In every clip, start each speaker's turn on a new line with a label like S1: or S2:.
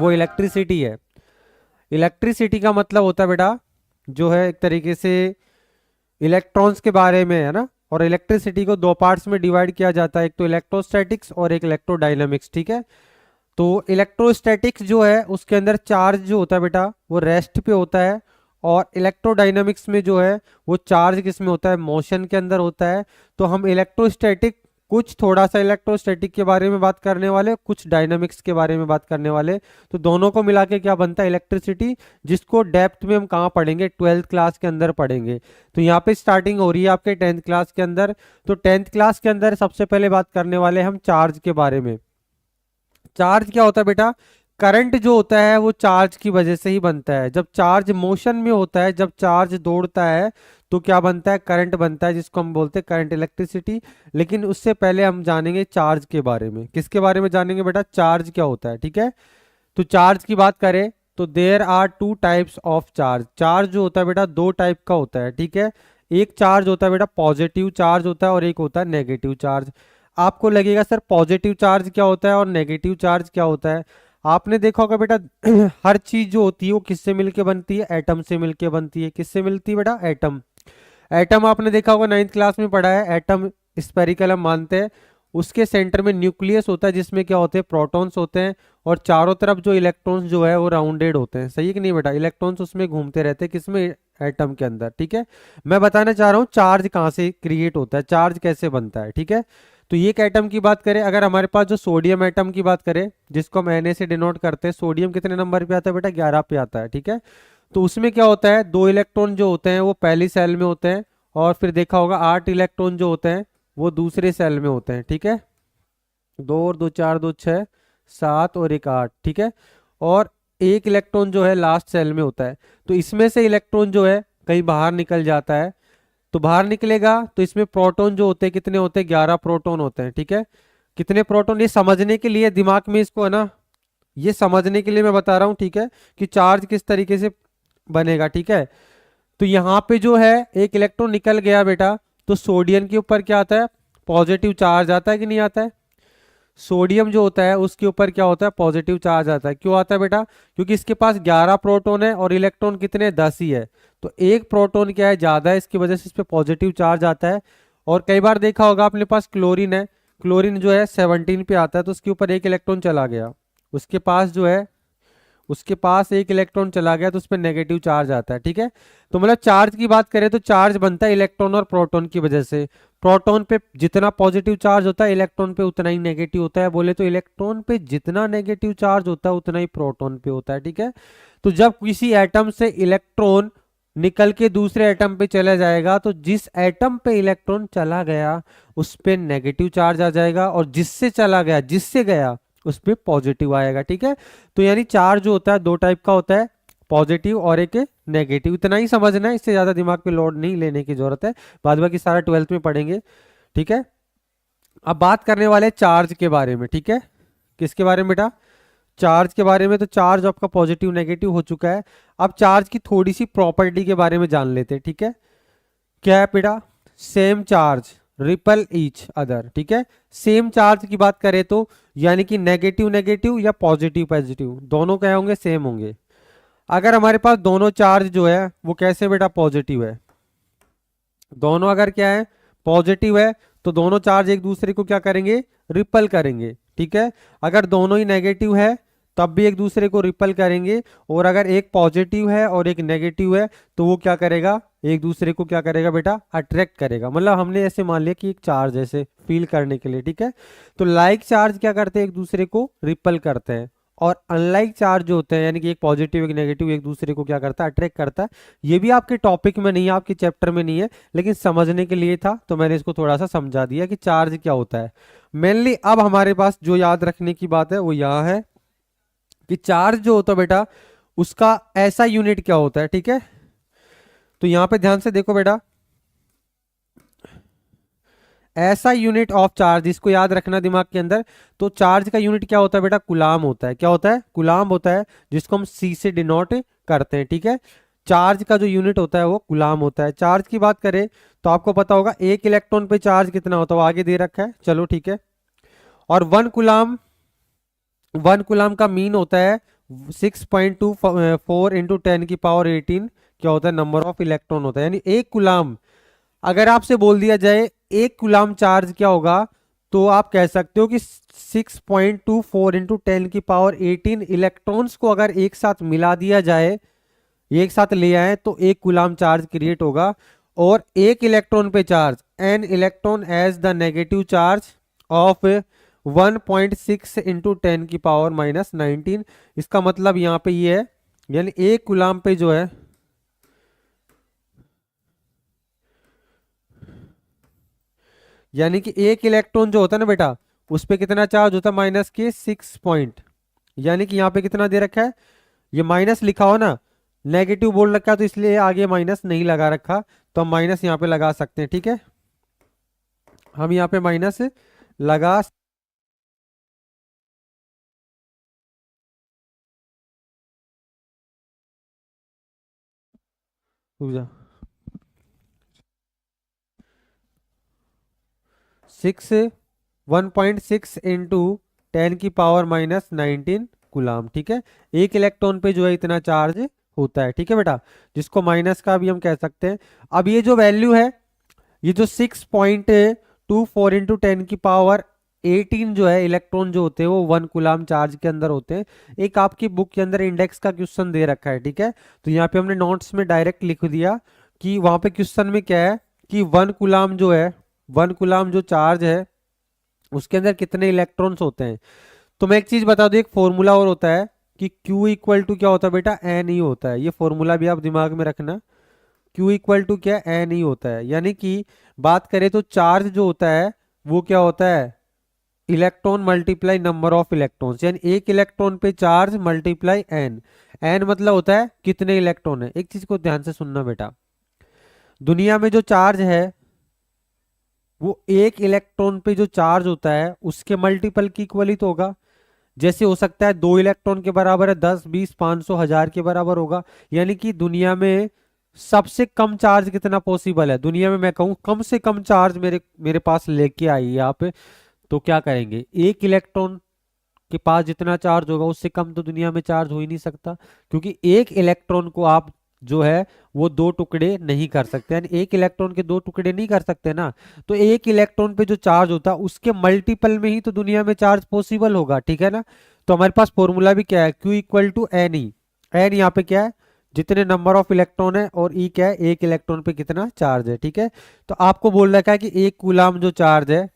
S1: वो इलेक्ट्रिसिटी है। इलेक्ट्रिसिटी का मतलब होता है बेटा जो है एक तरीके से इलेक्ट्रॉन्स के बारे में, है ना। और इलेक्ट्रिसिटी को दो पार्ट्स में डिवाइड किया जाता है, एक तो इलेक्ट्रोस्टैटिक्स और एक इलेक्ट्रोडायनामिक्स, ठीक है। तो इलेक्ट्रोस्टैटिक्स जो है उसके अंदर चार्ज जो होता है बेटा वो रेस्ट पे होता है, और इलेक्ट्रोडायनामिक्स में जो है वो चार्ज किस में होता है, मोशन के अंदर होता है। तो हम इलेक्ट्रोस्टैटिक कुछ थोड़ा सा इलेक्ट्रोस्टैटिक के बारे में बात करने वाले, कुछ डायनामिक्स के बारे में बात करने वाले। तो दोनों को मिला के क्या बनता है, इलेक्ट्रिसिटी, जिसको डेप्थ में हम कहाँ पढ़ेंगे, 12th क्लास के अंदर पढ़ेंगे। तो यहाँ पे स्टार्टिंग हो रही है आपके 10th क्लास के अंदर। तो 10th क्लास के अंदर सबसे पहले बात करने वाले हम चार्ज के बारे में। चार्ज क्या होता है बेटा, करंट जो होता है वो चार्ज की वजह से ही बनता है। जब चार्ज मोशन में होता है, जब चार्ज दौड़ता है तो क्या बनता है, करंट बनता है, जिसको हम बोलते हैं करंट, इलेक्ट्रिसिटी। लेकिन उससे पहले हम जानेंगे चार्ज के बारे में। किसके बारे में जानेंगे बेटा, चार्ज क्या होता है, ठीक है। तो चार्ज की बात करें तो there are two types of charge. Charge जो होता है बेटा दो टाइप का होता है, ठीक है। एक चार्ज होता है बेटा पॉजिटिव चार्ज होता है, और एक होता है नेगेटिव चार्ज। आपको लगेगा सर पॉजिटिव चार्ज क्या होता है और नेगेटिव चार्ज क्या होता है। आपने देखा होगा बेटा हर चीज जो होती है वो किससे मिलके बनती है, एटम से मिलके बनती है। किससे मिलती है बेटा, एटम। एटम आपने देखा होगा 9th क्लास में पढ़ा है, एटम स्पेरिकल हम मानते हैं। उसके सेंटर में न्यूक्लियस होता है जिसमें क्या होते हैं, प्रोटॉन्स होते हैं, और चारों तरफ जो इलेक्ट्रॉन्स जो है वो राउंडेड होते हैं। सही है कि नहीं बेटा, इलेक्ट्रॉन्स उसमें घूमते रहते हैं, किसमें, एटम के अंदर, ठीक है। मैं बताना चाह रहा हूँ चार्ज कहाँ से क्रिएट होता है, चार्ज कैसे बनता है, ठीक है। तो ये एक एटम की बात करें, अगर हमारे पास जो सोडियम एटम की बात करें जिसको हम Na से डिनोट करते हैं, सोडियम कितने नंबर पे आता है बेटा, 11 पे आता है, ठीक है। तो उसमें क्या होता है, दो इलेक्ट्रॉन जो होते हैं वो पहली सेल में होते हैं, और फिर देखा होगा 8 इलेक्ट्रॉन जो होते हैं वो दूसरे सेल में होते हैं, ठीक है। 2 और 2 4, 2 6, 7 और एक 8, ठीक है। और एक इलेक्ट्रॉन जो है लास्ट सेल में होता है। तो इसमें से इलेक्ट्रॉन जो है कहीं बाहर निकल जाता है। तो बाहर निकलेगा तो इसमें प्रोटॉन जो होते हैं कितने होते हैं, 11 प्रोटॉन होते हैं, ठीक है। कितने प्रोटॉन, ये समझने के लिए दिमाग में इसको, है ना, ये समझने के लिए मैं बता रहा हूँ, ठीक है, कि चार्ज किस तरीके से बनेगा, ठीक है। तो यहाँ पे जो है एक इलेक्ट्रॉन निकल गया बेटा, तो सोडियम के ऊपर क्या आता है, पॉजिटिव चार्ज आता है कि नहीं आता है। सोडियम जो होता है उसके ऊपर क्या होता है, पॉजिटिव चार्ज आता है। क्यों आता है बेटा, क्योंकि इसके पास 11 प्रोटॉन है और इलेक्ट्रॉन कितने, 10 ही है। तो एक प्रोटॉन क्या है, ज्यादा है, इसकी वजह से इस पे पॉजिटिव चार्ज आता है। और कई बार देखा होगा अपने पास क्लोरीन है, क्लोरीन जो है 17 पे आता है, तो उसके ऊपर एक इलेक्ट्रॉन चला गया, उसके पास जो है, उसके पास एक इलेक्ट्रॉन चला गया, तो उस पर नेगेटिव चार्ज आता है, ठीक है। तो मतलब चार्ज की बात करें तो चार्ज बनता है इलेक्ट्रॉन और प्रोटॉन की वजह से। प्रोटॉन पे जितना पॉजिटिव चार्ज होता है इलेक्ट्रॉन पे उतना ही नेगेटिव होता है, बोले तो इलेक्ट्रॉन पे जितना नेगेटिव चार्ज होता है उतना ही प्रोटॉन पे होता है, ठीक है। तो जब किसी एटम से इलेक्ट्रॉन निकल के दूसरे एटम पे चला जाएगा, तो जिस एटम पे इलेक्ट्रॉन चला गया उस पे नेगेटिव चार्ज आ जाएगा, और जिससे चला गया, जिससे गया, उस पे पॉजिटिव आएगा, ठीक है। तो यानी चार्ज जो होता है दो टाइप का होता है, पॉजिटिव और एक नेगेटिव। इतना ही समझना है, इससे ज्यादा दिमाग पे लोड नहीं लेने की जरूरत है, बाद बाकी सारा 12th में पढ़ेंगे, ठीक है। अब बात करने वाले चार्ज के बारे में, ठीक है। किसके बारे में बेटा, चार्ज के बारे में। तो चार्ज आपका पॉजिटिव नेगेटिव हो चुका है। अब चार्ज की थोड़ी सी प्रॉपर्टी के बारे में जान लेते हैं, ठीक है। क्या है बेटा, same charge ripple each other, ठीक है। सेम चार्ज की बात करें तो यानी कि नेगेटिव नेगेटिव या पॉजिटिव पॉजिटिव दोनों क्या होंगे, सेम होंगे। अगर हमारे पास दोनों चार्ज जो है वो कैसे बेटा, पॉजिटिव है, दोनों अगर क्या है, पॉजिटिव है, तो दोनों चार्ज एक दूसरे को क्या करेंगे, रिपल करेंगे, ठीक है। अगर दोनों ही नेगेटिव है तब भी एक दूसरे को रिपल करेंगे, और अगर एक पॉजिटिव है और एक नेगेटिव है तो वो क्या करेगा, एक दूसरे को क्या करेगा बेटा, अट्रैक्ट करेगा। मतलब हमने ऐसे मान लिया कि एक चार्ज ऐसे फील करने के लिए, ठीक है। तो लाइक चार्ज क्या करते हैं, एक दूसरे को रिपल करते हैं, और अनलाइक चार्ज जो होते हैं यानी कि एक पॉजिटिव एक नेगेटिव एक दूसरे को क्या करता है, अट्रैक्ट करता है। ये भी आपके टॉपिक में नहीं है, आपके चैप्टर में नहीं है, लेकिन समझने के लिए था तो मैंने इसको थोड़ा सा समझा दिया कि चार्ज क्या होता है मेनली। अब हमारे पास जो याद रखने की बात है वो यहाँ है कि चार्ज जो होता है बेटा उसका ऐसा यूनिट क्या होता है, ठीक है। तो यहां पे ध्यान से देखो बेटा, ऐसा यूनिट ऑफ चार्ज, इसको याद रखना दिमाग के अंदर। तो चार्ज का यूनिट क्या होता है बेटा, कुलाम होता है। क्या होता है, कुलाम होता है, जिसको हम सी से डिनोट करते हैं, ठीक है। चार्ज का जो यूनिट होता है वो कुलाम होता है। चार्ज की बात करें तो आपको पता होगा एक इलेक्ट्रॉन पे चार्ज कितना होता है, वो आगे दे रखा है, चलो ठीक है। और 1 कुलाम का मीन होता है 6.24 इंटू 10⁻18 क्या होता है, नंबर ऑफ इलेक्ट्रॉन होता है। यानी एक कूलाम, अगर आपसे बोल दिया जाए एक कूलाम चार्ज क्या होगा, तो आप कह सकते हो कि 6.24 इंटू 10⁻18 इलेक्ट्रॉन्स को अगर एक साथ मिला दिया जाए, एक साथ ले आए, तो एक कूलाम चार्ज क्रिएट होगा। और एक इलेक्ट्रॉन पे charge, an electron has the negative charge of 1.6 into 10⁻⁻19। इसका मतलब यहाँ पे ये है, यानी एक कूलाम पे जो है, यानी कि एक इलेक्ट्रॉन जो होता है ना बेटा, उस पे कितना चार्ज होता है, माइनस के 6 पॉइंट, यानी कि यहाँ पे कितना दे रखा है, ये माइनस लिखा हो ना, नेगेटिव बोल रखा है, तो इसलिए आगे माइनस नहीं लगा रखा, तो हम माइनस यहाँ पे लगा सकते हैं। ठीक है, हम यहाँ पे माइनस लगा, रुक जा, 1.6 इंटू 10⁻⁻19 गुलाम। ठीक है, एक इलेक्ट्रॉन पे जो है इतना चार्ज होता है। ठीक है बेटा, जिसको माइनस का भी हम कह सकते हैं। अब ये जो वैल्यू है, ये जो 6.24 इंटू 10⁻18 जो है इलेक्ट्रॉन जो होते हैं वो 1 कूलाम चार्ज के अंदर होते हैं। एक आपकी बुक के अंदर इंडेक्स का क्वेश्चन दे रखा है। ठीक है, तो यहाँ पे हमने नोट्स में डायरेक्ट लिख दिया कि वहां पे क्वेश्चन में क्या है कि 1 कूलाम जो है, 1 कूलाम जो चार्ज है उसके अंदर कितने इलेक्ट्रॉन्स होते हैं। तो मैं एक चीज बता दूं, एक फॉर्मूला और होता है कि Q इक्वल टू क्या होता है बेटा, एन ही होता है। ये फॉर्मूला भी आप दिमाग में रखना, Q इक्वल टू क्या, एन ही होता है। यानी कि बात करें तो चार्ज जो होता है वो क्या होता है, electron multiply number of electrons, यानी एक इलेक्ट्रॉन पे चार्ज मल्टीप्लाई एन। एन मतलब होता है कितने इलेक्ट्रॉन है। एक चीज को ध्यान से सुनना बेटा, दुनिया में जो चार्ज है वो एक इलेक्ट्रॉन पे जो चार्ज होता है उसके मल्टीपल की इक्वल ही तो होगा। जैसे हो सकता है 2 इलेक्ट्रॉन के बराबर है, 10 20 500 1000 के बराबर होगा। यानी कि दुनिया में सबसे कम चार्ज कितना पॉसिबल है, दुनिया में मैं कहूं कम से कम चार्ज मेरे मेरे पास लेके आइए आप, तो क्या करेंगे, एक इलेक्ट्रॉन के पास जितना चार्ज होगा उससे कम तो दुनिया में चार्ज हो ही नहीं सकता, क्योंकि एक इलेक्ट्रॉन को आप जो है वो दो टुकड़े नहीं कर सकते, यानी एक इलेक्ट्रॉन के दो टुकड़े नहीं कर सकते ना। तो एक इलेक्ट्रॉन पे जो चार्ज होता है उसके मल्टीपल में ही तो दुनिया में चार्ज पॉसिबल होगा। ठीक है ना, तो हमारे पास फॉर्मूला भी क्या है, Q equal to N E. N यहाँ पे क्या है, जितने नंबर ऑफ इलेक्ट्रॉन है, और ई क्या है, एक इलेक्ट्रॉन पे कितना चार्ज है। ठीक है, तो आपको बोल रखा है कि एक कूलाम जो चार्ज है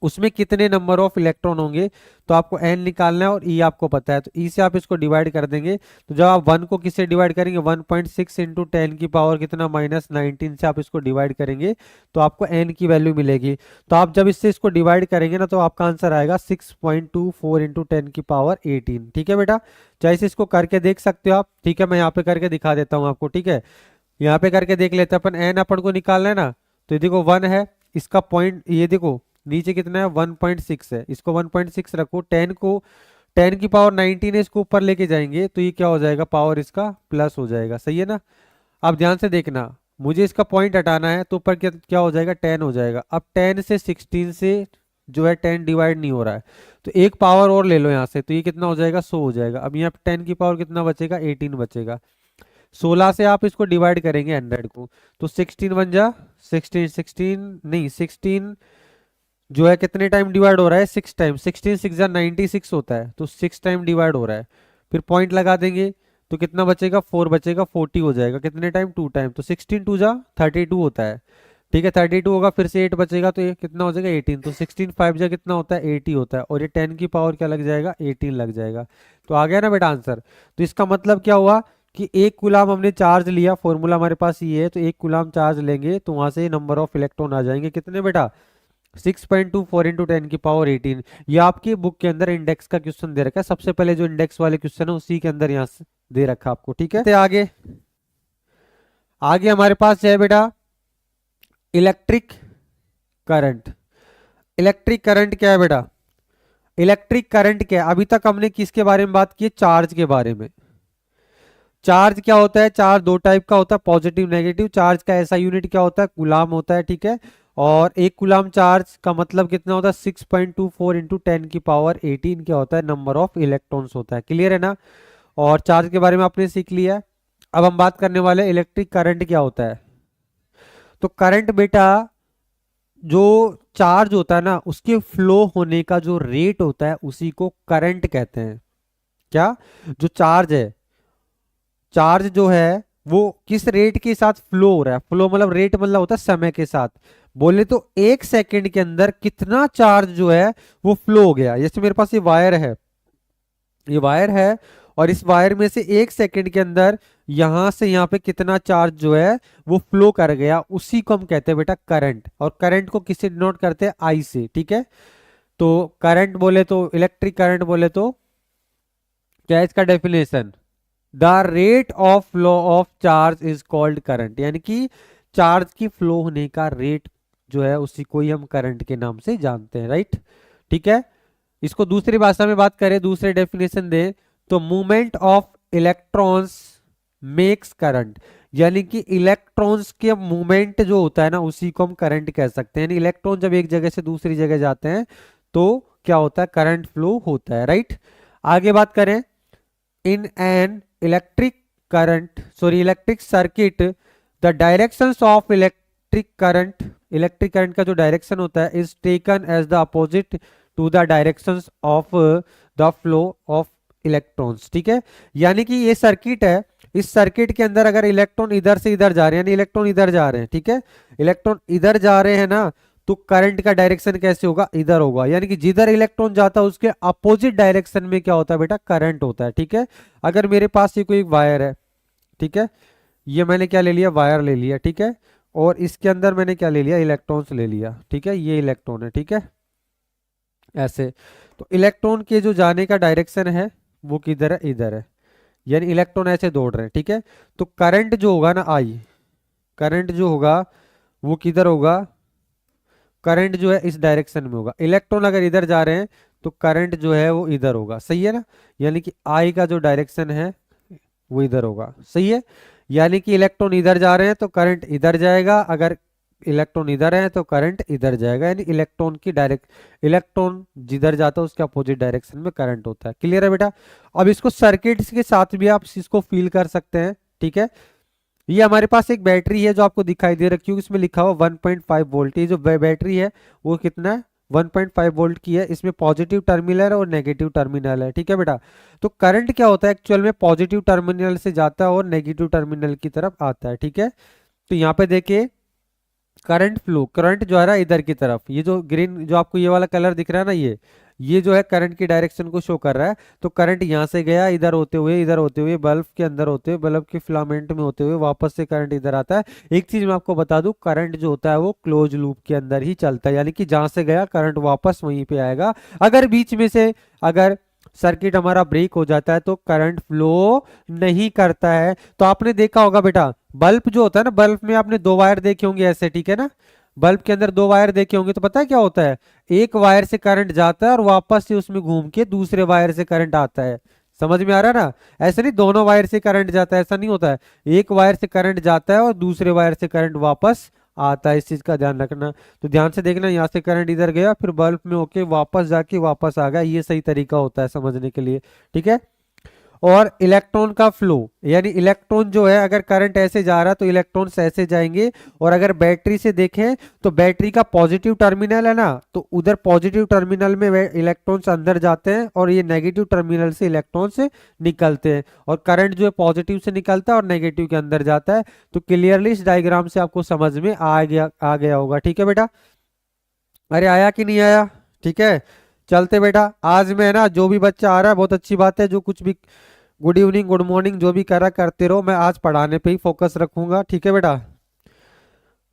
S1: उसमें कितने नंबर ऑफ इलेक्ट्रॉन होंगे, तो आपको एन निकालना है और ई आपको पता है, तो ई से आप इसको डिवाइड कर देंगे। तो जब आप 1 को किससे डिवाइड करेंगे, 1.6 इंटू 10 की पावर कितना, -19 से आप इसको डिवाइड करेंगे तो आपको एन की वैल्यू मिलेगी। तो आप जब इससे इसको डिवाइड करेंगे ना, तो आपका आंसर आएगा 6.24 इंटू 10 की पावर 18। ठीक है बेटा, चाहे से इसको करके देख सकते हो आप। ठीक है, मैं यहाँ पे करके दिखा देता हूँ आपको। ठीक है, यहाँ पे करके देख लेते हैं अपन, एन अपन को निकालना है ना, तो ये देखो 1 है, इसका पॉइंट ये देखो नीचे कितना है, 1.6 है, इसको 1.6 रखो, 10 को 10 की पावर 19 है, इसको ऊपर लेके जाएंगे तो ये क्या हो जाएगा, पावर इसका प्लस हो जाएगा। सही है ना, अब ध्यान से देखना, मुझे इसका पॉइंट हटाना है, तो ऊपर क्या क्या हो जाएगा, 10 हो जाएगा। अब 10 से 16 से जो है 10 डिवाइड नहीं हो रहा है, तो एक पावर और ले लो यहाँ से, तो ये कितना हो जाएगा, 100 हो जाएगा। अब यहाँ पे 10 की पावर कितना बचेगा, 18 बचेगा। 16 से आप इसको डिवाइड करेंगे 100 को, तो 16 बन जा 16, 16 नहीं 16 जो है कितने टाइम डिवाइड हो रहा है, 6 टाइम, 16 6 जा 96 होता है, तो 6 टाइम डिवाइड हो रहा है। फिर पॉइंट लगा देंगे तो कितना बचेगा, 4 बचेगा, 40 हो जाएगा, कितने टाइम, 2 टाइम, तो 16 2 जा 32 होता है। ठीक है, 32 होगा, फिर से 8 बचेगा, तो ये कितना हो जाएगा, 18, तो 16 5 जा कितना होता है, 80 होता है, और ये 10 की पावर क्या लग जाएगा, 18 लग जाएगा। तो आ गया ना बेटा आंसर। तो इसका मतलब क्या हुआ कि एक कूलाम हमने चार्ज लिया, फॉर्मूला हमारे पास ये है, तो एक कूलाम चार्ज लेंगे तो वहां से नंबर ऑफ इलेक्ट्रॉन आ जाएंगे कितने बेटा, 6.24 इंटू 10 की पावर 18। ये आपकी बुक के अंदर इंडेक्स का क्वेश्चन दे रखा है, सबसे पहले जो इंडेक्स वाले क्वेश्चन है उसी के अंदर यहाँ से दे रखा आपको। ठीक है, तो आगे आगे हमारे पास है बेटा इलेक्ट्रिक करंट। इलेक्ट्रिक करंट क्या है बेटा, इलेक्ट्रिक करंट क्या है, अभी तक हमने किसके बारे में बात की है, चार्ज के बारे में। चार्ज क्या होता है, चार्ज दो टाइप का होता है, पॉजिटिव नेगेटिव। चार्ज का ऐसा यूनिट क्या होता है, कूलाम होता है। ठीक है, और एक कूलम चार्ज का मतलब कितना होता है 6.24 इंटू 10⁻18 क्या होता है, नंबर ऑफ इलेक्ट्रॉन्स होता है। क्लियर है ना। और चार्ज के बारे में आपने सीख लिया है। अब हम बात करने वाले इलेक्ट्रिक करंट क्या होता है। तो करंट बेटा जो चार्ज होता है ना उसके फ्लो होने का जो रेट होता है उसी को करंट कहते हैं। क्या, जो चार्ज है, चार्ज जो है वो किस रेट के साथ फ्लो हो रहा है, फ्लो मतलब रेट मतलब होता है समय के साथ। बोले तो एक सेकंड के अंदर कितना चार्ज जो है वो फ्लो हो गया। जैसे मेरे पास ये वायर है, ये वायर है, और इस वायर में से एक सेकंड के अंदर यहां से यहां पे कितना चार्ज जो है वो फ्लो कर गया, उसी को हम कहते हैं बेटा करंट। और करंट को किससे डिनोट करते हैं, आई से। ठीक है, तो करंट बोले तो, इलेक्ट्रिक करंट बोले तो क्या है इसका definition, the rate of flow of charge is called current. यानी कि चार्ज की फ्लो होने का रेट जो है उसी को ही हम करंट के नाम से जानते हैं। राइट, ठीक है। इसको दूसरी भाषा में बात करें, दूसरे डेफिनेशन दें तो movement of electrons makes current. यानी कि इलेक्ट्रॉन्स के मूवमेंट जो होता है ना उसी को हम करंट कह सकते हैं। यानी इलेक्ट्रॉन जब एक जगह से दूसरी जगह जाते हैं तो क्या होता है, करंट फ्लो होता है। राइट, आगे बात करें, in an electric circuit the directions of electric current का जो डायरेक्शन होता है is taken as the opposite to the directions of the flow of electrons। ठीक है, यानी कि ये सर्किट है, इस सर्किट के अंदर अगर इलेक्ट्रॉन इधर से इधर जा रहे हैं, यानी इलेक्ट्रॉन इधर जा रहे हैं, ठीक है, इलेक्ट्रॉन इधर जा रहे हैं ना, तो करंट का डायरेक्शन कैसे होगा, इधर होगा। यानी कि जिधर इलेक्ट्रॉन जाता है उसके अपोजिट डायरेक्शन में क्या होता है बेटा, करंट होता है। ठीक है, अगर मेरे पास ये कोई वायर है, ठीक है, ये मैंने क्या ले लिया, वायर ले लिया, ठीक है, और इसके अंदर मैंने क्या ले लिया, इलेक्ट्रॉन्स ले लिया। ठीक है, ये इलेक्ट्रॉन है, ठीक है, ऐसे। तो इलेक्ट्रॉन के जो जाने का डायरेक्शन है वो किधर है, इधर है, यानी इलेक्ट्रॉन ऐसे दौड़ रहे हैं। ठीक है, तो करंट जो होगा ना, आई करंट जो होगा वो किधर होगा, करंट जो है इस डायरेक्शन में होगा। इलेक्ट्रॉन अगर इधर जा रहे हैं तो करंट जो है वो इधर होगा। सही है ना, यानी कि आई का जो डायरेक्शन है वो इधर होगा। सही है, यानी कि इलेक्ट्रॉन इधर जा रहे हैं तो करंट इधर जाएगा, अगर इलेक्ट्रॉन इधर है तो करंट इधर जाएगा। यानी इलेक्ट्रॉन जिधर जाता है उसके अपोजिट डायरेक्शन में करंट होता है। क्लियर है बेटा। अब इसको सर्किट के साथ भी आप इसको फील कर सकते हैं। ठीक है, ये हमारे पास एक बैटरी है जो आपको दिखाई दे रखी है, इसमें लिखा हुआ 1.5 वोल्ट। ये जो बैटरी है वो कितना है, 1.5 वोल्ट की है। इसमें पॉजिटिव टर्मिनल है और नेगेटिव टर्मिनल है। ठीक है बेटा, तो करंट क्या होता है एक्चुअल में, पॉजिटिव टर्मिनल से जाता है और नेगेटिव टर्मिनल की तरफ आता है। ठीक है, तो यहाँ पे देखिए करंट फ्लो, करंट जो है ना इधर की तरफ, ये जो ग्रीन जो आपको ये वाला कलर दिख रहा है ना, ये जो है करंट की डायरेक्शन को शो कर रहा है। तो करंट यहाँ से गया, इधर होते हुए बल्ब के अंदर होते हुए, बल्ब के फिलामेंट में होते हुए वापस से करंट इधर आता है। एक चीज मैं आपको बता दूं, करंट जो होता है वो क्लोज लूप के अंदर ही चलता है, यानी कि जहां से गया करंट वापस वहीं पे आएगा। अगर बीच में से अगर सर्किट हमारा ब्रेक हो जाता है तो करंट फ्लो नहीं करता है। तो आपने देखा होगा बेटा, बल्ब जो होता है ना, बल्ब में आपने दो वायर देखे होंगे ऐसे, ठीक है ना, बल्ब के अंदर दो वायर देखे होंगे, तो पता है क्या होता है, एक वायर से करंट जाता है और वापस से उसमें घूम के दूसरे वायर से करंट आता है। समझ में आ रहा है ना, ऐसे नहीं दोनों वायर से करंट जाता है, ऐसा नहीं होता है, एक वायर से करंट जाता है और दूसरे वायर से करंट वापस आता है। इस चीज का ध्यान रखना। तो ध्यान से देखना, यहाँ से करंट इधर गया, फिर बल्ब में होके वापस जाके वापस आ गया, ये सही तरीका होता है समझने के लिए। ठीक है, और इलेक्ट्रॉन का फ्लो, यानी इलेक्ट्रॉन जो है अगर करंट ऐसे जा रहा है तो इलेक्ट्रॉन्स ऐसे जाएंगे। और अगर बैटरी से देखें तो बैटरी का पॉजिटिव टर्मिनल है ना, तो उधर पॉजिटिव टर्मिनल में इलेक्ट्रॉन्स अंदर जाते हैं और ये नेगेटिव टर्मिनल से इलेक्ट्रॉन्स निकलते हैं। और करंट जो है पॉजिटिव से निकलता है और नेगेटिव के अंदर जाता है। तो क्लियरली इस डायग्राम से आपको समझ में आ गया होगा। ठीक है बेटा, अरे आया कि नहीं आया, ठीक है। चलते बेटा, आज मैं ना जो भी बच्चा आ रहा है बहुत अच्छी बात है, जो कुछ भी गुड इवनिंग गुड मॉर्निंग जो भी करा करते रहो, मैं आज पढ़ाने पे ही फोकस रखूंगा। ठीक है बेटा,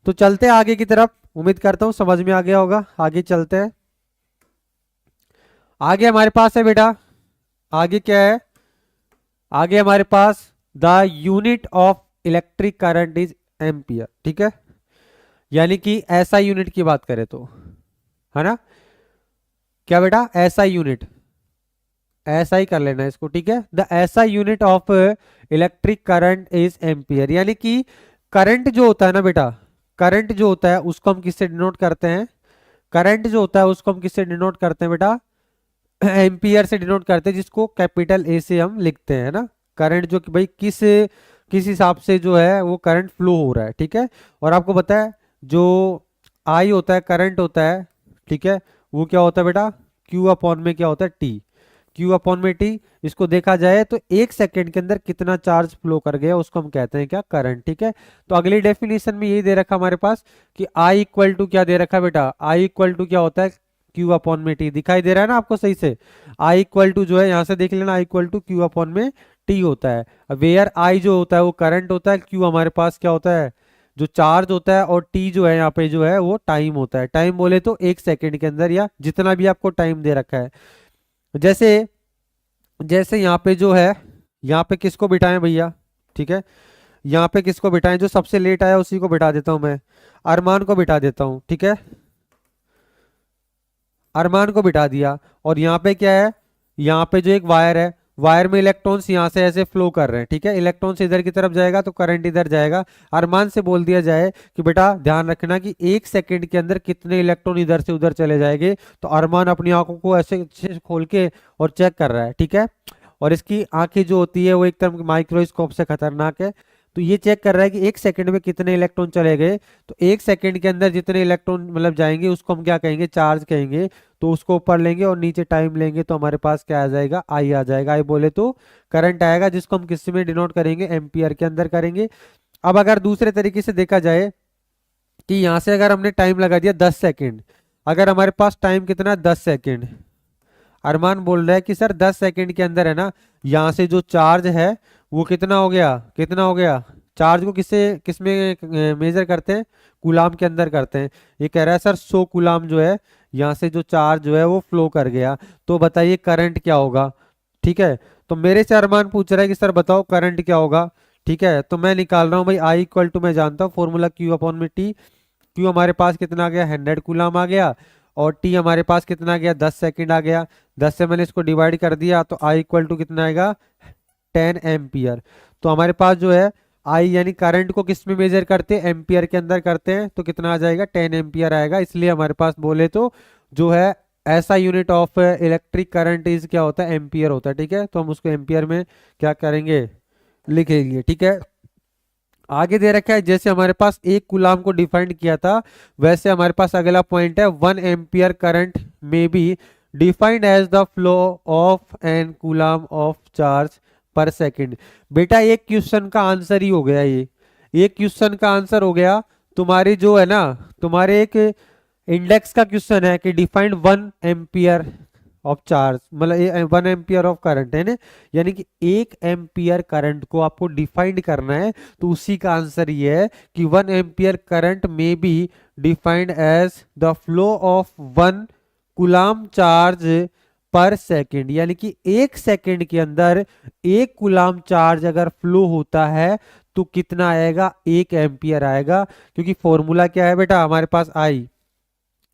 S1: तो चलते हैं आगे की तरफ, उम्मीद करता हूँ समझ में आ गया होगा। आगे चलते हैं, आगे हमारे पास है बेटा, आगे क्या है, आगे हमारे पास the unit of electric current is ampere. ठीक है, यानी कि ऐसा यूनिट की बात करें तो, है ना, क्या बेटा, ऐसा यूनिट, ऐसा ही कर लेना इसको। ठीक है, द ऐसा unit of electric current is ampere. यानी कि करंट जो होता है ना बेटा, करंट जो होता है उसको हम किससे डिनोट करते हैं, करंट जो होता है उसको हम किससे डिनोट करते हैं बेटा, एम्पियर से डिनोट करते हैं, जिसको कैपिटल ए से हम लिखते हैं ना। करंट जो कि भाई किस किस हिसाब से जो है वो करंट फ्लो हो रहा है, ठीक है। और आपको पता है जो आई होता है करंट होता है, ठीक है, वो क्या होता है बेटा, क्यू अपॉन में क्या होता है टी, क्यू अपॉन में टी। इसको देखा जाए तो एक सेकंड के अंदर कितना चार्ज फ्लो कर गया उसको हम कहते हैं क्या, करंट, ठीक है। तो अगली डेफिनेशन में यही दे रखा हमारे पास कि आई इक्वल टू क्या दे रखा है बेटा, आई इक्वल टू क्या होता है, क्यू अपॉन में टी। दिखाई दे रहा है ना आपको सही से, आई इक्वल टू जो है यहाँ से देख लेना, I equal to Q upon में टी होता है। वेयर आई जो होता है वो करंट होता है, क्यू हमारे पास क्या होता है, जो चार्ज होता है, और टी जो है यहाँ पे जो है वो टाइम होता है। टाइम बोले तो एक सेकंड के अंदर या जितना भी आपको टाइम दे रखा है। जैसे जैसे यहाँ पे जो है, यहाँ पे किसको बिठाएं भैया, ठीक है, यहाँ पे किसको बिठाएं, जो सबसे लेट आया उसी को बिठा देता हूं मैं, अरमान को बिठा देता हूं, ठीक है, अरमान को बिठा दिया। और यहाँ पे क्या है, यहाँ पे जो एक वायर है, वायर में इलेक्ट्रॉन्स यहाँ से ऐसे फ्लो कर रहे हैं, ठीक है, इलेक्ट्रॉन्स इधर की तरफ जाएगा तो करंट इधर जाएगा। अरमान से बोल दिया जाए कि बेटा ध्यान रखना कि एक सेकंड के अंदर कितने इलेक्ट्रॉन इधर से उधर चले जाएंगे, तो अरमान अपनी आंखों को ऐसे अच्छे से खोल के और चेक कर रहा है, ठीक है। और इसकी आंखें जो होती है वो एकदम माइक्रोस्कोप से खतरनाक है। तो ये चेक कर रहा है कि एक सेकंड में कितने इलेक्ट्रॉन चले गए, तो एक सेकंड के अंदर जितने इलेक्ट्रॉन मतलब जाएंगे उसको हम क्या कहेंगे, चार्ज कहेंगे। तो उसको ऊपर लेंगे और नीचे टाइम लेंगे तो हमारे पास क्या आ जाएगा, आई आ जाएगा। आई बोले तो करंट आएगा, जिसको हम किस में डिनोट करेंगे, एम्पियर के अंदर करेंगे। अब अगर दूसरे तरीके से देखा जाए कि यहाँ से अगर हमने टाइम लगा दिया 10 सेकेंड, अगर हमारे पास टाइम कितना है 10 सेकेंड, अरमान बोल रहा है कि सर 10 सेकेंड के अंदर है ना, यहाँ से जो चार्ज है वो कितना हो गया, कितना हो गया। चार्ज को किससे किस में मेजर करते हैं, कूलाम के अंदर करते हैं। ये कह रहा है सर 100 कूलाम जो है यहाँ से जो चार्ज जो है वो फ्लो कर गया, तो बताइए करंट क्या होगा, ठीक है। तो मेरे से अरमान पूछ रहा है कि सर बताओ करंट क्या होगा, ठीक है। तो मैं निकाल रहा हूँ भाई, आई इक्वल टू मैं जानता हूँ फॉर्मूला, क्यू अपॉन में टी। क्यू हमारे पास कितना आ गया, 100 कूलाम आ गया, और टी हमारे पास कितना आ गया, 10 सेकेंड आ गया। 10 से मैंने इसको डिवाइड कर दिया तो आई इक्वल टू कितना आएगा, 10 एम्पियर। तो हमारे पास जो है आई यानी करंट को किस में मेजर करते हैं, एम्पियर के अंदर करते हैं, तो कितना आ जाएगा, 10 एम्पियर आएगा। इसलिए हमारे पास बोले तो जो है ऐसा unit of electric current is क्या होता है, एम्पियर होता है, ठीक है। तो हम उसको एम्पियर में क्या करेंगे, लिखेंगे, ठीक है। आगे दे रखा है जैसे हमारे पास एक कूलाम को डिफाइंड किया था, वैसे हमारे पास अगला पॉइंट है 1 ampere current may be defined as the flow of an coulomb of charge per second. बेटा एक क्वेश्चन का आंसर ही हो गया, ये एक क्वेश्चन का आंसर हो गया। तुम्हारी जो है ना, तुम्हारे एक इंडेक्स का क्वेश्चन है कि डिफाइंड 1 एम्पियर ऑफ चार्ज, मतलब 1 एम्पियर ऑफ करंट है ना, यानी कि 1 एम्पियर करंट को आपको डिफाइंड करना है। तो उसी का आंसर ये है कि 1 ampere current may be defined as the flow of 1 coulomb charge per second, यानी कि एक सेकेंड के अंदर 1 कूलाम चार्ज अगर फ्लो होता है तो कितना आएगा, 1 एम्पियर आएगा। क्योंकि फॉर्मूला क्या है बेटा हमारे पास, I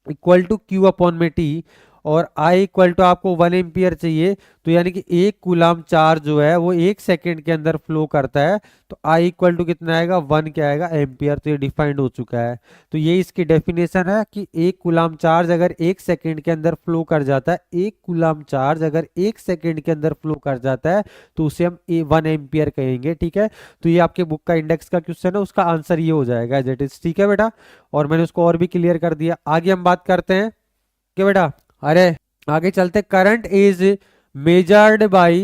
S1: equal to Q upon में टी, और आई इक्वल टू आपको 1 एम्पियर चाहिए, तो यानी कि 1 कूलाम चार्ज जो है वो एक सेकेंड के अंदर फ्लो करता है। तो आई इक्वल टू कितना आएगा, 1 क्या आएगा, एम्पियर। तो ये डिफाइंड हो चुका है। तो ये इसकी डेफिनेशन है कि 1 कूलाम चार्ज अगर एक सेकेंड के अंदर फ्लो कर जाता है, 1 कूलाम चार्ज अगर एक सेकेंड के अंदर फ्लो कर जाता है तो उसे हम 1 एम्पियर कहेंगे, ठीक है। तो ये आपके बुक का इंडेक्स का क्वेश्चन है, उसका आंसर ये हो जाएगा एज इट इज, ठीक है बेटा। और मैंने उसको और भी क्लियर कर दिया। आगे हम बात करते हैं कि बेटा, अरे आगे चलते, current is measured by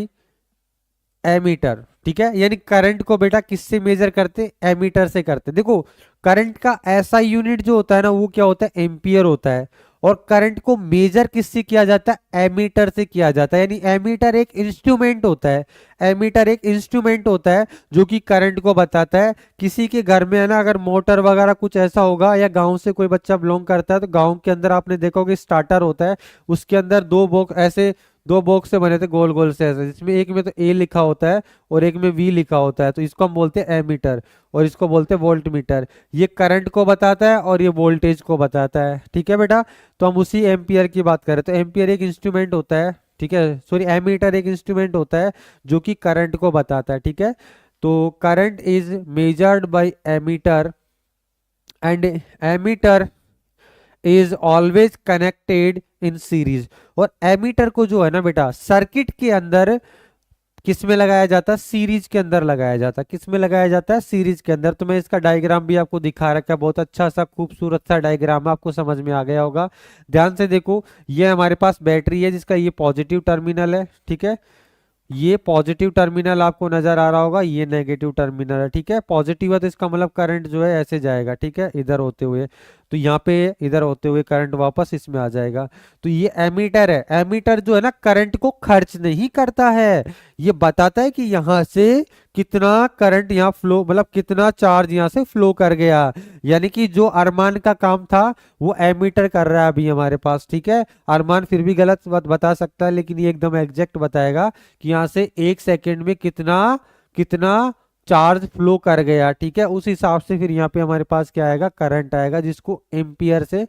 S1: ammeter, ठीक है। यानी करंट को बेटा किससे मेजर करते, एमीटर से करते। देखो करंट का ऐसा यूनिट जो होता है ना वो क्या होता है, एम्पियर होता है। और करंट को मेजर किससे किया जाता है, एमीटर से किया जाता है। यानी एमीटर एक इंस्ट्रूमेंट होता है, एमीटर एक इंस्ट्रूमेंट होता है जो कि करंट को बताता है। किसी के घर में है ना अगर मोटर वगैरह कुछ ऐसा होगा, या गांव से कोई बच्चा बिलोंग करता है तो गांव के अंदर आपने देखा होगा स्टार्टर होता है, उसके अंदर दो बॉक्स से बने थे गोल गोल से ऐसे, जिसमें एक में तो ए लिखा होता है और एक में वी लिखा होता है। तो इसको हम बोलते हैं एमीटर और इसको बोलते हैं वोल्ट मीटर। ये करंट को बताता है और ये वोल्टेज को बताता है, ठीक है बेटा। तो हम उसी एम्पियर की बात करें तो एम्पियर एक इंस्ट्रूमेंट होता है, ठीक है, सॉरी एमीटर एक इंस्ट्रूमेंट होता है जो कि करंट को बताता है, ठीक है। तो current is measured by ammeter and ammeter is always connected in series. और एमीटर को जो है ना बेटा सर्किट के अंदर किस में लगाया जाता है, सीरीज के अंदर लगाया जाता है। किस में लगाया जाता है, सीरीज के अंदर। तो मैं इसका डायग्राम भी आपको दिखा रखा है, बहुत अच्छा सा खूबसूरत सा डायग्राम है, आपको समझ में आ गया होगा। ध्यान से देखो, ये हमारे पास बैटरी है जिसका ये पॉजिटिव टर्मिनल है, ठीक है। ये पॉजिटिव टर्मिनल आपको नजर आ रहा होगा, ये नेगेटिव टर्मिनल है, ठीक है। पॉजिटिव है तो इसका मतलब करंट जो है ऐसे जाएगा, ठीक है, इधर होते हुए। तो यहाँ पे इधर होते हुए करंट वापस इसमें आ जाएगा। तो ये एमीटर है। एमीटर जो है ना करंट को खर्च नहीं करता है, ये बताता है कि यहाँ से कितना करंट यहाँ फ्लो, मतलब कितना चार्ज यहाँ से फ्लो कर गया। यानी कि जो अरमान का काम था वो एमीटर कर रहा है अभी हमारे पास, ठीक है। अरमान फिर भी गलत बात बता सकता है, लेकिन ये एकदम एग्जैक्ट बताएगा कि यहाँ से 1 सेकेंड में कितना कितना चार्ज फ्लो कर गया, ठीक है। उस हिसाब से फिर यहाँ पे हमारे पास क्या आएगा, करंट आएगा, जिसको एम्पियर से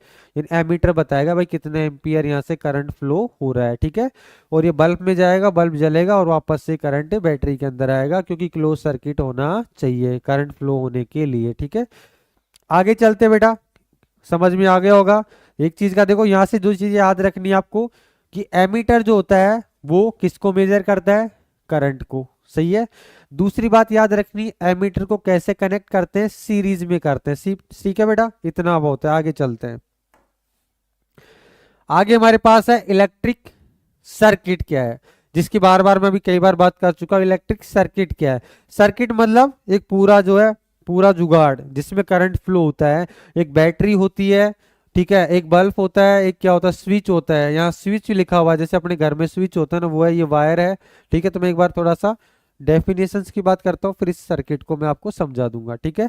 S1: एमीटर बताएगा भाई कितने एम्पियर यहाँ से करंट फ्लो हो रहा है, ठीक है। और ये बल्ब में जाएगा, बल्ब जलेगा और वापस से करंट बैटरी के अंदर आएगा, क्योंकि क्लोज सर्किट होना चाहिए करंट फ्लो होने के लिए, ठीक है। आगे चलते बेटा, समझ में आ गया होगा। एक चीज का देखो, यहाँ से दो चीजें याद रखनी है आपको, कि एमीटर जो होता है वो किसको मेजर करता है, करंट को, सही है। दूसरी बात याद रखनी, एमीटर को कैसे कनेक्ट करते हैं, सीरीज में करते हैं। ठीक है बेटा, इतना बहुत है, आगे चलते हैं। आगे हमारे पास है इलेक्ट्रिक सर्किट क्या है, जिसकी बार बार मैं भी कई बार बात कर चुका हूं। इलेक्ट्रिक सर्किट क्या है, सर्किट मतलब एक पूरा जो है पूरा जुगाड़ जिसमें करंट फ्लो होता है। एक बैटरी होती है, ठीक है, एक बल्ब होता है, एक क्या होता है, स्विच होता है। यहाँ स्विच लिखा हुआ है, जैसे अपने घर में स्विच होता है ना, वो है, ये वायर है, ठीक है। तो मैं एक बार थोड़ा सा डेफिनेशंस की बात करता हूँ, फिर इस सर्किट को मैं आपको समझा दूंगा, ठीक है।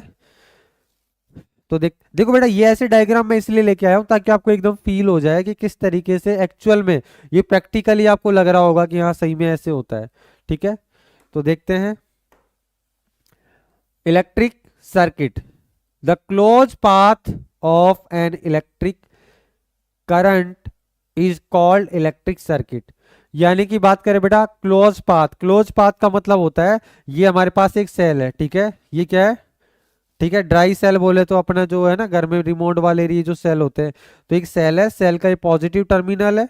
S1: तो देखो बेटा, ये ऐसे डायग्राम मैं इसलिए लेके आया हूं ताकि आपको एकदम फील हो जाए कि किस तरीके से एक्चुअल में ये प्रैक्टिकली आपको लग रहा होगा कि हाँ सही में ऐसे होता है, ठीक है। तो देखते हैं, electric circuit, the close path of an electric current is called electric circuit. यानी कि बात करें बेटा क्लोज पाथ, क्लोज पाथ का मतलब होता है ये हमारे पास एक सेल है, ठीक है, ये क्या है, ठीक है, ड्राई सेल बोले तो अपना जो है ना घर में रिमोट वाले एरिया जो सेल होते हैं, तो एक सेल है, सेल का ये पॉजिटिव टर्मिनल है,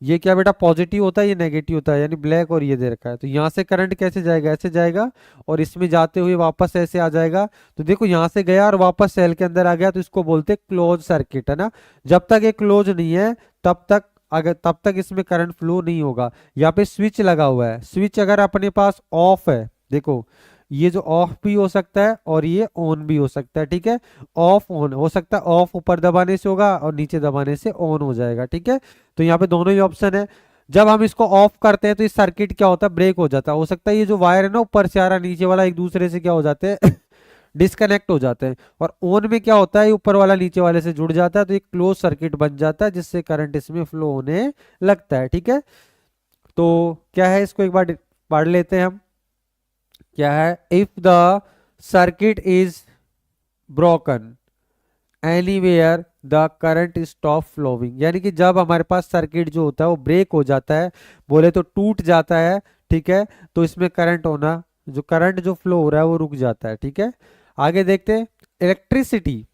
S1: ये क्या बेटा पॉजिटिव होता है, ये नेगेटिव होता है, यानी ब्लैक, और ये दे रखा है। तो यहाँ से करंट कैसे जाएगा, ऐसे जाएगा और इसमें जाते हुए वापस ऐसे आ जाएगा। तो देखो यहाँ से गया और वापस सेल के अंदर आ गया, तो इसको बोलते हैं क्लोज सर्किट, है ना। जब तक ये क्लोज नहीं है तब तक इसमें करंट फ्लो नहीं होगा। यहाँ पे स्विच लगा हुआ है, स्विच अगर अपने पास ऑफ है, देखो ये जो ऑफ भी हो सकता है और ये ऑन भी हो सकता है, ठीक है। ऑफ ऑन हो सकता है, ऑफ ऊपर दबाने से होगा और नीचे दबाने से ऑन हो जाएगा, ठीक है। तो यहाँ पे दोनों ही ऑप्शन है। जब हम इसको ऑफ करते हैं तो इस सर्किट क्या होता है, ब्रेक हो जाता है। हो सकता है ये जो वायर है ना ऊपर से आ रहा नीचे वाला एक दूसरे से क्या हो जाते हैं डिस्कनेक्ट हो जाते हैं। और ऑन में क्या होता है, ऊपर वाला नीचे वाले से जुड़ जाता है, तो एक क्लोज सर्किट बन जाता है जिससे करंट इसमें फ्लो होने लगता है, ठीक है। तो क्या है, इसको एक बार पढ़ लेते हैं हम। क्या है, if the circuit is broken anywhere the current stop flowing. यानी कि जब हमारे पास सर्किट जो होता है वो ब्रेक हो जाता है, बोले तो टूट जाता है, ठीक है, तो इसमें करंट होना, जो करंट जो फ्लो हो रहा है वो रुक जाता है, ठीक है। आगे देखते हैं, electricity,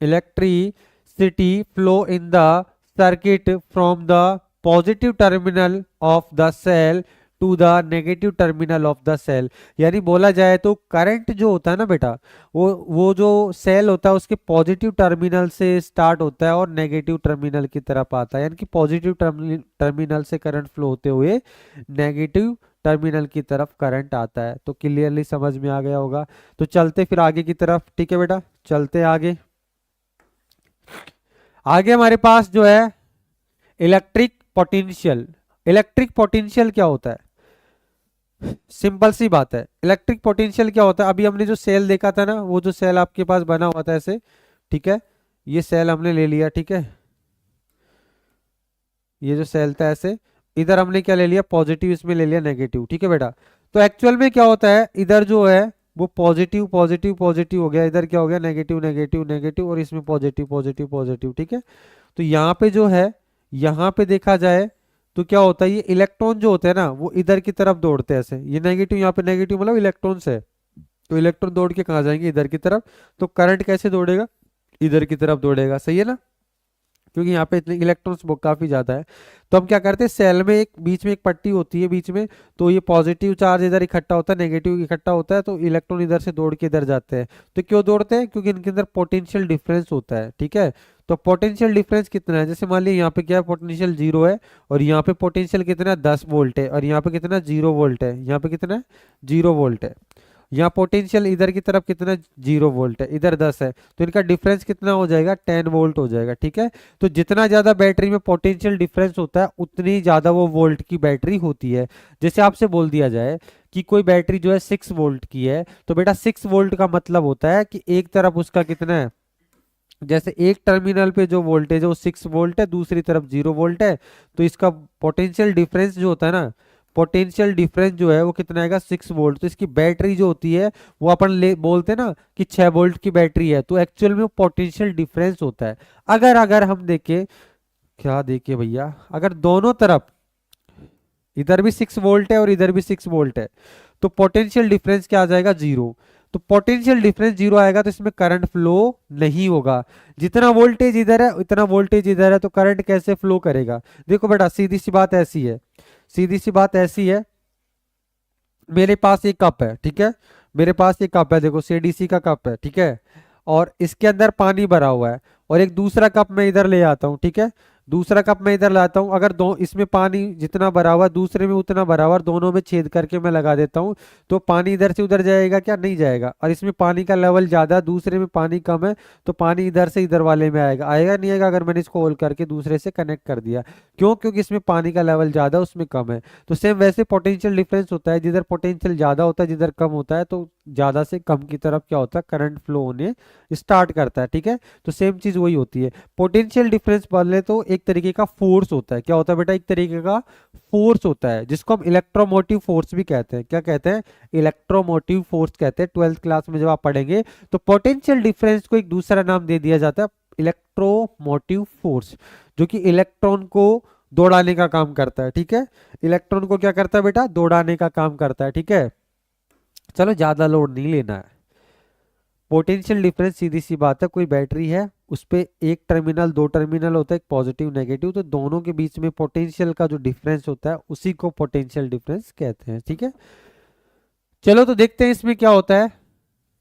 S1: electricity flow in the circuit from the positive terminal of the cell to the negative terminal of the cell. यानी बोला जाए तो करंट जो होता है ना बेटा, वो जो सेल होता है उसके पॉजिटिव टर्मिनल से स्टार्ट होता है और नेगेटिव टर्मिनल की तरफ आता है। यानी कि पॉजिटिव टर्मिनल से करंट फ्लो होते हुए नेगेटिव टर्मिनल की तरफ करंट आता है। तो क्लियरली समझ में आ गया होगा। तो चलते फिर आगे की तरफ, ठीक है बेटा, चलते आगे। आगे हमारे पास जो है इलेक्ट्रिक पोटेंशियल। इलेक्ट्रिक पोटेंशियल क्या होता है, सिंपल सी बात है। इलेक्ट्रिक पोटेंशियल क्या होता है, अभी हमने जो सेल देखा था ना, वो जो सेल आपके पास बना हुआ था ऐसे, ठीक है, ये सेल हमने ले लिया, ठीक है, ये जो सेल था ऐसे, इधर हमने क्या ले लिया, पॉजिटिव, इसमें ले लिया नेगेटिव, ठीक है बेटा। तो एक्चुअल में क्या होता है, इधर जो है वो पॉजिटिव पॉजिटिव पॉजिटिव हो गया, इधर क्या हो गया, नेगेटिव नेगेटिव नेगेटिव, और इसमें पॉजिटिव पॉजिटिव पॉजिटिव, ठीक है। तो यहाँ पे जो है, यहाँ पे देखा जाए तो क्या होता है, ये इलेक्ट्रॉन जो होते हैं ना वो इधर की तरफ दौड़ते हैं ऐसे, ये नेगेटिव, यहाँ पे नेगेटिव मतलब इलेक्ट्रॉन्स है, तो इलेक्ट्रॉन दौड़ के कहाँ जाएंगे, इधर की तरफ। तो करंट कैसे दौड़ेगा, इधर की तरफ दौड़ेगा, सही है ना, क्योंकि यहाँ पे इतने इलेक्ट्रॉन्स काफी ज्यादा है। तो हम क्या करते हैं, सेल में एक बीच में एक पट्टी होती है बीच में, तो ये पॉजिटिव चार्ज इधर इकट्ठा होता है, नेगेटिव इकट्ठा होता है, तो इलेक्ट्रॉन इधर से दौड़ के इधर जाते हैं। तो क्यों दौड़ते हैं, क्योंकि इनके अंदर पोटेंशियल डिफरेंस होता है, ठीक है। तो पोटेंशियल डिफरेंस कितना है, जैसे मान लीजिए यहाँ पे क्या है, पोटेंशियल 0 है, और यहाँ पे पोटेंशियल कितना है, 10 वोल्ट है, और यहाँ पे कितना 0 वोल्ट है, यहाँ पे कितना है 0 वोल्ट है। यहाँ पोटेंशियल इधर की तरफ कितना 0 वोल्ट है, इधर 10 है, तो इनका डिफरेंस कितना हो जाएगा, 10 वोल्ट हो जाएगा, ठीक है। तो जितना ज्यादा बैटरी में पोटेंशियल डिफरेंस होता है उतनी ज्यादा वो वोल्ट की बैटरी होती है। जैसे आपसे बोल दिया जाए कि कोई बैटरी जो है 6 वोल्ट की है, तो बेटा 6 वोल्ट का मतलब होता है कि एक तरफ उसका कितना है, जैसे एक टर्मिनल पे जो वोल्टेज है वो 6 वोल्ट है, दूसरी तरफ 0 वोल्ट है, तो इसका पोटेंशियल डिफरेंस जो होता है ना, पोटेंशियल डिफरेंस जो है वो कितना आएगा, 6 वोल्ट। तो इसकी बैटरी जो होती है वो अपन ले बोलते हैं ना कि 6 वोल्ट की बैटरी है, तो एक्चुअल में वो पोटेंशियल डिफरेंस होता है। अगर अगर हम देखें, क्या देखें भैया, अगर दोनों तरफ इधर भी 6 वोल्ट है और इधर भी 6 वोल्ट है, तो पोटेंशियल डिफरेंस क्या आ जाएगा, 0। तो पोटेंशियल डिफरेंस 0 आएगा तो इसमें करंट फ्लो नहीं होगा। जितना वोल्टेज इधर है उतना वोल्टेज इधर है, तो करंट कैसे फ्लो करेगा। देखो बेटा सीधी सी बात ऐसी है, सीधी सी बात ऐसी है, मेरे पास एक कप है, ठीक है, मेरे पास एक कप है, देखो सीडीसी का कप है, ठीक है, और इसके अंदर पानी भरा हुआ है, और एक दूसरा कप मैं इधर ले आता हूँ, ठीक है, दूसरा कप मैं इधर लाता हूँ, अगर दो इसमें पानी जितना भरा हुआ है दूसरे में उतना भरा हुआ है, दोनों में छेद करके मैं लगा देता हूँ, तो पानी इधर से उधर जाएगा क्या, नहीं जाएगा। और इसमें पानी का लेवल ज्यादा है, दूसरे में पानी कम है, तो पानी इधर से इधर वाले में आएगा, आएगा नहीं आएगा, अगर मैंने इसको होल करके दूसरे से कनेक्ट कर दिया। क्यों, क्योंकि इसमें पानी का लेवल ज्यादा है, उसमें कम है। तो सेम वैसे पोटेंशियल डिफरेंस होता है, जिधर पोटेंशियल ज्यादा होता है जिधर कम होता है, तो ज्यादा से कम की तरफ क्या होता है, करंट फ्लो होने स्टार्ट करता है, ठीक है। तो सेम चीज वही होती है। पोटेंशियल डिफरेंस बोले तो एक तरीके का फोर्स होता है, क्या होता है बेटा, एक तरीके का फोर्स होता है, जिसको हम इलेक्ट्रोमोटिव फोर्स भी कहते हैं। क्या कहते हैं, इलेक्ट्रोमोटिव फोर्स कहते हैं। 12th क्लास में जब आप पढ़ेंगे तो पोटेंशियल डिफरेंस को एक दूसरा नाम दे दिया जाता है, इलेक्ट्रोमोटिव फोर्स, जो कि इलेक्ट्रॉन को दौड़ाने का काम करता है, ठीक है। इलेक्ट्रॉन को क्या करता है बेटा, दौड़ाने का काम करता है, ठीक है। चलो ज्यादा लोड नहीं लेना है। पोटेंशियल डिफरेंस सीधी सी बात है, कोई बैटरी है उस पे एक टर्मिनल दो टर्मिनल होता है, एक पॉजिटिव नेगेटिव, तो दोनों के बीच में पोटेंशियल का जो डिफरेंस होता है उसी को पोटेंशियल डिफरेंस कहते हैं, ठीक है। चलो तो देखते हैं इसमें क्या होता है।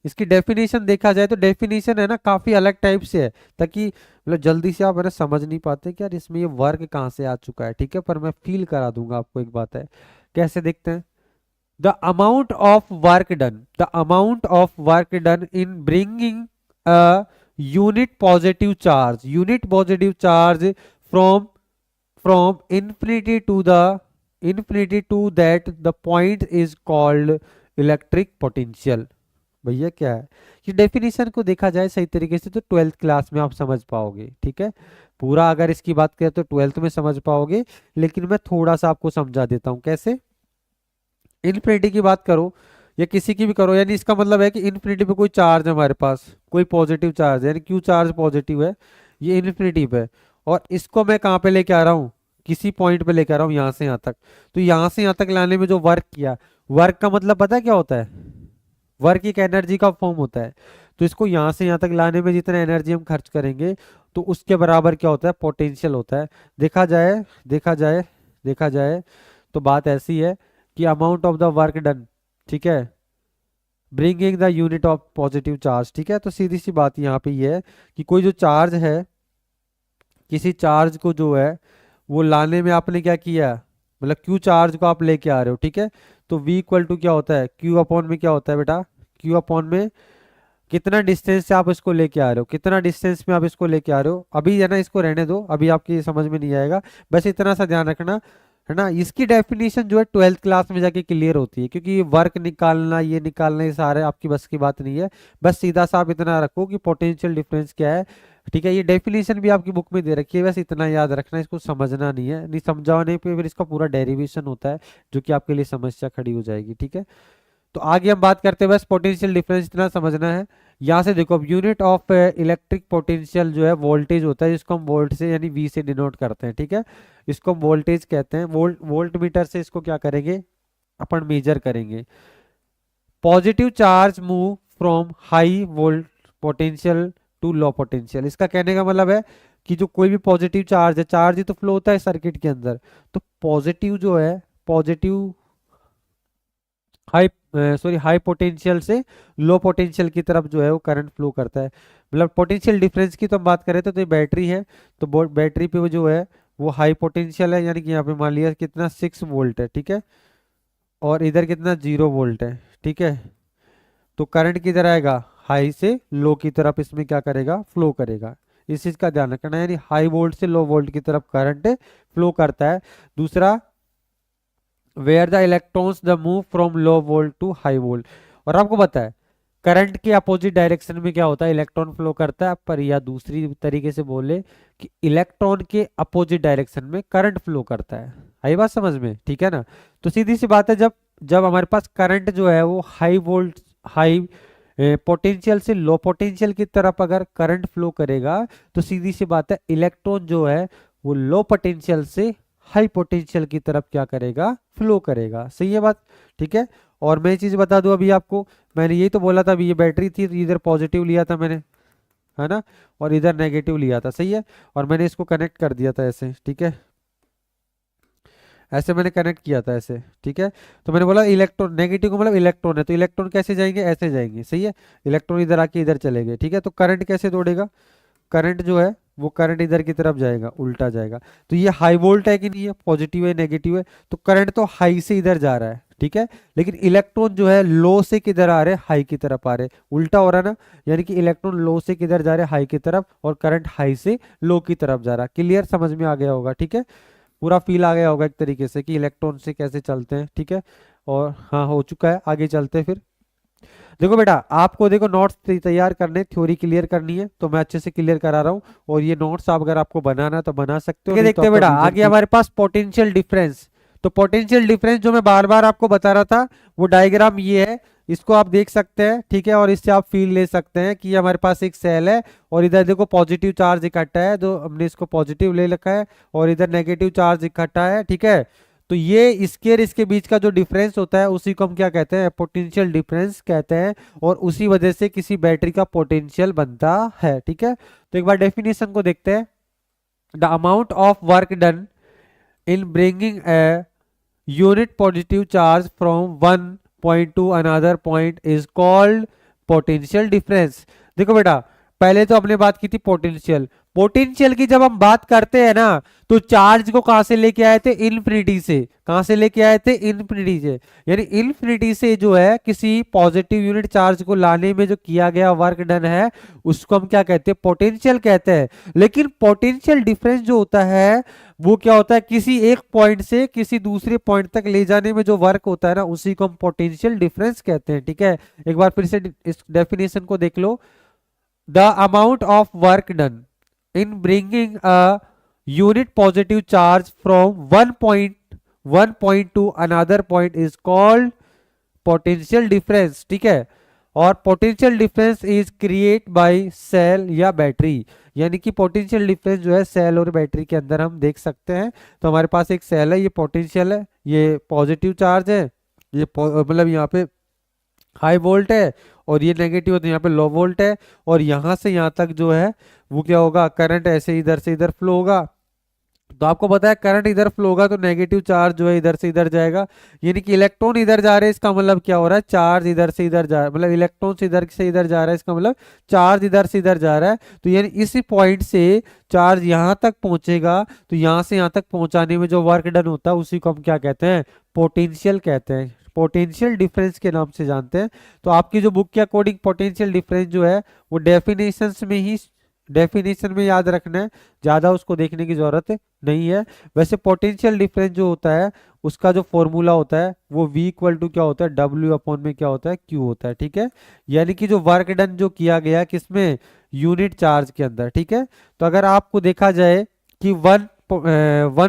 S1: इसकी डेफिनेशन देखा जाए तो डेफिनेशन है ना काफी अलग टाइप से है, ताकि मतलब जल्दी से आप है ना समझ नहीं पाते कि यार इसमें ये वर्क कहाँ से आ चुका है, ठीक है, पर मैं फील करा दूंगा आपको। एक बात है, कैसे देखते हैं, the amount of work done, the amount of work done in bringing a unit positive charge from infinity to the infinity to that the point is called electric potential। भैया क्या है, ये डेफिनेशन को देखा जाए सही तरीके से तो 12th क्लास में आप समझ पाओगे, ठीक है। पूरा अगर इसकी बात करें तो 12th में समझ पाओगे, लेकिन मैं थोड़ा सा आपको समझा देता हूँ कैसे। इन्फिनिटी की बात करो या किसी की भी करो, यानी इसका मतलब है कि इन्फिनिटी पे कोई चार्ज है हमारे पास, कोई पॉजिटिव चार्ज है, यानी क्यू चार्ज पॉजिटिव है, ये इन्फिनिटी पे, और इसको मैं कहाँ पे लेके आ रहा हूँ, किसी पॉइंट पे लेके आ रहा हूँ, यहाँ से यहाँ तक। तो यहाँ से यहाँ तक लाने में जो वर्क किया, वर्क का मतलब पता है क्या होता है, वर्क एक एनर्जी का फॉर्म होता है। तो इसको यहाँ से यहाँ तक लाने में जितना एनर्जी हम खर्च करेंगे, तो उसके बराबर क्या होता है, पोटेंशियल होता है। देखा जाए देखा जाए देखा जाए तो बात ऐसी है कि amount of the work done, ठीक है, bringing the unit of positive charge, ठीक है। तो सीधी सी बात यहाँ पे ये है कि कोई जो चार्ज है, किसी चार्ज को जो है वो लाने में आपने क्या किया, मतलब क्यू चार्ज को आप लेके आ रहे हो, ठीक है। तो V इक्वल टू क्या होता है, क्यू अपॉन में क्या होता है बेटा, क्यू अपॉन में कितना डिस्टेंस से आप इसको लेके आ रहे हो, कितना डिस्टेंस में आप इसको लेके आ रहे हो। अभी है ना इसको रहने दो, अभी आपकी समझ में नहीं आएगा, बस इतना सा ध्यान रखना, है ना। इसकी डेफिनेशन जो है 12th क्लास में जाके क्लियर होती है, क्योंकि ये वर्क निकालना ये निकालना ये सारे आपकी बस की बात नहीं है। बस सीधा सा आप इतना रखो कि पोटेंशियल डिफरेंस क्या है, ठीक है। ये डेफिनेशन भी आपकी बुक में दे रखी है, बस इतना याद रखना, इसको समझना नहीं है, नहीं समझाने पे फिर इसका पूरा डेरिवेशन होता है, जो कि आपके लिए समस्या खड़ी हो जाएगी, ठीक है। तो आगे हम बात करते हैं, बस पोटेंशियल डिफरेंस इतना समझना है। यहाँ से देखो, अब यूनिट ऑफ इलेक्ट्रिक पोटेंशियल जो है वोल्टेज होता है, जिसको हम वोल्ट से यानी वी से डिनोट करते हैं, ठीक है। इसको हम वोल्टेज कहते हैं। वोल्ट मीटर से इसको क्या करेंगे, अपन मेजर करेंगे। Positive charge move from high volt potential to low potential. इसका कहने का मतलब है कि जो कोई भी पॉजिटिव चार्ज है, चार्ज ही तो फ्लो होता है सर्किट के अंदर, तो पॉजिटिव जो है, पॉजिटिव हाई हाई पोटेंशियल से लो पोटेंशियल की तरफ जो है वो करंट फ्लो करता है। मतलब पोटेंशियल डिफरेंस की तो हम बात करें तो ये बैटरी है, तो बैटरी पे वो जो है वो हाई पोटेंशियल है, यानी कि यहाँ पे मान लिया कितना 6 वोल्ट है, ठीक है, और इधर कितना 0 वोल्ट है, ठीक है। तो करंट किधर आएगा, हाई से लो की तरफ इसमें क्या करेगा, फ्लो करेगा। इस चीज का ध्यान रखना है, यानी हाई वोल्ट से लो वोल्ट की तरफ करंट फ्लो करता है। दूसरा, where the electrons the move from low volt to high volt. और आपको पता है करंट के अपोजिट डायरेक्शन में क्या होता है, इलेक्ट्रॉन फ्लो करता है, पर या दूसरी तरीके से बोले कि इलेक्ट्रॉन के अपोजिट डायरेक्शन में करंट फ्लो करता है। आई बात समझ में, ठीक है ना। तो सीधी सी बात है, जब जब हमारे पास करंट जो है वो हाई वोल्ट हाई पोटेंशियल से लो पोटेंशियल की तरफ अगर करंट फ्लो करेगा, तो सीधी सी बात है इलेक्ट्रॉन जो है वो लो पोटेंशियल से हाई पोटेंशियल की तरफ क्या करेगा, फ्लो करेगा। सही है बात, ठीक है। और मैं ये चीज बता दूं अभी आपको, मैंने यही तो बोला था अभी, ये बैटरी थी तो इधर पॉजिटिव लिया था मैंने, है ना, और इधर नेगेटिव लिया था, सही है। और मैंने इसको कनेक्ट कर दिया था ऐसे, ठीक है, ऐसे मैंने कनेक्ट किया था ऐसे, ठीक है। तो मैंने बोला इलेक्ट्रॉन, नेगेटिव को मतलब इलेक्ट्रॉन है, तो इलेक्ट्रॉन कैसे जाएंगे, ऐसे जाएंगे, सही है। इलेक्ट्रॉन इधर आके इधर चले गए, ठीक है। तो करंट कैसे दौड़ेगा, करंट जो है वो करंट इधर की तरफ जाएगा, उल्टा जाएगा। तो ये हाई वोल्ट है कि नहीं है, पॉजिटिव है नेगेटिव है, तो करंट तो हाई से इधर जा रहा है, ठीक है। लेकिन इलेक्ट्रॉन जो है लो से किधर आ रहे हैं, हाई की तरफ आ रहे हैं, उल्टा हो रहा है ना। यानी कि इलेक्ट्रॉन लो से किधर जा रहे हैं, हाई की तरफ, और करंट हाई से लो की तरफ जा रहा है। क्लियर, समझ में आ गया होगा, ठीक है। पूरा फील आ गया होगा एक तरीके से कि इलेक्ट्रॉन से कैसे चलते हैं, ठीक है। और हाँ, हो चुका है, आगे चलते हैं फिर। देखो बेटा, आपको देखो नोट्स तैयार करने, थ्योरी क्लियर करनी है, तो मैं अच्छे से क्लियर करा रहा हूँ। और ये नोट्स आप अगर आपको बनाना है तो बना सकते हो। देखते हैं बेटा, आगे हमारे पास पोटेंशियल डिफरेंस। तो पोटेंशियल डिफरेंस जो मैं बार बार आपको बता रहा था, वो डायग्राम ये है, इसको आप देख सकते हैं, ठीक है। और इससे आप फील ले सकते हैं कि हमारे पास एक सेल है, और इधर देखो पॉजिटिव चार्ज इकट्ठा है, तो हमने इसको पॉजिटिव ले रखा है, और इधर नेगेटिव चार्ज इकट्ठा है, ठीक है। तो ये इसके और इसके बीच का जो डिफरेंस होता है उसी को हम क्या कहते हैं, पोटेंशियल डिफरेंस कहते हैं। और उसी वजह से किसी बैटरी का पोटेंशियल बनता है, ठीक है। तो एक बार डेफिनेशन को देखते हैं। The amount of work done in bringing a unit positive charge from one point two another point is called potential difference. देखो बेटा, पहले तो हमने बात की थी पोटेंशियल। पोटेंशियल की जब हम बात करते हैं ना, तो चार्ज को कहां से लेके आए थे, इन्फिनिटी से। कहां से लेके आए थे, इन्फिनिटी से। यानी इन्फिनिटी से जो है किसी पॉजिटिव यूनिट चार्ज को लाने में जो किया गया वर्क डन है, उसको हम क्या कहते हैं, पोटेंशियल कहते हैं। लेकिन पोटेंशियल डिफरेंस जो होता है वो क्या होता है, किसी एक पॉइंट से किसी दूसरे पॉइंट तक ले जाने में जो वर्क होता है ना, उसी को हम पोटेंशियल डिफरेंस कहते हैं, ठीक है। एक बार फिर से इस डेफिनेशन को देख लो। The amount of work done in bringing a unit positive charge from one point to another point is called potential difference, ठीक है। और potential difference is created by cell या बैटरी। यानी कि potential difference जो है सेल और battery के अंदर हम देख सकते हैं। तो हमारे पास एक सेल है, ये पोटेंशियल है, ये पॉजिटिव चार्ज है, ये मतलब यहाँ पे हाई वोल्ट है, और ये नेगेटिव है तो यहाँ पे लो वोल्ट है। और यहाँ से यहाँ तक जो है वो क्या होगा, करंट ऐसे इधर से इधर फ्लो होगा। तो आपको पता है करंट इधर फ्लो होगा तो नेगेटिव चार्ज जो है इधर से इधर जाएगा। यानी कि इलेक्ट्रॉन इधर जा रहे हैं, इसका मतलब क्या हो रहा है, चार्ज इधर से इधर जा रहा है, मतलब इलेक्ट्रॉन से इधर जा रहा है, इसका मतलब चार्ज इधर से इधर जा रहा है। तो यानी इसी पॉइंट से चार्ज यहाँ तक पहुंचेगा, तो यहाँ से यहाँ तक पहुंचाने में जो वर्क डन होता है उसी को हम क्या कहते हैं, पोटेंशियल कहते हैं। पोटेंशियल डिफरेंस के नाम से जानते हैं। तो आपकी जो बुक के अकॉर्डिंग पोटेंशियल डिफरेंस जो है वो डेफिनेशन में याद रखना है, ज़्यादा उसको देखने की जरूरत नहीं है। वैसे पोटेंशियल डिफरेंस जो होता है उसका जो फॉर्मूला होता है वो V इक्वल टू क्या होता है, W अपॉन में क्या होता है, Q होता है, ठीक है। यानी कि जो वर्क डन जो किया गया किसमें, यूनिट चार्ज के अंदर, ठीक है। तो अगर आपको देखा जाए कि वन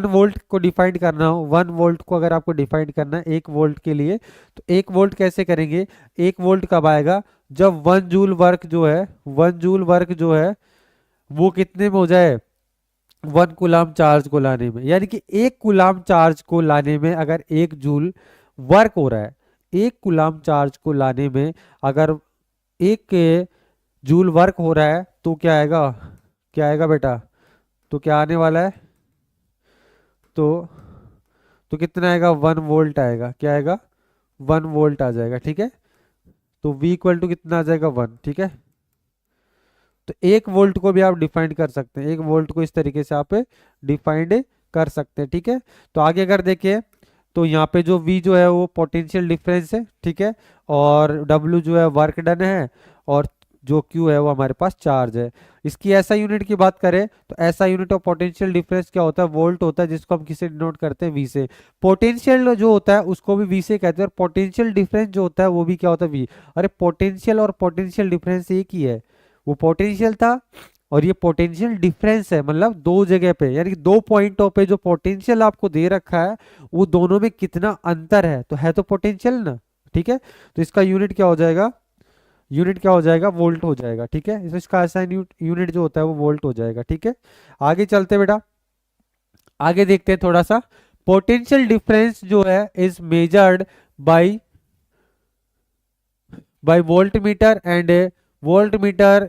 S1: वोल्ट को डिफाइन करना हो, 1 वोल्ट को अगर आपको डिफाइन करना है 1 वोल्ट के लिए, तो 1 वोल्ट कैसे करेंगे, 1 वोल्ट कब आएगा, जब 1 जूल वर्क जो है, 1 जूल वर्क जो है वो कितने में हो जाए, 1 कूलाम चार्ज को लाने में। यानी कि 1 कूलाम चार्ज को लाने में अगर 1 जूल वर्क हो रहा है, एक कूलाम चार्ज को लाने में अगर 1 जूल वर्क हो रहा है तो क्या आएगा, क्या आएगा बेटा, तो क्या आने वाला है, तो कितना आएगा, 1 वोल्ट आएगा, क्या आएगा, 1 वोल्ट आ जाएगा, ठीक है। तो V इक्वल टू कितना आ जाएगा, 1, ठीक है। तो 1 वोल्ट को भी आप डिफाइन कर सकते हैं, 1 वोल्ट को इस तरीके से आप डिफाइंड कर सकते हैं, ठीक है। तो आगे अगर देखिए तो यहाँ पे जो V जो है वो पोटेंशियल डिफरेंस है, ठीक है, और W जो है वर्क डन है, और जो Q है वो हमारे पास चार्ज है। इसकी ऐसा यूनिट की बात करें तो ऐसा यूनिट ऑफ पोटेंशियल डिफरेंस क्या होता है, वोल्ट होता है, जिसको हम किसे डिनोट करते हैं, V से। पोटेंशियल जो होता है उसको भी V से कहते हैं, और पोटेंशियल डिफरेंस जो होता है वो भी क्या होता है, V। अरे पोटेंशियल और पोटेंशियल डिफरेंस एक ही है, वो पोटेंशियल था और ये पोटेंशियल डिफरेंस है, मतलब दो जगह पे, यानी कि 2 पॉइंटों पे जो पोटेंशियल आपको दे रखा है वो दोनों में कितना अंतर है, तो है तो पोटेंशियल ना, ठीक है। तो इसका यूनिट क्या हो जाएगा, यूनिट क्या हो जाएगा, वोल्ट हो जाएगा, ठीक है। इसका ऐसा यूनिट जो होता है वो वोल्ट हो जाएगा, ठीक है। आगे चलते बेटा, आगे देखते हैं थोड़ा सा। पोटेंशियल डिफरेंस जो है is measured bye voltmeter, and voltmeter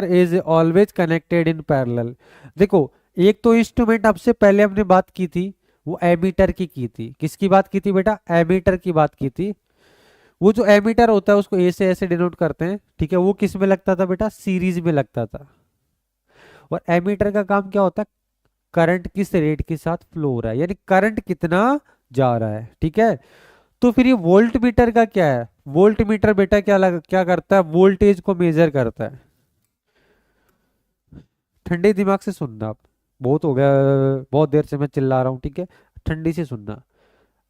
S1: is always connected in parallel. देखो, एक तो इंस्ट्रूमेंट आपसे पहले हमने बात की थी वो एमीटर की थी, किसकी बात की थी बेटा, एमीटर की बात की थी। वो जो एमीटर होता है उसको ए से ऐसे डिनोट करते हैं, ठीक है। वो किस में लगता था बेटा, सीरीज में लगता था। और एमीटर का काम क्या होता है, करंट किस रेट के साथ फ्लो हो रहा है, यानी करंट कितना जा रहा है, ठीक है। तो फिर ये वोल्ट मीटर का क्या है, वोल्ट मीटर बेटा क्या करता है, वोल्टेज को मेजर करता है। ठंडे दिमाग से सुनना आप, बहुत हो गया, बहुत देर से मैं चिल्ला रहा हूँ, ठीक है। ठंडी से सुनना।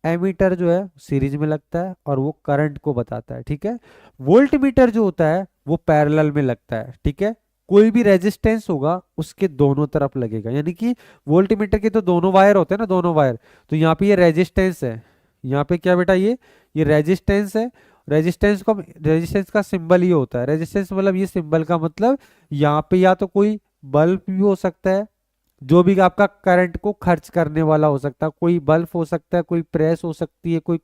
S1: एमीटर जो है सीरीज में लगता है और वो करंट को बताता है, ठीक है। वोल्ट मीटर जो होता है वो पैरेलल में लगता है, ठीक है। कोई भी रेजिस्टेंस होगा उसके दोनों तरफ लगेगा, यानी कि वोल्ट मीटर के तो दोनों वायर होते हैं ना, दोनों वायर। तो यहाँ पे ये रेजिस्टेंस है, यहाँ पे क्या बेटा, ये रेजिस्टेंस है। रेजिस्टेंस का सिंबल ये होता है, रेजिस्टेंस मतलब ये सिंबल का मतलब यहाँ पे या तो कोई बल्ब भी हो सकता है, जो भी आपका करंट को खर्च करने वाला हो सकता है, कोई बल्ब हो सकता है, कोई प्रेस हो सकती है, कोई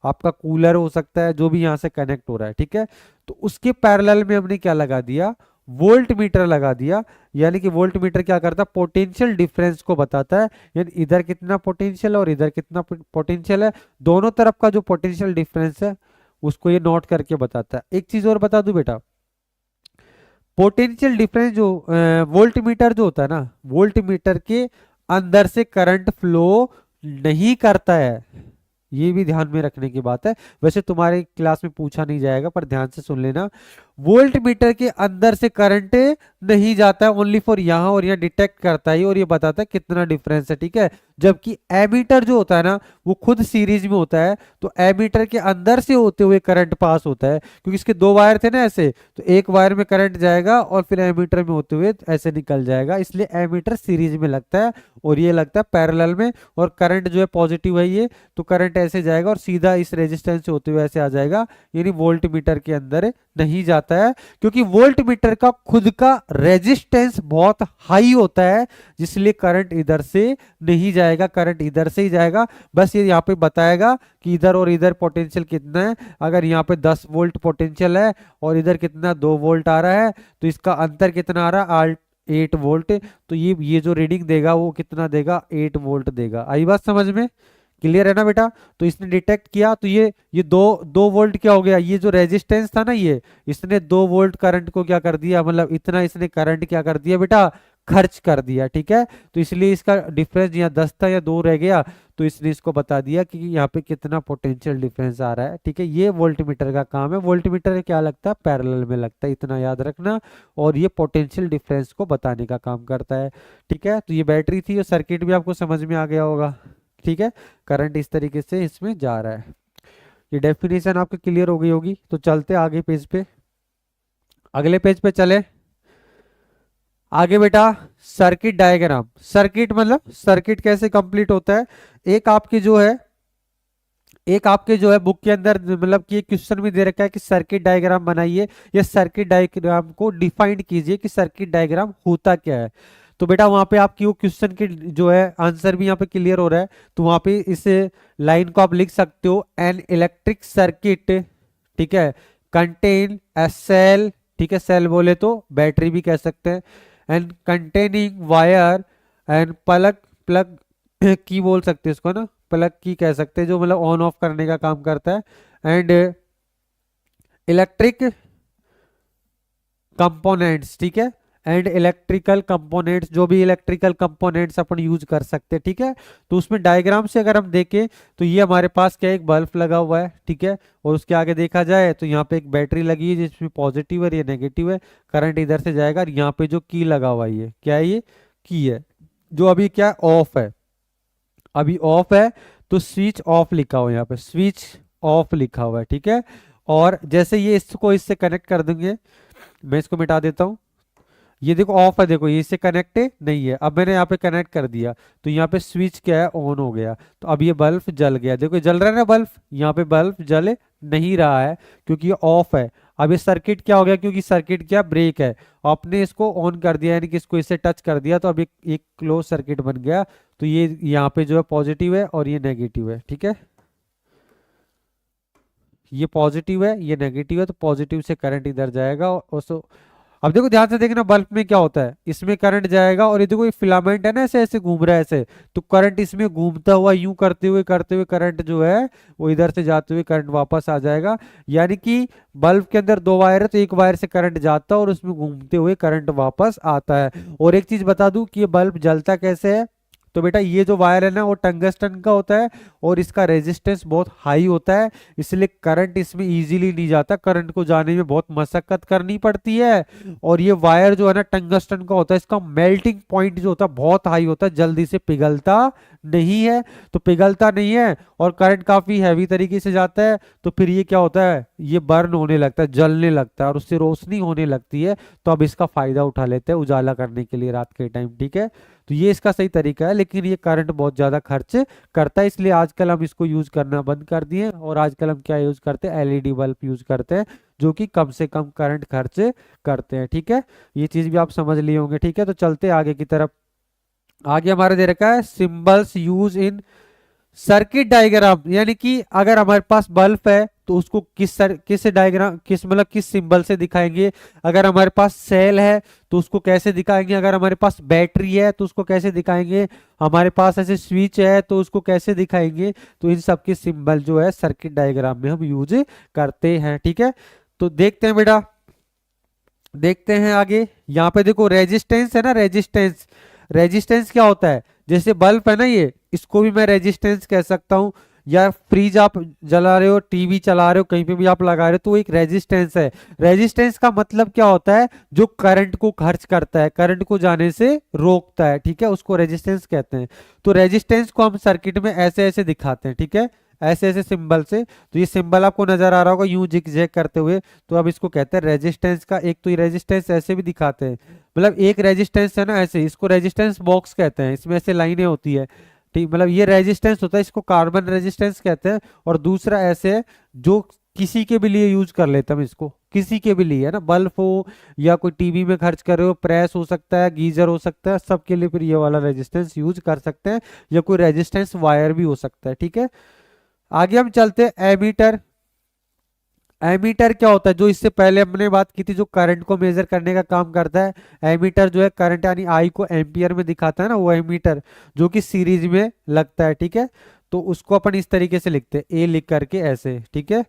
S1: आपका कूलर हो सकता है, जो भी यहाँ से कनेक्ट हो रहा है, ठीक है। तो उसके पैरेलल में हमने क्या लगा दिया, वोल्ट मीटर लगा दिया। यानी कि वोल्ट मीटर क्या करता है, पोटेंशियल डिफरेंस को बताता है, यानी इधर कितना पोटेंशियल और इधर कितना पोटेंशियल है, दोनों तरफ का जो पोटेंशियल डिफरेंस है उसको ये नोट करके बताता है। एक चीज और बता दूं बेटा, पोटेंशियल डिफरेंस जो वोल्ट मीटर जो होता है ना, वोल्ट मीटर के अंदर से करंट फ्लो नहीं करता है, ये भी ध्यान में रखने की बात है। वैसे तुम्हारे क्लास में पूछा नहीं जाएगा पर ध्यान से सुन लेना, वोल्ट मीटर के अंदर से करंट नहीं जाता है, ओनली फॉर यहाँ और यहाँ डिटेक्ट करता है और ये बताता है कितना डिफरेंस है, ठीक है। जबकि एमीटर जो होता है ना वो खुद सीरीज में होता है, तो एमीटर के अंदर से होते हुए करंट पास होता है, क्योंकि इसके दो वायर थे ना ऐसे, तो एक वायर में करंट जाएगा और फिर एमीटर में होते हुए ऐसे निकल जाएगा, इसलिए एमीटर सीरीज में लगता है और ये लगता है पैरेलल में। और करंट जो है पॉजिटिव है ये, तो करंट ऐसे जाएगा और सीधा इस रेजिस्टेंस से होते हुए ऐसे आ जाएगा, यानी वोल्ट मीटर के अंदर नहीं जाता है, क्योंकि वोल्ट मीटर का खुद का रेजिस्टेंस बहुत हाई होता है, जिसलिए करंट इधर से नहीं जाएगा, करंट इधर से ही जाएगा। बस ये यहाँ पे बताएगा कि इधर और इधर पोटेंशियल कितना है। अगर यहाँ पे 10 वोल्ट पोटेंशियल है और इधर कितना 2 वोल्ट आ रहा है, तो इसका अंतर कितना आ रहा है, 8 वोल्ट। तो ये जो रीडिंग देगा वो कितना देगा, 8 वोल्ट देगा। आई बात समझ में, क्लियर है ना बेटा। तो इसने डिटेक्ट किया, तो ये दो वोल्ट क्या हो गया, ये जो रेजिस्टेंस था ना, ये इसने 2 वोल्ट करंट को क्या कर दिया, मतलब इतना इसने करंट क्या कर दिया बेटा, खर्च कर दिया, ठीक है। तो इसलिए इसका डिफरेंस यहाँ 10 था या 2 रह गया, तो इसने इसको बता दिया कि यहाँ पे कितना पोटेंशियल डिफरेंस आ रहा है, ठीक है। ये वोल्ट मीटर का काम है। वोल्ट मीटर क्या लगता है, पैरेलल में लगता है, इतना याद रखना। और ये पोटेंशियल डिफरेंस को बताने का काम करता है, ठीक है। तो ये बैटरी थी और सर्किट भी आपको समझ में आ गया होगा, ठीक है। करंट इस तरीके से इसमें जा रहा है, ये डेफिनेशन आपको क्लियर हो गई होगी। तो चलते आगे पेज पे, अगले पेज पे चले। आगे बेटा सर्किट डायग्राम, सर्किट मतलब सर्किट कैसे कंप्लीट होता है। एक आपके जो है बुक के अंदर मतलब कि क्वेश्चन में दे रखा है कि सर्किट डायग्राम बनाइए या सर्किट डायग्राम को डिफाइन कीजिए कि सर्किट डायग्राम होता क्या है। तो बेटा वहां पे आपकी वो क्वेश्चन के जो है आंसर भी यहाँ पे क्लियर हो रहा है। तो वहां पे इस लाइन को आप लिख सकते हो, एन इलेक्ट्रिक सर्किट, ठीक है, कंटेन ए सेल, ठीक है, सेल बोले तो बैटरी भी कह सकते हैं, and containing wire and plug, plug की बोल सकते हैं इसको ना, प्लग की कह सकते हैं, जो मतलब ऑन ऑफ करने का काम करता है, एंड इलेक्ट्रिक कंपोनेंट्स, ठीक है, एंड इलेक्ट्रिकल कंपोनेंट्स, जो भी इलेक्ट्रिकल कंपोनेंट्स अपन यूज कर सकते हैं, ठीक है। तो उसमें डायग्राम से अगर हम देखें तो ये हमारे पास क्या, एक बल्ब लगा हुआ है, ठीक है, और उसके आगे देखा जाए तो यहाँ पे एक बैटरी लगी है जिसमें पॉजिटिव है, ये नेगेटिव है, करंट इधर से जाएगा, और यहाँ पे जो की लगा हुआ है, ये क्या है, ये की है, जो अभी क्या ऑफ है, अभी ऑफ है, तो स्विच ऑफ लिखा हुआ है, यहाँ पे स्विच ऑफ लिखा हुआ है, ठीक है। और जैसे ये इसको इससे कनेक्ट कर देंगे, मैं इसको मिटा देता हूँ, ये देखो ऑफ है, देखो ये इससे कनेक्ट नहीं है, अब मैंने यहाँ पे कनेक्ट कर दिया तो यहाँ पे स्विच क्या है, ऑन हो गया, तो अब ये बल्ब जल गया, देखो ये जल रहा है ना बल्ब, यहाँ पे बल्ब जल नहीं रहा है क्योंकि ये ऑफ है। अब ये सर्किट क्या हो गया, क्योंकि सर्किट क्या ब्रेक है, आपने इसको ऑन कर दिया यानी कि इसको इससे टच कर दिया, तो अब एक क्लोज सर्किट बन गया। तो ये यहाँ पे जो है पॉजिटिव है और ये नेगेटिव है, ठीक है, ये पॉजिटिव है ये नेगेटिव है, तो पॉजिटिव से करंट इधर जाएगा, और अब देखो ध्यान से देखना बल्ब में क्या होता है, इसमें करंट जाएगा, और ये देखो ये फिलामेंट है ना, ऐसे ऐसे घूम रहा है ऐसे, तो करंट इसमें घूमता हुआ यूं करते हुए करंट जो है वो इधर से जाते हुए करंट वापस आ जाएगा। यानी कि बल्ब के अंदर दो वायर है, तो एक वायर से करंट जाता है और उसमें घूमते हुए करंट वापस आता है। और एक चीज बता दूं कि ये बल्ब जलता कैसे है, तो बेटा ये जो वायर है ना वो टंगस्टन का होता है, और इसका रेजिस्टेंस बहुत हाई होता है, इसलिए करंट इसमें इजीली नहीं जाता, करंट को जाने में बहुत मशक्कत करनी पड़ती है। और ये वायर जो है ना टंगस्टन का होता है, इसका मेल्टिंग पॉइंट जो होता है बहुत हाई होता है, जल्दी से पिघलता नहीं है, तो पिघलता नहीं है और करंट काफी हैवी तरीके से जाता है, तो फिर ये क्या होता है, ये बर्न होने लगता है, जलने लगता है, और उससे रोशनी होने लगती है। तो अब इसका फायदा उठा लेते हैं उजाला करने के लिए रात के टाइम, ठीक है। तो ये इसका सही तरीका है, लेकिन ये करंट बहुत ज्यादा खर्च करता है, इसलिए आजकल हम इसको यूज करना बंद कर दिए, और आजकल हम क्या यूज करते हैं, एलईडी बल्ब यूज करते हैं, जो कि कम से कम करंट खर्च करते हैं, ठीक है। ये चीज भी आप समझ लिए होंगे, ठीक है। तो चलते हैं आगे की तरफ। आगे हमारे दे रखा है symbols use in circuit diagram, यानी कि अगर हमारे पास बल्ब है तो उसको किस डायग्राम, किस मतलब किस सिंबल से दिखाएंगे, अगर हमारे पास सेल है तो उसको कैसे दिखाएंगे, अगर हमारे पास बैटरी है तो उसको कैसे दिखाएंगे, हमारे पास ऐसे स्विच है तो उसको कैसे दिखाएंगे। तो इन सब के सिंबल जो है सर्किट डायग्राम में हम यूज करते हैं, ठीक है। तो देखते हैं बेटा, देखते हैं आगे। यहाँ पे देखो रेजिस्टेंस है ना, रेजिस्टेंस, रेजिस्टेंस क्या होता है, जैसे बल्ब है ना ये, इसको भी मैं रेजिस्टेंस कह सकता हूँ, या फ्रिज आप जला रहे हो, टीवी चला रहे हो, कहीं पे भी आप लगा रहे हो, तो एक रेजिस्टेंस है। रेजिस्टेंस का मतलब क्या होता है, जो करंट को खर्च करता है, करंट को जाने से रोकता है, ठीक है, उसको रेजिस्टेंस कहते हैं। तो रेजिस्टेंस को हम सर्किट में ऐसे ऐसे दिखाते हैं, ठीक है, ऐसे ऐसे सिंबल से। तो ये सिंबल आपको नजर आ रहा होगा यूं जिग करते हुए, तो अब इसको कहते हैं रेजिस्टेंस का। एक तो ये रेजिस्टेंस ऐसे भी दिखाते हैं, मतलब एक रेजिस्टेंस है ना ऐसे, इसको रेजिस्टेंस बॉक्स कहते हैं, इसमें ऐसे लाइनें होती है, ठीक, मतलब ये रेजिस्टेंस होता है, इसको कार्बन रेजिस्टेंस कहते हैं। और दूसरा ऐसे है जो किसी के भी लिए यूज कर लेते हैं हम इसको, किसी के भी लिए है ना, बल्ब हो या कोई टीवी में खर्च कर रहे हो, प्रेस हो सकता है, गीजर हो सकता है, सबके लिए फिर ये वाला रेजिस्टेंस यूज कर सकते हैं, या कोई रेजिस्टेंस वायर भी हो सकता है, ठीक है। आगे हम चलते हैं एमीटर। एमीटर क्या होता है, जो इससे पहले हमने बात की थी, जो करंट को मेजर करने का काम करता है। एमीटर जो है करंट यानी आई को एम्पियर में दिखाता है ना, वो एमीटर जो कि सीरीज में लगता है, ठीक है। तो उसको अपन इस तरीके से लिखते हैं, ए लिख करके ऐसे, ठीक है।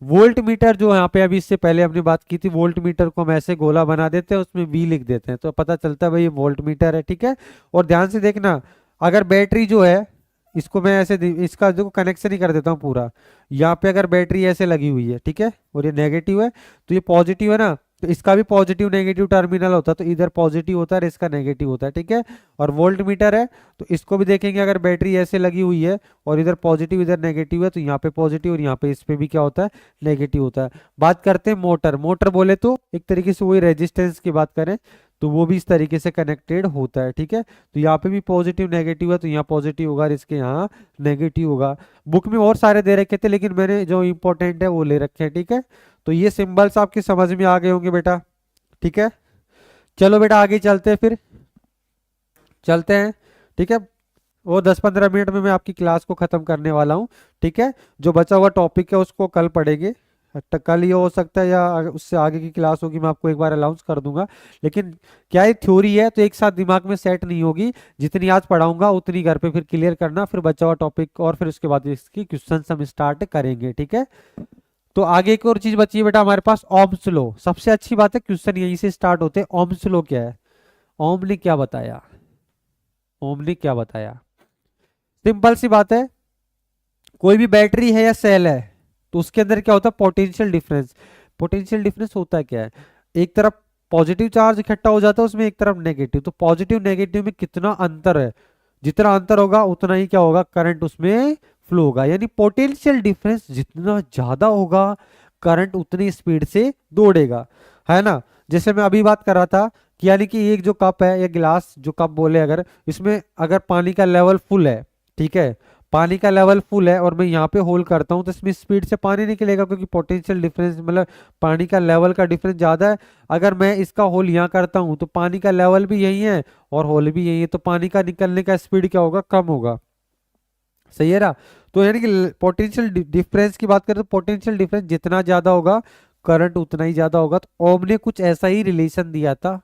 S1: वोल्ट मीटर जो यहाँ पे अभी इससे पहले हमने बात की थी, वोल्ट मीटर को हम ऐसे गोला बना देते हैं, उसमें वी लिख देते हैं, तो पता चलता है भाई ये वोल्ट मीटर है, ठीक है। और ध्यान से देखना, अगर बैटरी जो है, इसको मैं ऐसे इसका देखो कनेक्शन ही कर देता हूँ पूरा। यहाँ पे अगर बैटरी ऐसे लगी हुई है, ठीक है, और ये नेगेटिव है, तो ये पॉजिटिव है ना, तो इसका भी पॉजिटिव नेगेटिव टर्मिनल होता है, तो इधर पॉजिटिव होता है और इसका नेगेटिव होता है, ठीक है। और वोल्ट मीटर है, तो इसको भी देखेंगे, अगर बैटरी ऐसे लगी हुई है और इधर पॉजिटिव इधर नेगेटिव है, तो यहाँ पे पॉजिटिव और यहाँ पे इस पे भी क्या होता है, नेगेटिव होता है। बात करते हैं मोटर। मोटर बोले तो एक तरीके से वही रेजिस्टेंस की बात करें तो वो भी इस तरीके से कनेक्टेड होता है, ठीक है। तो यहाँ पे भी पॉजिटिव नेगेटिव है, तो यहाँ पॉजिटिव होगा और इसके यहाँ नेगेटिव होगा। बुक में और सारे दे रखे थे, लेकिन मैंने जो इंपॉर्टेंट है वो ले रखे हैं, ठीक है। तो ये सिंबल्स आपकी समझ में आ गए होंगे बेटा, ठीक है। चलो बेटा आगे चलते हैं फिर। चलते हैं, ठीक है। वो 10-15 मिनट में मैं आपकी क्लास को ख़त्म करने वाला हूँ, ठीक है। जो बचा हुआ टॉपिक है उसको कल पढ़ेंगे, कल ये हो सकता है या उससे आगे की क्लास होगी, मैं आपको एक बार अनाउंस कर दूंगा। लेकिन क्या ये थ्योरी है तो एक साथ दिमाग में सेट नहीं होगी, जितनी आज पढ़ाऊंगा उतनी घर पे फिर क्लियर करना, फिर बचा हुआ टॉपिक और फिर उसके बाद इसकी क्वेश्चन हम स्टार्ट करेंगे, ठीक है। तो आगे एक और चीज बची है बेटा हमारे पास, ओम्स लॉ। सबसे अच्छी बात है क्वेश्चन यहीं से स्टार्ट होते हैं। ओम्स लॉ क्या है, ओम ने क्या बताया, ओम ने क्या बताया? सिंपल सी बात है, कोई भी बैटरी है या सेल है तो उसके अंदर क्या होता है, पोटेंशियल डिफरेंस। पोटेंशियल डिफरेंस होता है क्या है, एक तरफ पॉजिटिव चार्ज इकट्ठा हो जाता है उसमें, एक तरफ नेगेटिव, तो पॉजिटिव नेगेटिव में कितना अंतर है, जितना अंतर होगा उतना ही क्या होगा, करंट उसमें फ्लो होगा। यानी पोटेंशियल डिफरेंस जितना ज्यादा होगा करंट उतनी स्पीड से दौड़ेगा, है ना। जैसे मैं अभी बात कर रहा था कि यानी कि एक जो कप है या गिलास, जो कप बोले, अगर इसमें अगर पानी का लेवल फुल है, ठीक है, पानी का लेवल फुल है और मैं यहाँ पे होल करता हूँ तो इसमें स्पीड से पानी निकलेगा, क्योंकि पोटेंशियल डिफरेंस मतलब पानी का लेवल का डिफरेंस ज़्यादा है। अगर मैं इसका होल यहाँ करता हूँ तो पानी का लेवल भी यही है और होल भी यही है, तो पानी का निकलने का स्पीड क्या होगा, कम होगा। सही है ना। तो यानी कि पोटेंशियल डिफरेंस की बात करें तो पोटेंशियल डिफरेंस जितना ज़्यादा होगा करंट उतना ही ज़्यादा होगा। तो ओम ने कुछ ऐसा ही रिलेशन दिया था,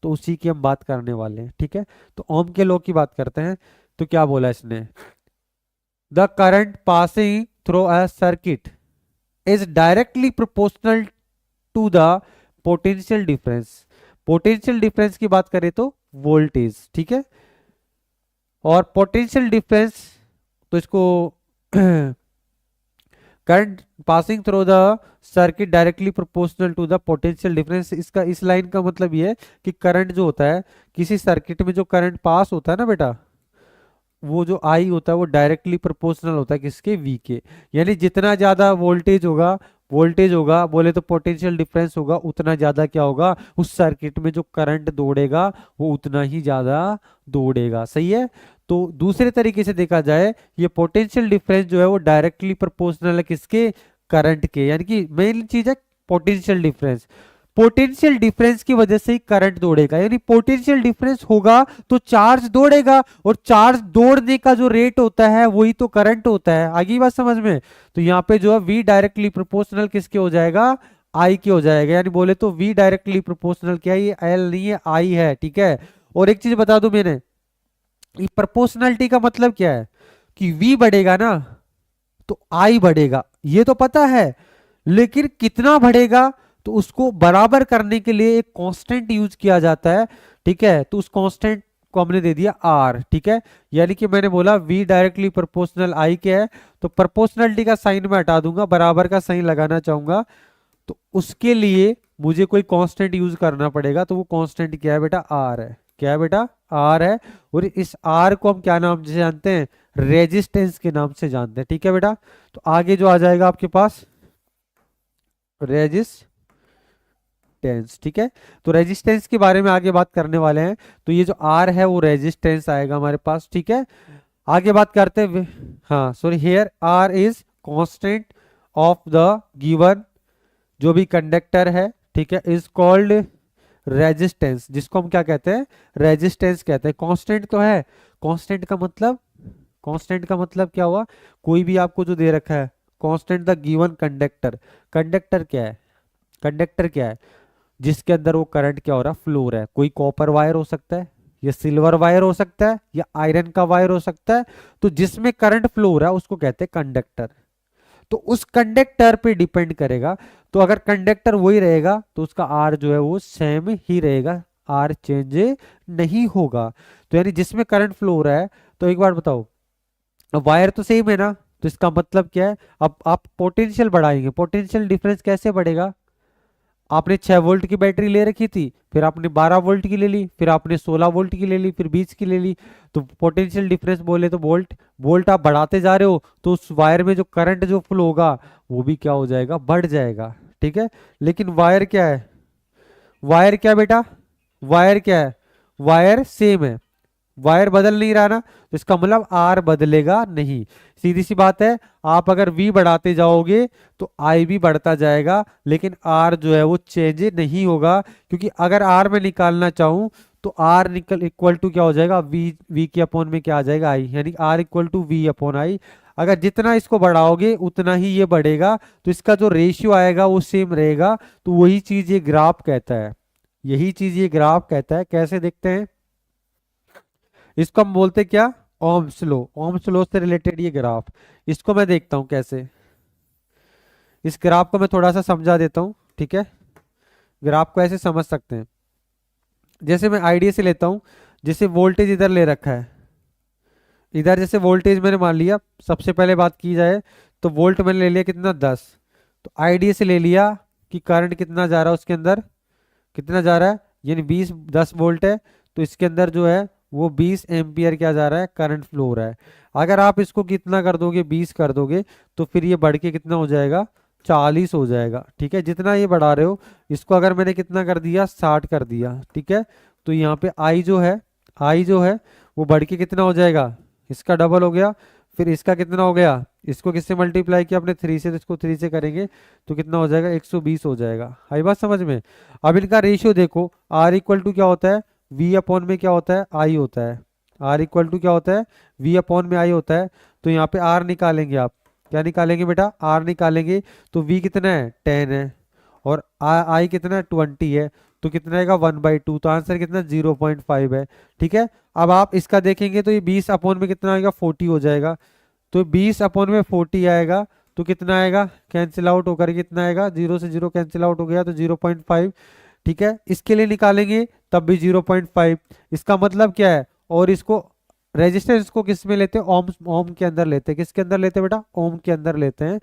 S1: तो उसी की हम बात करने वाले हैं, ठीक है। तो ओम के लॉ की बात करते हैं। तो क्या बोला इसने, the current passing through a circuit is directly proportional to the potential difference। Potential difference की बात करें तो वोल्टेज, ठीक है। और पोटेंशियल डिफरेंस तो इसको current passing through the circuit directly proportional to the potential difference. इसका इस लाइन का मतलब ये है कि करंट जो होता है किसी सर्किट में, जो करंट पास होता है ना बेटा, वो जो आई होता है वो डायरेक्टली प्रोपोर्शनल होता है किसके, वी के। यानी जितना ज्यादा वोल्टेज होगा बोले तो पोटेंशियल डिफरेंस होगा, उतना ज्यादा क्या होगा, उस सर्किट में जो करंट दौड़ेगा वो उतना ही ज्यादा दौड़ेगा। सही है। तो दूसरे तरीके से देखा जाए, ये पोटेंशियल डिफरेंस जो है वो डायरेक्टली प्रोपोर्शनल है किसके, करंट के। यानी कि मेन चीज है पोटेंशियल डिफरेंस। पोटेंशियल डिफरेंस की वजह से ही करंट दौड़ेगा, यानी पोटेंशियल डिफरेंस होगा तो चार्ज दौड़ेगा, और चार्ज दौड़ने का जो रेट होता है वही तो करंट होता है। आगे बात समझ में। तो यहाँ पे जो है वी डायरेक्टली प्रोपोर्शनल किसके हो जाएगा, आई के हो जाएगा। यानी बोले तो वी डायरेक्टली प्रोपोर्शनल क्या है, ये एल नहीं है आई है, ठीक है। और एक चीज बता दूं मैंने, ये प्रोपोर्शनलिटी का मतलब क्या है कि वी बढ़ेगा ना तो आई बढ़ेगा, ये तो पता है, लेकिन कितना बढ़ेगा तो उसको बराबर करने के लिए एक कांस्टेंट यूज किया जाता है, ठीक है। तो उस कांस्टेंट को हमने दे दिया आर, ठीक है। यानी कि मैंने बोला वी डायरेक्टली प्रोपोर्शनल आई के है, तो प्रोपोर्शनलिटी का साइन मैं हटा दूंगा, बराबर का साइन लगाना चाहूंगा, तो उसके लिए मुझे कोई कांस्टेंट यूज करना पड़ेगा। तो वो कांस्टेंट क्या है बेटा, आर है। क्या है बेटा, आर है। और इस आर को हम क्या नाम से जानते हैं, रेजिस्टेंस के नाम से जानते हैं, ठीक है बेटा। तो आगे जो आ जाएगा आपके पास रेजिस्टेंस, ठीक है। तो रेजिस्टेंस के बारे में आगे बात करने वाले हैं। तो ये जो आर है वो रेजिस्टेंस आएगा हमारे पास, ठीक है। आगे बात करते हैं, हाँ sorry, here are is constant of the given जो भी कंडक्टर है, ठीक है, इज कॉल्ड रेजिस्टेंस, जिसको हम क्या कहते हैं, रेजिस्टेंस कहते हैं। कांस्टेंट तो है, कांस्टेंट का मतलब, कांस्टेंट का मतलब क्या हुआ, कोई भी आपको जो दे रखा है constant the given conductor, conductor क्या है, कंडक्टर क्या है, जिसके अंदर वो करंट क्या हो रहा है, फ्लो हो रहा है। कोई कॉपर वायर हो सकता है, या सिल्वर वायर हो सकता है, या आयरन का वायर हो सकता है, तो जिसमें करंट फ्लो हो रहा है उसको कहते हैं कंडक्टर। तो उस कंडक्टर पे डिपेंड करेगा, तो अगर कंडक्टर वही रहेगा तो उसका आर जो है वो सेम ही रहेगा, आर चेंज नहीं होगा। तो यानी जिसमें करंट फ्लो हो रहा है, तो एक बार बताओ, वायर तो सेम है ना, तो इसका मतलब क्या है, अब आप पोटेंशियल बढ़ाएंगे, पोटेंशियल डिफरेंस कैसे बढ़ेगा, आपने 6 वोल्ट की बैटरी ले रखी थी, फिर आपने 12 वोल्ट की ले ली, फिर आपने 16 वोल्ट की ले ली, फिर 20 की ले ली, तो पोटेंशियल डिफरेंस बोले तो वोल्ट, वोल्ट आप बढ़ाते जा रहे हो तो उस वायर में जो करंट जो फ्लो होगा वो भी क्या हो जाएगा, बढ़ जाएगा, ठीक है। लेकिन वायर क्या है, वायर क्या बेटा, वायर क्या है, वायर सेम है, वायर बदल नहीं रहा ना, तो इसका मतलब आर बदलेगा नहीं। सीधी सी बात है, आप अगर वी बढ़ाते जाओगे तो आई भी बढ़ता जाएगा, लेकिन आर जो है वो चेंज नहीं होगा, क्योंकि अगर आर में निकालना चाहूं तो आर निकल इक्वल टू क्या हो जाएगा, वी के अपॉन में क्या आ जाएगा, आई, यानी R equal to V upon I. अगर जितना इसको बढ़ाओगे उतना ही ये बढ़ेगा, तो इसका जो रेशियो आएगा वो सेम रहेगा। तो वही चीज ये ग्राफ कहता है, यही चीज ये ग्राफ कहता है। कैसे देखते हैं इसको, हम बोलते क्या, ओम्स लॉ, ओम्स लॉ से रिलेटेड ये ग्राफ। इसको मैं देखता हूं कैसे, इस ग्राफ को मैं थोड़ा सा समझा देता हूं, ठीक है। ग्राफ को ऐसे समझ सकते हैं, जैसे मैं आईडिया से लेता हूं, जैसे वोल्टेज इधर ले रखा है, इधर जैसे वोल्टेज मैंने मान लिया, सबसे पहले बात की जाए तो वोल्ट मैंने ले लिया कितना, 10। तो आईडिया से ले लिया कि करंट कितना जा रहा है उसके अंदर, कितना जा रहा है, यानी 20, 10 वोल्ट है, तो इसके अंदर जो है वो 20 एम्पियर क्या जा रहा है, करंट फ्लो हो रहा है। अगर आप इसको कितना कर दोगे, 20 कर दोगे, तो फिर ये बढ़ के कितना हो जाएगा, 40 हो जाएगा, ठीक है। जितना ये बढ़ा रहे हो, इसको अगर मैंने कितना कर दिया, 60 कर दिया, ठीक है। तो यहाँ पे आई जो है, आई जो है वो बढ़ के कितना हो जाएगा, इसका डबल हो गया। फिर इसका कितना हो गया, इसको किससे मल्टीप्लाई किया अपने 3 से, तो इसको 3 से करेंगे तो कितना हो जाएगा, 120 हो जाएगा। आई बात समझ में। अब इनका रेशियो देखो, आर इक्वल टू क्या होता है, वी अपॉन में क्या होता है, आई होता है। आर इक्वल टू क्या होता है, वी अपॉन में आई होता है। तो यहाँ पे आर निकालेंगे आप, क्या निकालेंगे बेटा, आर निकालेंगे। तो वी कितना है, 10 है, और आई कितना है, 20 है। तो कितना आएगा, 1/2। तो आंसर कितना, 0.5 है, ठीक है। अब आप इसका देखेंगे तो ये 20 अपॉन में कितना आएगा, 40 हो जाएगा। तो 20 अपॉन में 40 आएगा, तो कितना आएगा, कैंसिल आउट होकर कितना आएगा, 0 से 0 कैंसिल आउट हो गया, तो 0.5, ठीक है। इसके लिए निकालेंगे तब भी 0.5। इसका मतलब क्या है, और इसको रेजिस्टेंस को किस में लेते हैं, ओम, ओम के अंदर लेते हैं। किसके अंदर लेते हैं बेटा, ओम के अंदर लेते हैं।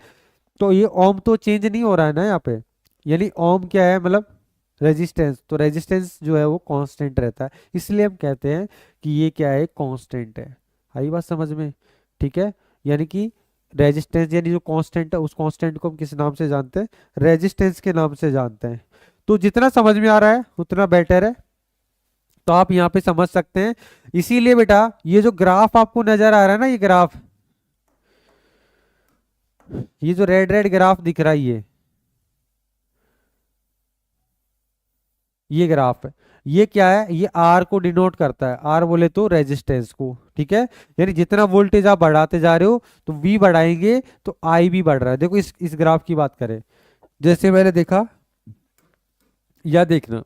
S1: तो ये ओम तो चेंज नहीं हो रहा है ना यहाँ पे, यानी ओम क्या है, मतलब रेजिस्टेंस। तो रेजिस्टेंस जो है वो कांस्टेंट रहता है, इसलिए हम कहते हैं कि ये क्या है, कांस्टेंट है। आई बात समझ में, ठीक है। यानी कि रेजिस्टेंस यानी जो कांस्टेंट है, उस कांस्टेंट को हम किस नाम से जानते हैं, रेजिस्टेंस के नाम से जानते हैं। तो जितना समझ में आ रहा है उतना बेटर है, तो आप यहाँ पे समझ सकते हैं। इसीलिए बेटा ये जो ग्राफ आपको नजर आ रहा है ना, ये ग्राफ, ये जो रेड रेड ग्राफ दिख रहा है, ये ग्राफ है, ये क्या है, ये आर को डिनोट करता है। आर बोले तो रेजिस्टेंस को, ठीक है। यानी जितना वोल्टेज आप बढ़ाते जा रहे हो तो वी बढ़ाएंगे तो आई भी बढ़ रहा है। देखो इस ग्राफ की बात करें, जैसे मैंने देखा, या देखना,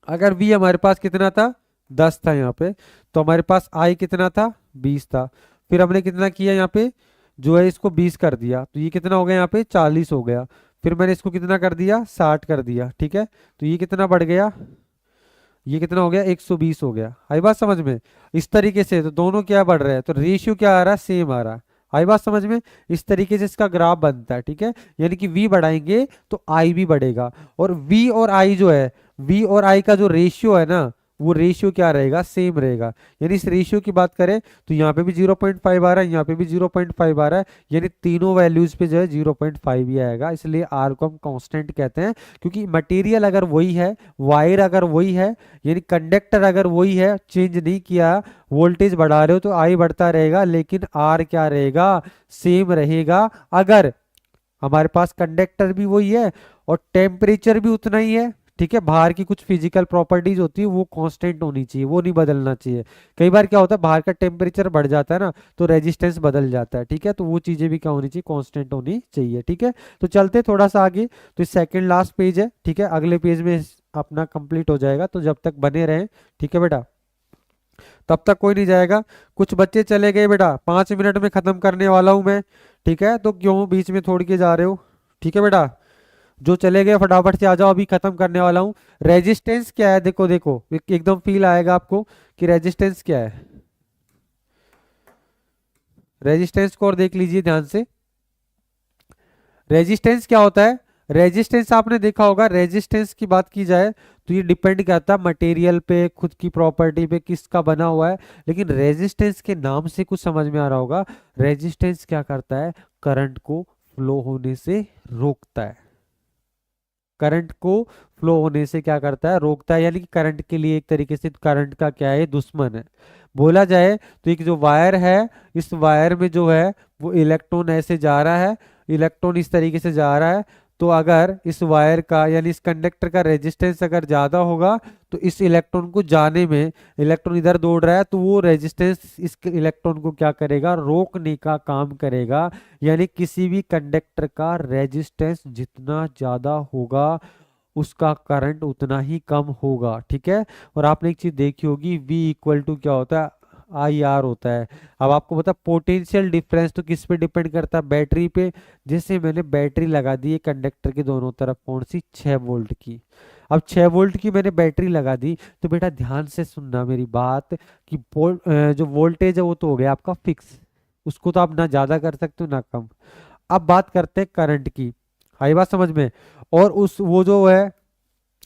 S1: अगर वी हमारे पास कितना था, 10 था यहाँ पे, तो हमारे पास आई कितना था, 20 था। फिर हमने कितना किया यहाँ पे, जो है इसको 20 कर दिया, तो ये कितना हो गया, यहाँ पे 40 हो गया। फिर मैंने इसको कितना कर दिया, 60 कर दिया, ठीक है। तो ये कितना बढ़ गया, ये कितना हो गया, 120 हो गया। आई बात समझ में। इस तरीके से तो दोनों क्या बढ़ रहे हैं, तो रेशियो क्या आ रहा है, सेम आ रहा है। आई बात समझ में। इस तरीके से इसका ग्राफ बनता है, ठीक है। यानी कि v बढ़ाएंगे तो i भी बढ़ेगा, और v और i जो है, v और i का जो रेशियो है ना, वो रेशियो क्या रहेगा, सेम रहेगा। यानी इस रेशियो की बात करें तो यहाँ पे भी 0.5 आ रहा है, यहाँ पे भी 0.5 आ रहा है, यानी तीनों वैल्यूज पे जो है 0.5 ही आएगा। इसलिए r को हम कांस्टेंट कहते हैं, क्योंकि मटेरियल अगर वही है, वायर अगर वही है, यानी कंडक्टर अगर वही है, चेंज नहीं किया, वोल्टेज बढ़ा रहे हो तो आई बढ़ता रहेगा, लेकिन आर क्या रहेगा, सेम रहेगा। अगर हमारे पास कंडक्टर भी वही है और टेम्परेचर भी उतना ही है, ठीक है, बाहर की कुछ फिजिकल प्रॉपर्टीज होती है वो कांस्टेंट होनी चाहिए, वो नहीं बदलना चाहिए। कई बार क्या होता है, बाहर का टेम्परेचर बढ़ जाता है ना, तो रेजिस्टेंस बदल जाता है, ठीक है। तो वो चीजें भी क्या होनी चाहिए, कांस्टेंट होनी चाहिए, ठीक है। तो चलते थोड़ा सा आगे, तो सेकंड लास्ट पेज है, ठीक है। अगले पेज में अपना कंप्लीट हो जाएगा, तो जब तक बने रहें, ठीक है बेटा, तब तक कोई नहीं जाएगा। कुछ बच्चे चले गए बेटा, 5 मिनट में खत्म करने वाला हूं मैं, ठीक है। तो क्यों बीच में छोड़ के जा रहे हो, ठीक है बेटा। जो चले गए फटाफट से आ जाओ, अभी खत्म करने वाला हूं। रेजिस्टेंस क्या है, देखो देखो, एकदम फील आएगा आपको कि रेजिस्टेंस क्या है। रेजिस्टेंस को और देख लीजिए ध्यान से। रेजिस्टेंस क्या होता है, रेजिस्टेंस आपने देखा होगा, रेजिस्टेंस की बात की जाए तो ये डिपेंड करता है मटेरियल पे, खुद की प्रॉपर्टी पे, किसका बना हुआ है। लेकिन रेजिस्टेंस के नाम से कुछ समझ में आ रहा होगा, रेजिस्टेंस क्या करता है, करंट को फ्लो होने से रोकता है। करंट को फ्लो होने से क्या करता है, रोकता है। यानी कि करंट के लिए एक तरीके से करंट का क्या है, दुश्मन है बोला जाए तो। एक जो वायर है, इस वायर में जो है वो इलेक्ट्रॉन ऐसे जा रहा है, इलेक्ट्रॉन इस तरीके से जा रहा है, तो अगर इस वायर का यानी इस कंडक्टर का रेजिस्टेंस अगर ज़्यादा होगा तो इस इलेक्ट्रॉन को जाने में, इलेक्ट्रॉन इधर दौड़ रहा है तो वो रेजिस्टेंस इस इलेक्ट्रॉन को क्या करेगा, रोकने का काम करेगा। यानी किसी भी कंडक्टर का रेजिस्टेंस जितना ज़्यादा होगा उसका करंट उतना ही कम होगा। ठीक है। और आपने एक चीज देखी होगी, V इक्वल टू क्या होता है, आई आर होता है। अब आपको पता पोटेंशियल डिफरेंस तो किस पे डिपेंड करता है, बैटरी पे। जैसे मैंने बैटरी लगा दी है कंडक्टर के दोनों तरफ, कौन सी, 6 वोल्ट की। अब 6 वोल्ट की मैंने बैटरी लगा दी, तो बेटा ध्यान से सुनना मेरी बात कि जो वोल्टेज है वो तो हो गया आपका फिक्स, उसको तो आप ना ज्यादा कर सकते हो ना कम। अब बात करते हैं करंट की, आई बात समझ में। और उस वो जो है,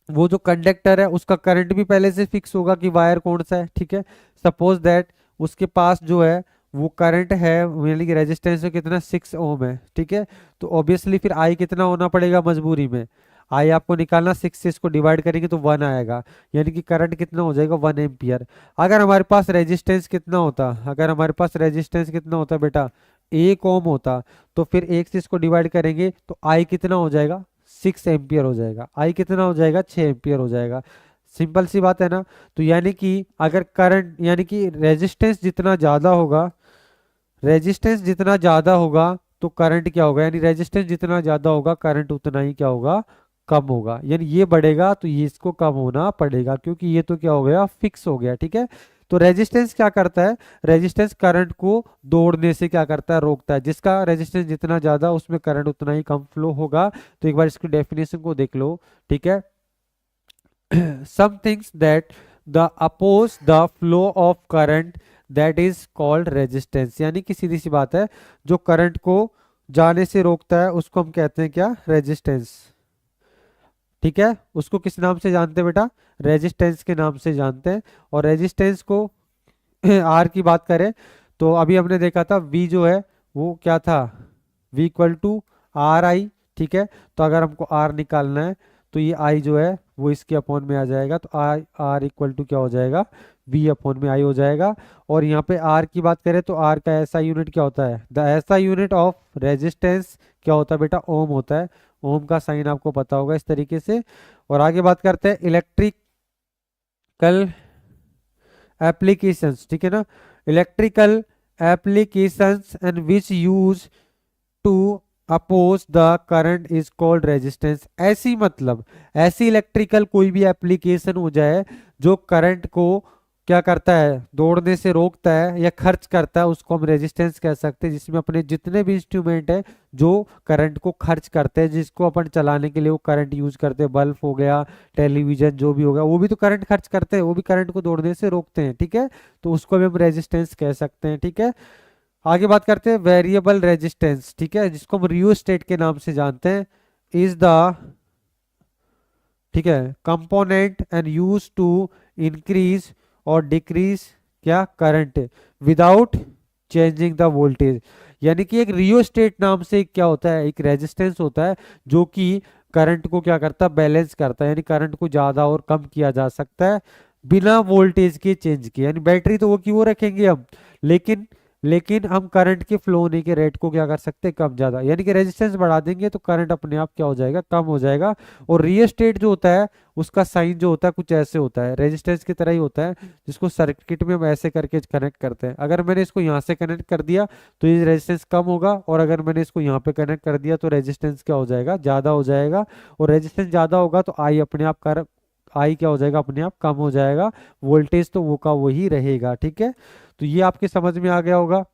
S1: वो जो कंडक्टर है उसका करंट भी पहले से फिक्स होगा कि वायर कौन सा है। ठीक है। सपोज दैट उसके पास जो है वो करंट है, यानी कि रेजिस्टेंस है कितना, 6 ओम है। ठीक है। तो ऑब्वियसली फिर आई कितना होना पड़ेगा मजबूरी में, आई आपको निकालना, 6 से इसको डिवाइड करेंगे तो 1 आएगा, यानी कि करंट कितना हो जाएगा, 1 एम्पियर। अगर हमारे पास रेजिस्टेंस कितना होता, अगर हमारे पास रेजिस्टेंस कितना होता बेटा, 1 ओम होता, तो फिर 1 से इसको डिवाइड करेंगे तो आई कितना हो जाएगा, 6 एम्पियर हो जाएगा। आई कितना हो जाएगा, 6 एम्पियर हो जाएगा। सिंपल सी बात है ना। तो यानी कि अगर करंट, यानी कि रेजिस्टेंस जितना ज्यादा होगा, रेजिस्टेंस जितना ज्यादा होगा तो करंट क्या होगा, यानी रेजिस्टेंस जितना ज्यादा होगा करंट उतना ही क्या होगा, कम होगा। यानी ये बढ़ेगा तो ये इसको कम होना पड़ेगा, क्योंकि ये तो क्या हो गया, फिक्स हो गया। ठीक है। तो रेजिस्टेंस क्या करता है, रेजिस्टेंस करंट को दौड़ने से क्या करता है, रोकता है। जिसका रेजिस्टेंस जितना ज्यादा उसमें करंट उतना ही कम फ्लो होगा। तो एक बार इसकी डेफिनेशन को देख लो। ठीक है। some things that the oppose the flow of current, that is called resistance। यानी कि सीधी सी बात है, जो करंट को जाने से रोकता है उसको हम कहते हैं क्या, रेजिस्टेंस। ठीक है। उसको किस नाम से जानते हैं बेटा, रेजिस्टेंस के नाम से जानते हैं। और रेजिस्टेंस को आर की बात करें तो अभी हमने देखा था V जो है वो क्या था, V equal to R I. ठीक है। तो अगर हमको R निकालना है तो ये I जो है वो इसके अपॉन में आ जाएगा, तो आई R इक्वल टू क्या हो जाएगा, V अपॉन में I हो जाएगा। और यहाँ पे R की बात करें तो R का ऐसा यूनिट क्या होता है, द ऐसा यूनिट ऑफ रेजिस्टेंस क्या होता है बेटा, ओम होता है। ओम का साइन आपको पता होगा इस तरीके से। और आगे बात करते हैं इलेक्ट्रिकल एप्लीकेशंस। ठीक है ना, electrical applications and which use to oppose the current is called resistance. ऐसी मतलब ऐसी इलेक्ट्रिकल कोई भी एप्लीकेशन हो जाए जो करंट को क्या करता है, दौड़ने से रोकता है या खर्च करता है, उसको हम रेजिस्टेंस कह सकते हैं। जिसमें अपने जितने भी इंस्ट्रूमेंट है जो करंट को खर्च करते हैं, जिसको अपन चलाने के लिए वो करंट यूज करते हैं, बल्ब हो गया, टेलीविजन जो भी हो गया, वो भी तो करंट खर्च करते हैं, वो भी करंट को दौड़ने से रोकते हैं। ठीक है। तो उसको भी हम रेजिस्टेंस कह सकते हैं। ठीक है। आगे बात करते हैं वेरिएबल रेजिस्टेंस। ठीक है, जिसको हम रियोस्टेट के नाम से जानते हैं। इज द, ठीक है, component and use to increase और डिक्रीज क्या, current without changing the voltage. यानी कि एक रियोस्टेट नाम से क्या होता है, एक रेजिस्टेंस होता है जो कि करंट को क्या करता है, बैलेंस करता है। यानी करंट को ज्यादा और कम किया जा सकता है बिना वोल्टेज के चेंज के। यानी बैटरी तो वो की वो रखेंगे हम, लेकिन लेकिन हम करंट के फ्लो होने के रेट को क्या कर सकते हैं, कम ज्यादा। यानी कि रेजिस्टेंस बढ़ा देंगे तो करंट अपने आप क्या हो जाएगा, कम हो जाएगा। और रियोस्टेट जो होता है उसका साइन जो होता है कुछ ऐसे होता है, रेजिस्टेंस की तरह ही होता है, जिसको सर्किट में हम ऐसे करके कनेक्ट करते हैं। अगर मैंने इसको यहाँ से कनेक्ट कर दिया तो ये रेजिस्टेंस कम होगा, और अगर मैंने इसको यहाँ पे कनेक्ट कर दिया तो रेजिस्टेंस क्या हो जाएगा, ज्यादा हो जाएगा। और रेजिस्टेंस ज्यादा होगा तो आई अपने आप कर, आई क्या हो जाएगा, अपने आप कम हो जाएगा। वोल्टेज तो वो का वही रहेगा। ठीक है। तो ये आपके समझ में आ गया होगा।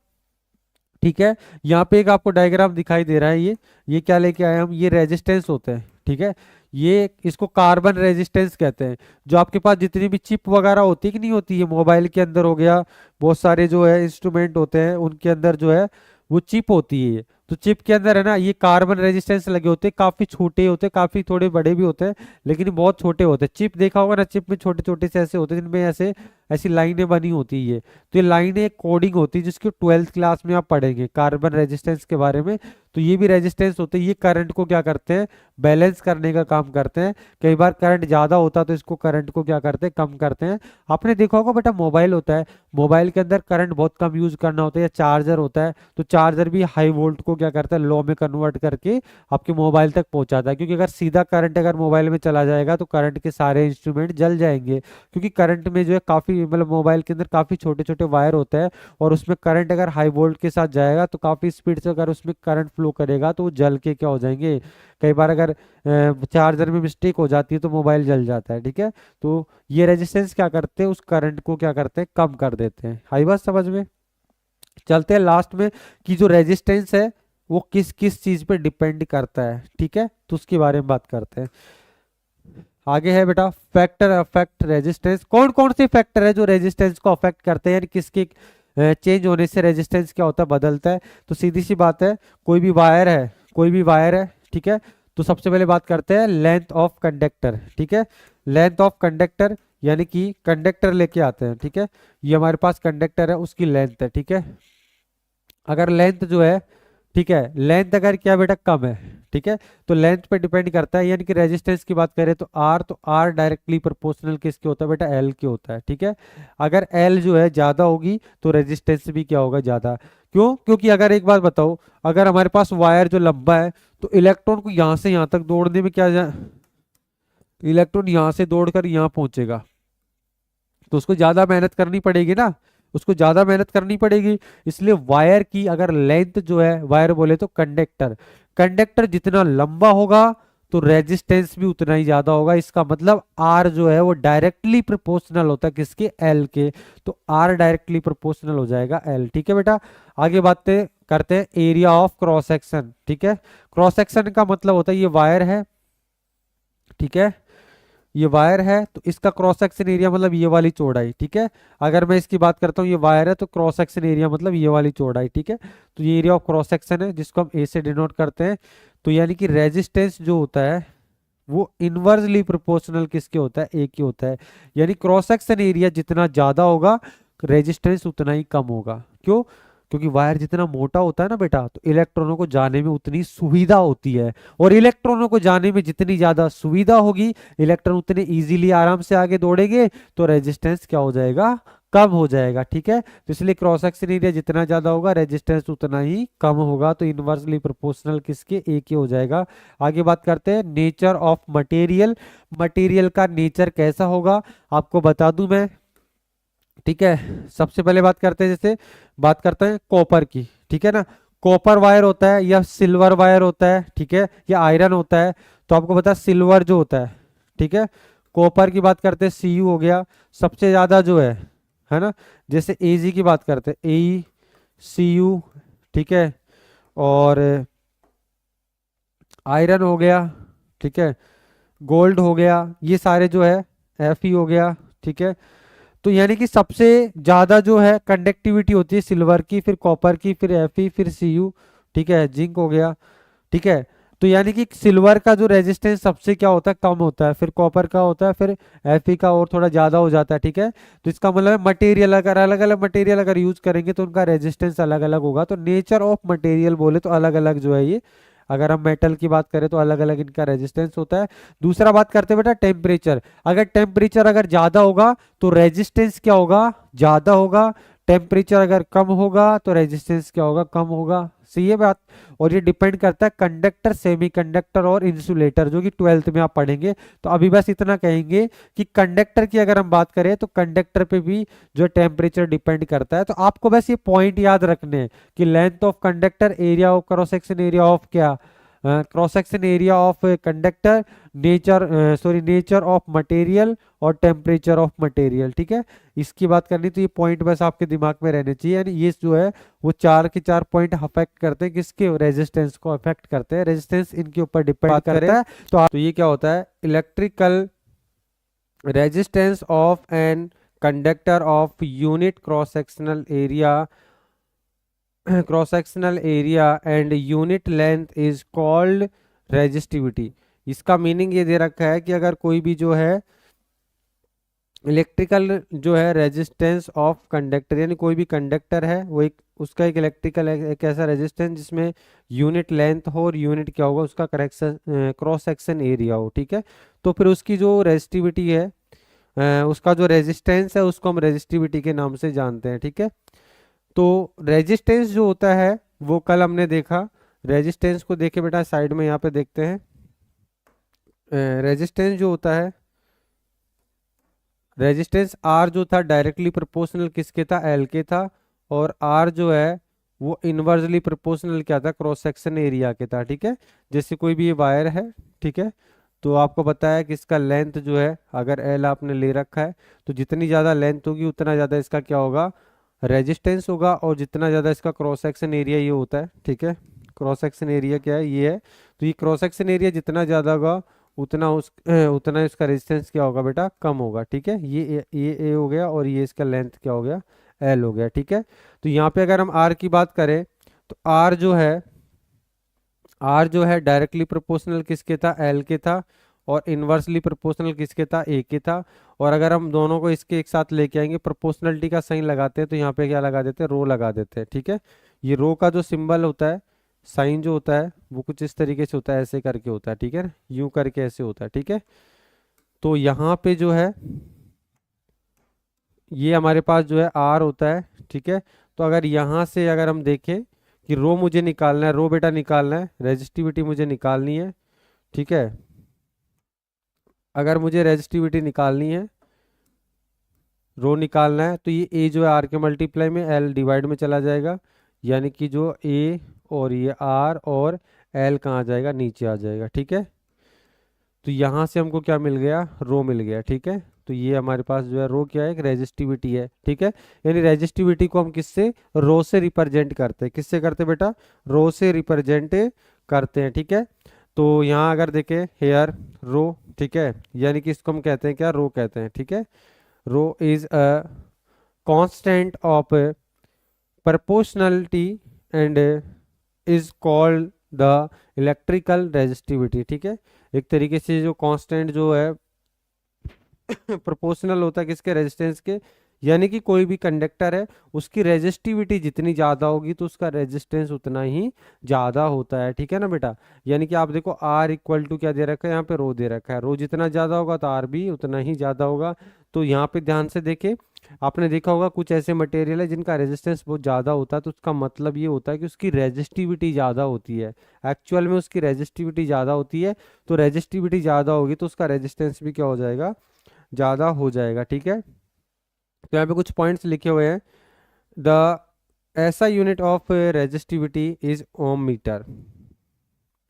S1: ठीक है। यहाँ पे एक आपको डायग्राम दिखाई दे रहा है, ये क्या लेके आए हम, ये रेजिस्टेंस होते हैं। ठीक है। ये इसको कार्बन रेजिस्टेंस कहते हैं। जो आपके पास जितनी भी चिप वगैरह होती है कि नहीं होती है, मोबाइल के अंदर हो गया, बहुत सारे जो है इंस्ट्रूमेंट होते हैं उनके अंदर जो है वो चिप होती है। तो चिप के अंदर है ना ये कार्बन रेजिस्टेंस लगे होते हैं, काफी छोटे होते हैं, काफी थोड़े बड़े भी होते हैं, लेकिन बहुत छोटे होते हैं। चिप देखा होगा ना, चिप में छोटे छोटे से ऐसे होते हैं जिनमें ऐसे ऐसी लाइनें बनी होती है। तो ये लाइनें एक कोडिंग होती है जिसकी 12th क्लास में आप पढ़ेंगे कार्बन रेजिस्टेंस के बारे में। तो ये भी रेजिस्टेंस होते हैं, ये करंट को क्या करते हैं, बैलेंस करने का काम करते हैं। कई बार करंट ज़्यादा होता है तो इसको करंट को क्या करते हैं, कम करते हैं। आपने देखा होगा बेटा मोबाइल होता है, मोबाइल के अंदर करंट बहुत कम यूज करना होता है, या चार्जर होता है, तो चार्जर भी हाई वोल्ट को क्या करता है, लो में कन्वर्ट करके आपके मोबाइल तक पहुंचाता है। क्योंकि अगर सीधा करंट अगर मोबाइल में चला जाएगा तो करंट के सारे इंस्ट्रूमेंट जल जाएंगे, क्योंकि करंट में जो है काफ़ी मतलब मोबाइल के अंदर काफ़ी छोटे छोटे वायर होते हैं, और उसमें करंट अगर हाई वोल्ट के साथ जाएगा तो काफ़ी स्पीड से अगर उसमें करंट फ्लो करेगा तो वो जल के क्या हो जाएंगे। कई बार अगर चार्जर में मिस्टेक हो जाती है तो मोबाइल जल जाता है, ठीक है। तो ये रेजिस्टेंस क्या करते हैं, उस करंट को क्या करते हैं, कम कर देते हैं। आई बात समझ में। चलते हैं लास्ट में कि जो रेजिस्टेंस है वो किस किस चीज पे डिपेंड करता है, ठीक है, तो उसके बारे में बात करते हैं। आगे है बेटा फैक्टर अफेक्ट रेजिस्टेंस। कौन कौन से फैक्टर है जो रेजिस्टेंस को अफेक्ट करते हैं, यानी किसके चेंज होने से रेजिस्टेंस क्या होता है, बदलता है। तो सीधी सी बात है, कोई भी वायर है, कोई भी वायर है, ठीक है। तो सबसे पहले बात करते हैं लेंथ ऑफ कंडक्टर, ठीक है। लेंथ ऑफ कंडक्टर यानी कि कंडक्टर लेके आते हैं, ठीक है। ये हमारे पास कंडक्टर है, उसकी लेंथ है, ठीक है। अगर लेंथ जो है, ठीक है, लेंथ अगर क्या बेटा कम है, ठीक है, तो लेंथ पे डिपेंड करता है। यानी कि रेजिस्टेंस की बात करें तो आर डायरेक्टली प्रोपोर्शनल किसके होता है बेटा, एल के होता है, ठीक है। अगर एल जो है ज्यादा होगी तो रेजिस्टेंस भी क्या होगा, ज्यादा। क्यों? क्योंकि अगर एक बात बताओ, अगर हमारे पास वायर जो लंबा है तो इलेक्ट्रॉन को यहां से यहां तक दौड़ने में क्या इलेक्ट्रॉन यहां से दौड़कर यहां पहुंचेगा, तो उसको ज्यादा मेहनत करनी पड़ेगी ना, उसको ज्यादा मेहनत करनी पड़ेगी। इसलिए वायर की अगर लेंथ जो है, वायर बोले तो कंडक्टर, कंडक्टर जितना लंबा होगा तो रेजिस्टेंस भी उतना ही ज्यादा होगा। इसका मतलब आर जो है वो डायरेक्टली प्रोपोर्शनल होता है किसके, एल के। तो आर डायरेक्टली प्रोपोर्शनल हो जाएगा एल, ठीक है बेटा। आगे बातें करते हैं एरिया ऑफ क्रॉस सेक्शन, ठीक है। क्रॉस सेक्शन का मतलब होता है ये वायर है, ठीक है, ये वायर है तो इसका क्रॉस सेक्शन एरिया मतलब ये वाली चौड़ाई, ठीक है। अगर मैं इसकी बात करता हूँ, ये वायर है तो क्रॉस सेक्शन एरिया मतलब ये वाली चौड़ाई, ठीक है। तो ये एरिया ऑफ क्रॉस सेक्शन है जिसको हम ए से डिनोट करते हैं। तो यानी कि रेजिस्टेंस जो होता है वो इनवर्सली प्रोपोर्शनल किसके होता है, ए के होता है। यानी क्रॉस सेक्शन एरिया जितना ज्यादा होगा रेजिस्टेंस उतना ही कम होगा। क्यों? क्योंकि वायर जितना मोटा होता है ना बेटा, तो इलेक्ट्रॉनों को जाने में उतनी सुविधा होती है, और इलेक्ट्रॉनों को जाने में जितनी ज्यादा सुविधा होगी, इलेक्ट्रॉन उतने इजीली आराम से आगे दौड़ेंगे, तो रेजिस्टेंस क्या हो जाएगा, कम हो जाएगा, ठीक है। तो इसलिए क्रॉस सेक्शन एरिया जितना ज्यादा होगा रेजिस्टेंस उतना ही कम होगा। तो इनवर्सली प्रोपोर्शनल किसके, ए के हो जाएगा। आगे बात करते हैं नेचर ऑफ मटेरियल। मटेरियल का नेचर कैसा होगा आपको बता दूं मैं, ठीक है। सबसे पहले बात करते हैं, जैसे बात करते हैं कॉपर की, ठीक है ना। कॉपर वायर होता है या सिल्वर वायर होता है, ठीक है, या आयरन होता है। तो आपको पता है सिल्वर जो होता है, ठीक है। कॉपर की बात करते हैं सीयू हो गया सबसे ज्यादा जो है ना। जैसे एजी की बात करते हैं ए सीयू, ठीक है। और आयरन हो गया, ठीक है, गोल्ड हो गया, ये सारे जो है एफ हो गया, ठीक है। तो यानी कि सबसे ज्यादा जो है कंडक्टिविटी होती है सिल्वर की, फिर कॉपर की, फिर एफई, फिर सीयू, ठीक है, जिंक हो गया, ठीक है। तो यानी कि सिल्वर का जो रेजिस्टेंस सबसे क्या होता है, कम होता है, फिर कॉपर का होता है, फिर एफई का और थोड़ा ज्यादा हो जाता है, ठीक है। तो इसका मतलब है मटेरियल अगर अलग अलग मटेरियल अगर यूज करेंगे तो उनका रेजिस्टेंस अलग अलग होगा। तो नेचर ऑफ मटेरियल बोले तो अलग अलग जो है ये, अगर हम मेटल की बात करें तो अलग अलग इनका रेजिस्टेंस होता है। दूसरा बात करते हैं बेटा टेम्परेचर। अगर टेम्परेचर अगर ज्यादा होगा तो रेजिस्टेंस क्या होगा, ज्यादा होगा। टेम्परेचर अगर कम होगा तो रेजिस्टेंस क्या होगा, कम होगा। सही है बात। और ये डिपेंड करता है कंडक्टर, सेमीकंडक्टर और इंसुलेटर, जो कि 12th में आप पढ़ेंगे। तो अभी बस इतना कहेंगे कि कंडक्टर की अगर हम बात करें तो कंडक्टर पे भी जो टेम्परेचर डिपेंड करता है। तो आपको बस ये पॉइंट याद रखने हैं कि length of conductor, area of cross section area of क्या, cross section area of conductor, nature of material और टेम्परेचर ऑफ मटेरियल, ठीक है। इसकी बात करनी तो ये पॉइंट बस आपके दिमाग में रहने चाहिए। यानी ये जो है वो चार के चार पॉइंट अफेक्ट करते हैं किसके, रेजिस्टेंस को अफेक्ट करते हैं। रेजिस्टेंस इनके ऊपर डिपेंड करता है। तो ये क्या होता है, electrical resistance of an conductor of unit cross sectional area, cross sectional area and unit length is called resistivity. इसका मीनिंग ये दे रखा है कि अगर कोई भी जो है इलेक्ट्रिकल जो है रेजिस्टेंस ऑफ कंडक्टर, यानी कोई भी कंडक्टर है वो एक उसका एक इलेक्ट्रिकल एक ऐसा रेजिस्टेंस जिसमें यूनिट लेंथ हो और यूनिट क्या होगा उसका करेक्शन क्रॉस सेक्शन एरिया हो, ठीक है। तो फिर उसकी जो रेजिस्टिविटी है उसका जो रेजिस्टेंस है उसको हम रेजिस्टिविटी के नाम से जानते हैं, ठीक है। तो रेजिस्टेंस जो होता है वो कल हमने देखा, रेजिस्टेंस को देखे बेटा साइड में यहाँ पे देखते हैं। रेजिस्टेंस जो होता है, रेजिस्टेंस आर जो था डायरेक्टली प्रोपोर्शनल किसके था, एल के था, और आर जो है वो इनवर्सली प्रोपोर्शनल क्या था, क्रॉस सेक्शन एरिया के था, ठीक है। जैसे कोई भी ये वायर है, ठीक है, तो आपको पता है कि इसका लेंथ जो है अगर एल आपने ले रखा है तो जितनी ज़्यादा लेंथ होगी उतना ज़्यादा इसका क्या होगा, रेजिस्टेंस होगा, और जितना ज़्यादा इसका क्रॉस सेक्शन एरिया ये होता है, ठीक है। क्रॉस सेक्शन एरिया क्या है, ये है। तो ये क्रॉस सेक्शन एरिया जितना ज़्यादा होगा उतना इसका रेजिस्टेंस क्या होगा बेटा, कम होगा, ठीक है। ये ए हो गया और ये इसका लेंथ क्या हो गया, एल हो गया, ठीक है। तो यहाँ पे अगर हम आर की बात करें तो आर जो है डायरेक्टली प्रोपोर्शनल किसके था, एल के था, और इनवर्सली प्रोपोर्शनल किसके था, ए के था। और अगर हम दोनों को इसके एक साथ लेके आएंगे, प्रोपोर्शनलिटी का साइन लगाते हैं तो यहाँ पे क्या लगा देते हैं, रो लगा देते हैं, ठीक है। ये रो का जो सिंबल होता है, साइन जो होता है वो कुछ इस तरीके से होता है, ऐसे करके होता है, ठीक है ना, यूं करके ऐसे होता है, ठीक है। तो यहाँ पे जो है ये हमारे पास जो है आर होता है, ठीक है। तो अगर यहाँ से अगर हम देखें कि रो मुझे निकालना है, रो बेटा निकालना है, रेजिस्टिविटी मुझे निकालनी है, ठीक है। अगर मुझे रेजिस्टिविटी निकालनी है, रो निकालना है, तो ये ए जो है आर के मल्टीप्लाई में एल डिवाइड में चला जाएगा, यानी कि जो ए और ये आर और एल कहाँ आ जाएगा, नीचे आ जाएगा, ठीक है। तो यहाँ से हमको क्या मिल गया, रो मिल गया, ठीक है। तो ये हमारे पास जो है रो क्या है, एक रेजिस्टिविटी है, ठीक है। यानी रेजिस्टिविटी को हम किससे, रो से रिप्रेजेंट करते हैं, किससे करते हैं बेटा, रो से रिप्रेजेंट करते हैं, ठीक है। तो यहाँ अगर देखें हेयर रो, ठीक है, यानी कि इसको हम कहते हैं क्या, रो कहते हैं, ठीक है। Rho is a constant of proportionality and is called the electrical resistivity, ठीक है। एक तरीके से जो कांस्टेंट जो है प्रोपोर्शनल होता है किसके, रेजिस्टेंस के, यानी कि कोई भी कंडक्टर है उसकी रेजिस्टिविटी जितनी ज़्यादा होगी तो उसका रेजिस्टेंस उतना ही ज़्यादा होता है, ठीक है ना बेटा। यानी कि आप देखो आर इक्वल टू क्या दे रखा है, यहाँ पे रो दे रखा है, रो जितना ज़्यादा होगा तो आर भी उतना ही ज़्यादा होगा। तो यहाँ पे ध्यान से देखे, आपने देखा होगा कुछ ऐसे मटेरियल है जिनका रेजिस्टेंस बहुत ज़्यादा होता है, तो उसका मतलब ये होता है कि उसकी रेजिस्टिविटी ज़्यादा होती है, एक्चुअल में उसकी रेजिस्टिविटी ज़्यादा होती है। तो रेजिस्टिविटी ज़्यादा होगी तो उसका रेजिस्टेंस भी क्या हो जाएगा, ज़्यादा हो जाएगा, ठीक है। तो यहाँ पे कुछ पॉइंट्स लिखे हुए हैं। द ऐसा unit of resistivity is ohm metre,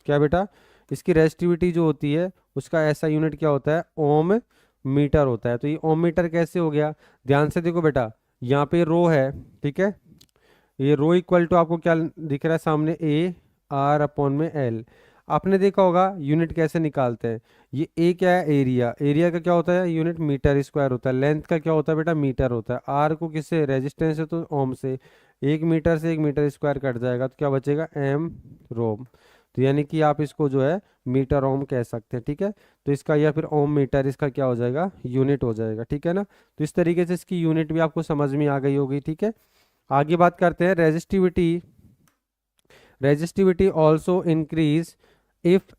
S1: क्या बेटा, इसकी रेजिस्टिविटी जो होती है उसका ऐसा यूनिट क्या होता है, ओम मीटर होता है। तो ये ओम मीटर कैसे हो गया, ध्यान से देखो बेटा, यहाँ पे रो है, ठीक है, ये रो इक्वल टू आपको क्या दिख रहा है सामने, ए आर अपॉन में एल। आपने देखा होगा यूनिट कैसे निकालते हैं, ये ए क्या है, एरिया, एरिया का क्या होता है यूनिट, मीटर स्क्वायर होता है। लेंथ का क्या होता है बेटा, मीटर होता है। आर को किससे, रेजिस्टेंस है तो ओम से, 1 मीटर से 1 मीटर स्क्वायर कट जाएगा तो क्या बचेगा, एम रोम। तो यानी कि आप इसको जो है मीटर ओम कह सकते हैं, ठीक है। तो इसका या फिर ओम मीटर इसका क्या हो जाएगा, यूनिट हो जाएगा, ठीक है ना। तो इस तरीके से इसकी यूनिट भी आपको समझ में आ गई होगी, ठीक है। आगे बात करते हैं resistivity. Resistivity also increase if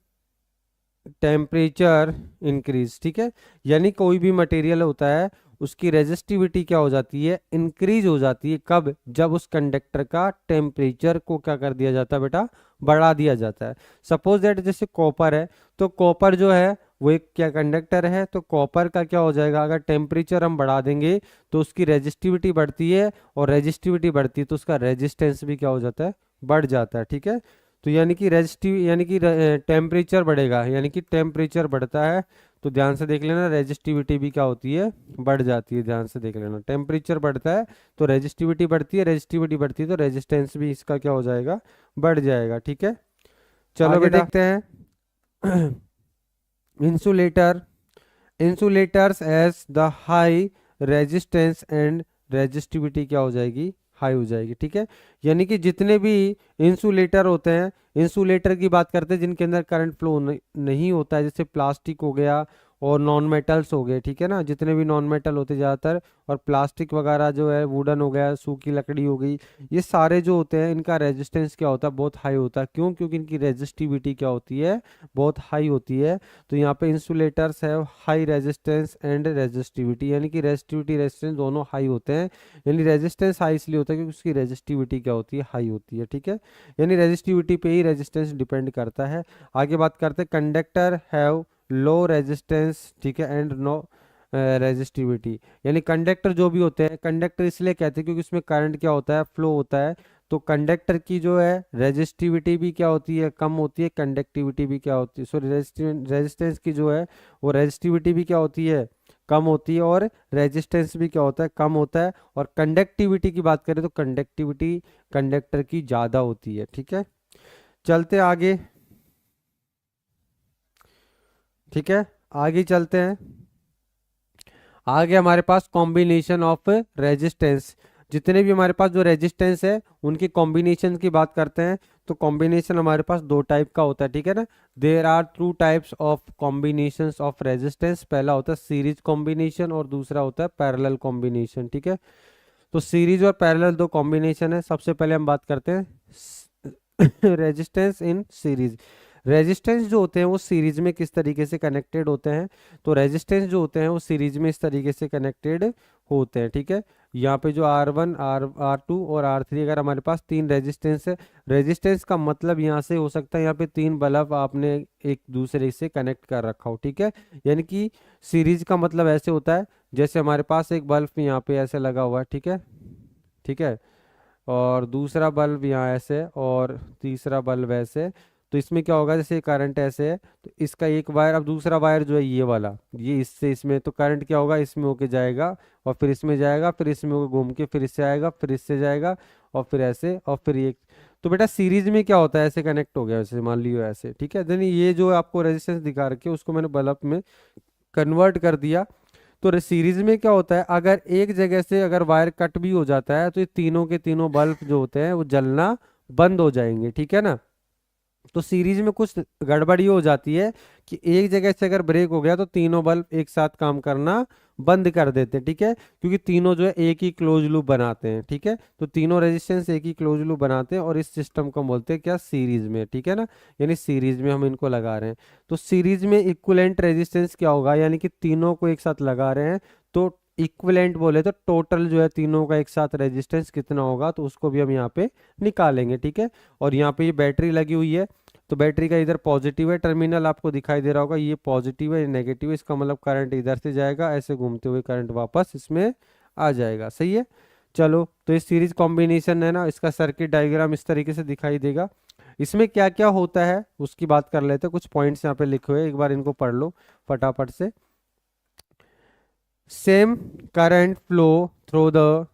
S1: temperature increase, ठीक है। यानी कोई भी मटेरियल होता है उसकी रेजिस्टिविटी क्या हो जाती है, इंक्रीज हो जाती है, कब, जब उस कंडक्टर का टेम्परेचर को क्या कर दिया जाता है बेटा, बढ़ा दिया जाता है। सपोज दैट जैसे कॉपर है, तो कॉपर जो है वो एक क्या कंडक्टर है, तो कॉपर का क्या हो जाएगा, अगर टेम्परेचर हम बढ़ा देंगे तो उसकी रेजिस्टिविटी बढ़ती है, और रेजिस्टिविटी बढ़ती है तो उसका रेजिस्टेंस भी क्या हो जाता है, बढ़ जाता है, ठीक है। तो यानी कि रेजिस्टिव यानी कि टेम्परेचर बढ़ेगा, यानी कि टेम्परेचर बढ़ता है तो ध्यान से देख लेना रेजिस्टिविटी भी क्या होती है, बढ़ जाती है। ध्यान से देख लेना, टेम्परेचर बढ़ता है तो रेजिस्टिविटी बढ़ती है, रेजिस्टिविटी बढ़ती है तो रेजिस्टेंस भी इसका क्या हो जाएगा, बढ़ जाएगा, ठीक है। चलो आगे बेटा देखते हैं insulator. Insulators has the high resistance and resistivity क्या हो जाएगी, हाई हो जाएगी, ठीक है। यानी कि जितने भी इंसुलेटर होते हैं, इंसुलेटर की बात करते हैं जिनके अंदर करंट फ्लो नहीं होता है, जैसे प्लास्टिक हो गया और नॉन मेटल्स हो गए, ठीक है ना, जितने भी नॉन मेटल होते ज़्यादातर, और प्लास्टिक वगैरह जो है, वुडन हो गया, सूखी लकड़ी हो गई, ये सारे जो होते हैं इनका रेजिस्टेंस क्या होता है, बहुत हाई होता है। क्यों? क्योंकि इनकी रेजिस्टिविटी क्या होती है, बहुत हाई होती है। तो यहाँ पे इंसुलेटर्स है हाई रेजिस्टेंस एंड रेजिस्टिविटी, यानी कि रेजिस्टिविटी रेजिस्टेंस दोनों हाई होते हैं। यानी रेजिस्टेंस हाई इसलिए होता है क्योंकि उसकी रेजिस्टिविटी क्या होती है, हाई होती है, ठीक है। यानी रेजिस्टिविटी पे ही रेजिस्टेंस डिपेंड करता है। आगे बात करते हैं, कंडक्टर हैव लो रेजिस्टेंस, ठीक है, एंड नो रेजिस्टिविटी। यानी कंडक्टर जो भी होते हैं, कंडक्टर इसलिए कहते हैं क्योंकि उसमें करंट क्या होता है, फ्लो होता है। तो कंडक्टर की जो है रेजिस्टिविटी भी क्या होती है, कम होती है, कंडक्टिविटी भी क्या होती है, सॉरी, रेजिस्टेंस की जो है वो रेजिस्टिविटी भी क्या होती है, कम होती है, और रेजिस्टेंस भी क्या होता है, कम होता है। और कंडक्टिविटी की बात करें तो कंडक्टिविटी कंडक्टर की ज़्यादा होती है, ठीक है। चलते आगे, ठीक है, आगे चलते हैं। आगे हमारे पास कॉम्बिनेशन ऑफ रेजिस्टेंस, जितने भी हमारे पास जो रेजिस्टेंस है उनकी कॉम्बिनेशन की बात करते हैं। तो कॉम्बिनेशन हमारे पास दो टाइप का होता है, ठीक है ना। There are two types of combinations of resistance, पहला होता है सीरीज कॉम्बिनेशन और दूसरा होता है पैरेलल कॉम्बिनेशन, ठीक है। तो सीरीज और पैरेलल दो कॉम्बिनेशन है। सबसे पहले हम बात करते हैं रेजिस्टेंस इन सीरीज। रेजिस्टेंस जो होते हैं वो सीरीज में किस तरीके से कनेक्टेड होते हैं, तो रेजिस्टेंस जो होते हैं वो सीरीज में इस तरीके से कनेक्टेड होते हैं, ठीक है। यहाँ पे जो R1 R2 और R3, अगर हमारे पास तीन रेजिस्टेंस है, रेजिस्टेंस का मतलब यहाँ से हो सकता है यहाँ पे तीन बल्ब आपने एक दूसरे से कनेक्ट कर रखा हो, ठीक है। यानी कि सीरीज का मतलब ऐसे होता है जैसे हमारे पास एक बल्ब यहाँ पे ऐसे लगा हुआ है, ठीक है, ठीक है, और दूसरा बल्ब यहाँ ऐसे और तीसरा बल्ब ऐसे। तो इसमें क्या होगा, जैसे करंट ऐसे है तो इसका एक वायर, अब दूसरा वायर जो है ये वाला, ये इससे इसमें, तो करंट क्या होगा, इसमें होके जाएगा और फिर इसमें जाएगा, फिर इसमें होके घूम के फिर इससे आएगा, फिर इससे जाएगा और फिर ऐसे और फिर ये। तो बेटा सीरीज में क्या होता है, ऐसे कनेक्ट हो गया, वैसे मान लियो ऐसे, ठीक है। देन ये जो आपको रेजिस्टेंस दिखा रखे उसको मैंने बल्ब में कन्वर्ट कर दिया। तो सीरीज में क्या होता है, अगर एक जगह से अगर वायर कट भी हो जाता है तो ये तीनों के तीनों बल्ब जो होते हैं वो जलना बंद हो जाएंगे, ठीक है ना। तो सीरीज में कुछ गड़बड़ी हो जाती है कि एक जगह से अगर ब्रेक हो गया तो तीनों बल्ब एक साथ काम करना बंद कर देते हैं, ठीक है, क्योंकि तीनों जो है एक ही क्लोज लूप बनाते हैं, ठीक है। तो तीनों रेजिस्टेंस एक ही क्लोज लूप बनाते हैं और इस सिस्टम को बोलते हैं क्या, सीरीज में, ठीक है ना। यानी सीरीज में हम इनको लगा रहे हैं। तो सीरीज में इक्विवेलेंट रेजिस्टेंस क्या होगा, यानी कि तीनों को एक साथ लगा रहे हैं तो इक्विवेलेंट बोले तो टोटल जो है तीनों का एक साथ रेजिस्टेंस कितना होगा, तो उसको भी हम यहाँ पे निकालेंगे, ठीक है। और यहाँ पे ये बैटरी लगी हुई है, तो बैटरी का इधर पॉजिटिव है टर्मिनल, आपको दिखाई दे रहा होगा, ये पॉजिटिव है, ये नेगेटिव है, इसका मतलब करंट इधर से जाएगा, ऐसे घूमते हुए करंट वापस इसमें आ जाएगा, सही है। चलो, तो ये सीरीज कॉम्बिनेशन है ना, इसका सर्किट डायग्राम इस तरीके से दिखाई देगा। इसमें क्या क्या होता है उसकी बात कर लेते हैं। कुछ पॉइंट्स यहाँ पे लिखे हुए, एक बार इनको पढ़ लो फटाफट से। Same current flow through the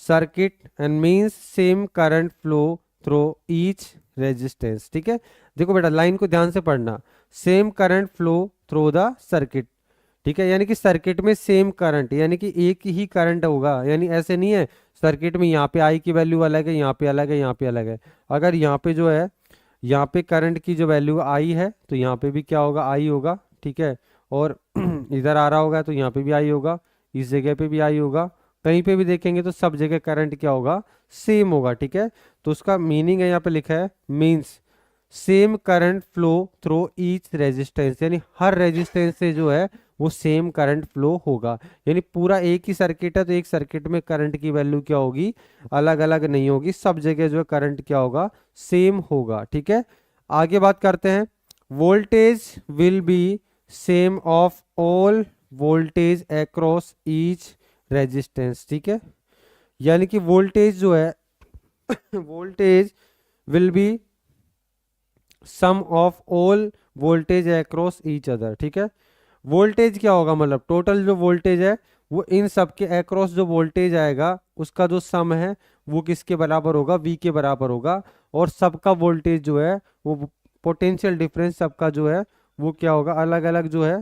S1: circuit and means same current flow through each resistance, ठीक है। देखो बेटा लाइन को ध्यान से पढ़ना, same current flow through the circuit, ठीक है, यानी कि सर्किट में सेम करंट, यानी कि एक ही करंट होगा, यानी ऐसे नहीं है सर्किट में यहाँ पे आई की वैल्यू अलग है, यहाँ पे अलग है, यहाँ पे अलग है। अगर यहाँ पे जो है, यहाँ पे करंट की जो वैल्यू आई है तो यहाँ पे भी क्या होगा, आई होगा, ठीक है। और इधर आ रहा होगा तो यहाँ पे भी आई होगा, इस जगह पे भी आई होगा, कहीं पे भी देखेंगे तो सब जगह करंट क्या होगा, सेम होगा, ठीक है। तो उसका मीनिंग है यहाँ पे लिखा है, means same current flow through each resistance, यानी हर रेजिस्टेंस से जो है वो सेम करंट फ्लो होगा। यानी पूरा एक ही सर्किट है तो एक सर्किट में करंट की वैल्यू क्या होगी, अलग अलग नहीं होगी, सब जगह जो है करंट क्या होगा, सेम होगा, ठीक है। आगे बात करते हैं, voltage will be same of all voltage across each resistance, ठीक है। यानी कि वोल्टेज जो है voltage will be sum of all voltage across each other, ठीक है। वोल्टेज क्या होगा, मतलब टोटल जो वोल्टेज है वो इन सब के अक्रॉस जो वोल्टेज आएगा उसका जो सम है वो किसके बराबर होगा, V के बराबर होगा। और सबका वोल्टेज जो है वो पोटेंशियल डिफरेंस सबका जो है वो क्या होगा, अलग अलग जो है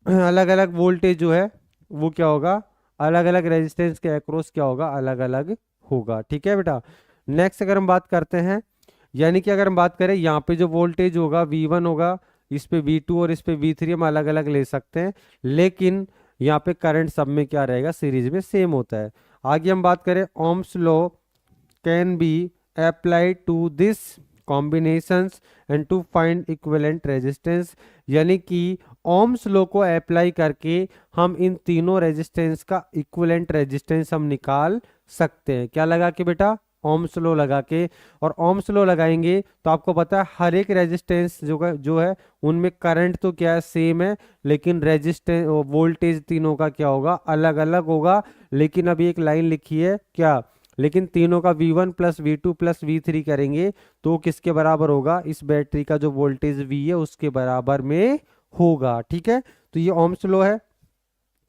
S1: अलग अलग वोल्टेज जो है वो क्या होगा, अलग अलग रेजिस्टेंस के अक्रॉस क्या होगा, अलग अलग होगा, ठीक है बेटा। नेक्स्ट अगर हम बात करते हैं, यानी कि अगर हम बात करें यहाँ पे जो वोल्टेज होगा V1 होगा, इस पे V2 और इस पे V3 हम अलग अलग ले सकते हैं, लेकिन यहाँ पे करंट सब में क्या रहेगा, सीरीज में सेम होता है। आगे हम बात करें, Ohm's law can be applied to this combinations and to find equivalent resistance, यानी कि ओम्स लॉ को अप्लाई करके हम इन तीनों रेजिस्टेंस का इक्विवेलेंट रेजिस्टेंस हम निकाल सकते हैं। क्या लगा के बेटा, ओम्स लॉ लगा के। और ओम्स लॉ लगाएंगे तो आपको पता है हर एक रेजिस्टेंस जो है उनमें करंट तो क्या है, सेम है, लेकिन रेजिस्टेंस वोल्टेज तीनों का क्या होगा, अलग अलग होगा। लेकिन अभी एक लाइन लिखी है क्या, लेकिन तीनों का V1 plus V2 plus V3 करेंगे तो किसके बराबर होगा, इस बैटरी का जो वोल्टेज V है उसके बराबर में होगा। ठीक है, तो ये ओम्स लॉ है।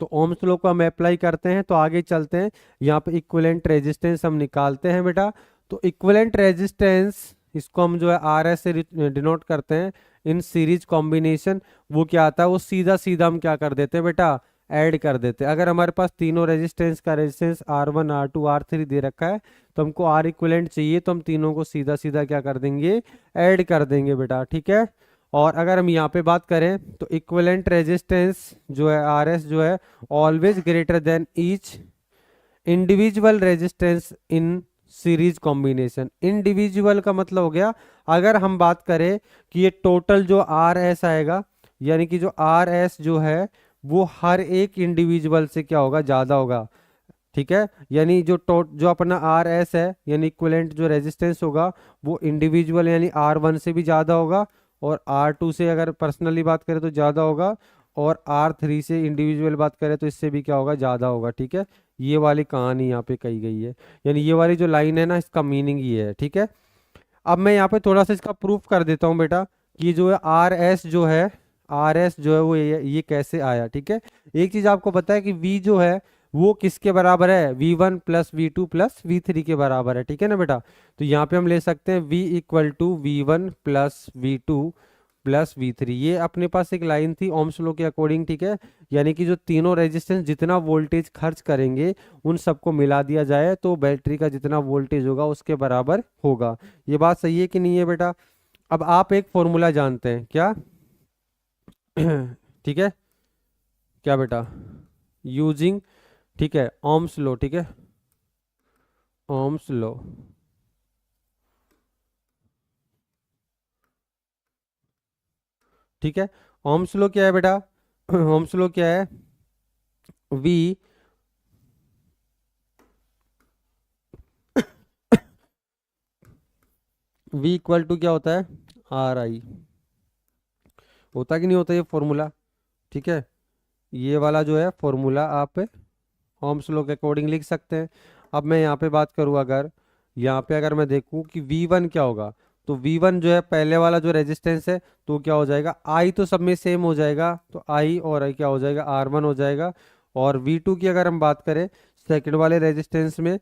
S1: तो ओम्स लॉ को हम अप्लाई करते हैं, तो आगे चलते हैं, यहाँ पे इक्विवेलेंट रेजिस्टेंस हम निकालते हैं बेटा। तो इक्विवेलेंट रेजिस्टेंस इसको हम जो है RS से डिनोट करते हैं इन सीरीज कॉम्बिनेशन। वो क्या आता है, वो सीधा सीधा हम क्या कर देते हैं बेटा, ऐड कर देते हैं। अगर हमारे पास तीनों रेजिस्टेंस का रेजिस्टेंस R1 R2 R3 दे रखा है, तो हमको R इक्विवेलेंट चाहिए, तो हम तीनों को सीधा सीधा क्या कर देंगे, ऐड कर देंगे बेटा। ठीक है, और अगर हम यहाँ पे बात करें तो इक्विवेलेंट रेजिस्टेंस जो है RS जो है always greater than each individual resistance in series combination. Individual का मतलब हो गया, अगर हम बात करें कि ये टोटल जो RS आएगा, यानी कि जो RS जो है वो हर एक इंडिविजुअल से क्या होगा, ज्यादा होगा। ठीक है, यानी जो अपना RS है यानी इक्विवेलेंट जो रेजिस्टेंस होगा वो इंडिविजुअल यानी R1 से भी ज्यादा होगा, और R2 से अगर पर्सनली बात करें तो ज़्यादा होगा, और R3 से इंडिविजुअल बात करें तो इससे भी क्या होगा, ज़्यादा होगा। ठीक है, ये वाली कहानी यहाँ पे कही गई है, यानी ये वाली जो लाइन है ना, इसका मीनिंग ये है। ठीक है, अब मैं यहाँ पे थोड़ा सा इसका प्रूफ कर देता हूँ बेटा कि जो है RS जो है वो ये कैसे आया। ठीक है, एक चीज़ आपको पता है कि V जो है वो किसके बराबर है, V1 plus V2 plus V3 के बराबर है। ठीक है ना बेटा, तो यहाँ पे हम ले सकते हैं V equal to V1 plus V2 plus V3। ये अपने पास एक लाइन थी ओम्स लॉ के अकॉर्डिंग। ठीक है, यानी कि जो तीनों रेजिस्टेंस जितना वोल्टेज खर्च करेंगे उन सबको मिला दिया जाए तो बैटरी का जितना वोल्टेज होगा उसके बराबर होगा। ये बात सही है कि नहीं है बेटा। अब आप एक फॉर्मूला जानते हैं क्या ठीक है, क्या बेटा, यूजिंग, ठीक है, ओम्स लॉ। ठीक है, ओम्स लॉ, ठीक है, ओम्स लॉ क्या है बेटा ओम्स लॉ क्या है, V V इक्वल टू क्या होता है, RI। होता कि नहीं होता ये फॉर्मूला। ठीक है, ये वाला जो है फॉर्मूला आप ओम्स लॉ के अकॉर्डिंग लिख सकते हैं। अब मैं यहाँ पे बात करूँ, अगर यहाँ पे अगर मैं देखूँ कि V1 क्या होगा, तो V1 जो है पहले वाला जो रेजिस्टेंस है तो क्या हो जाएगा, I तो सब में सेम हो जाएगा, तो I और I क्या हो जाएगा, R1 हो जाएगा। और V2 की अगर हम बात करें सेकंड वाले रेजिस्टेंस में,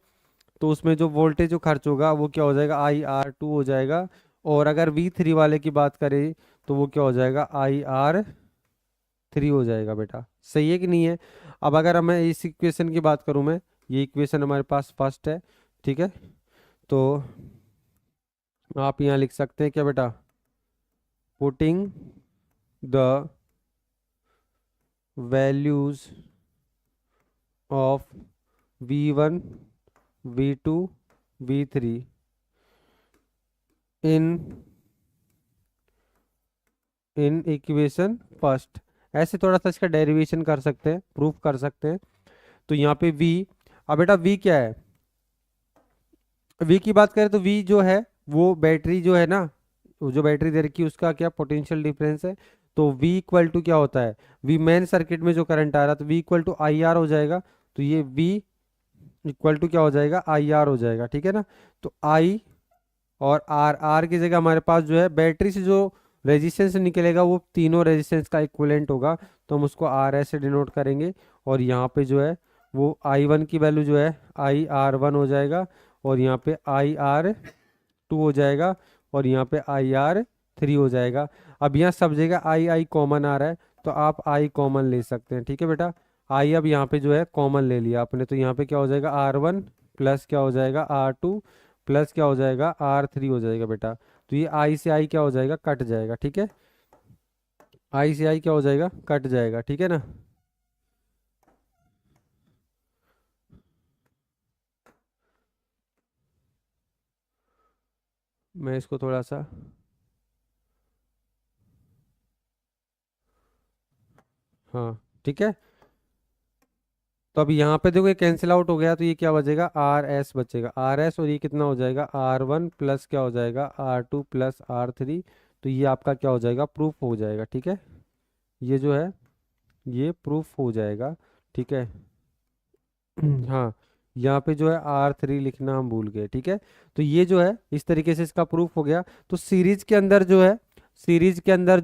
S1: तो उसमें जो वोल्टेज जो खर्च होगा वो क्या हो जाएगा, IR2 हो जाएगा। और अगर V3 वाले की बात करें तो वो क्या हो जाएगा, IR3 हो जाएगा बेटा। सही है कि नहीं है। अब अगर मैं इस इक्वेशन की बात करूं, मैं ये इक्वेशन हमारे पास फर्स्ट है। ठीक है, तो आप यहाँ लिख सकते हैं क्या बेटा, putting the values of V1 V2 V3 in equation first. ऐसे थोड़ा सा इसका डेरिवेशन कर सकते हैं, प्रूफ कर सकते हैं। तो यहाँ पे V, अब बेटा V क्या है, V की बात करें तो V जो है वो बैटरी जो है ना, वो जो बैटरी दे रखी है उसका क्या पोटेंशियल डिफरेंस है। तो V इक्वल टू क्या होता है, V मेन सर्किट में जो करंट आ रहा है तो V इक्वल टू IR हो जाएगा। तो ये V इक्वल टू क्या हो जाएगा, IR हो जाएगा। ठीक है ना, तो I और R की जगह हमारे पास जो है बैटरी से जो रेजिस्टेंस निकलेगा वो तीनों रेजिस्टेंस का इक्विवेलेंट होगा, तो हम उसको RS से डिनोट करेंगे। और यहाँ पे जो है वो I1 की वैल्यू जो है IR1 हो जाएगा, और यहाँ पे IR2 हो जाएगा, और यहाँ पे IR3 हो जाएगा। अब यहाँ सब जगह I कॉमन आ रहा है तो आप I कॉमन ले सकते हैं। ठीक है बेटा, I अब यहाँ पे जो है कॉमन ले लिया आपने, तो यहाँ पे क्या हो जाएगा, R1 प्लस क्या हो जाएगा, R2 प्लस क्या हो जाएगा, R3 हो जाएगा बेटा। तो ये I से I क्या हो जाएगा, कट जाएगा। ठीक है, आई से आई क्या हो जाएगा, कट जाएगा, ठीक है ना। मैं इसको थोड़ा सा, हाँ ठीक है। तो अब यहाँ पे देखो ये कैंसिल आउट हो गया, तो ये क्या बचेगा, आर एस बचेगा, आर एस, और ये कितना हो जाएगा, आर वन प्लस क्या हो जाएगा, R two plus R three. तो ये आपका क्या हो जाएगा, प्रूफ हो जाएगा, ठीक है। ये जो है ये प्रूफ हो जाएगा, ठीक है। हाँ, यहाँ पे जो है आर थ्री लिखना हम भूल गए, ठीक है। तो ये जो है इस तरीके से इसका प्रूफ हो गया। तो सीरीज के अंदर जो है, सीरीज के अंदर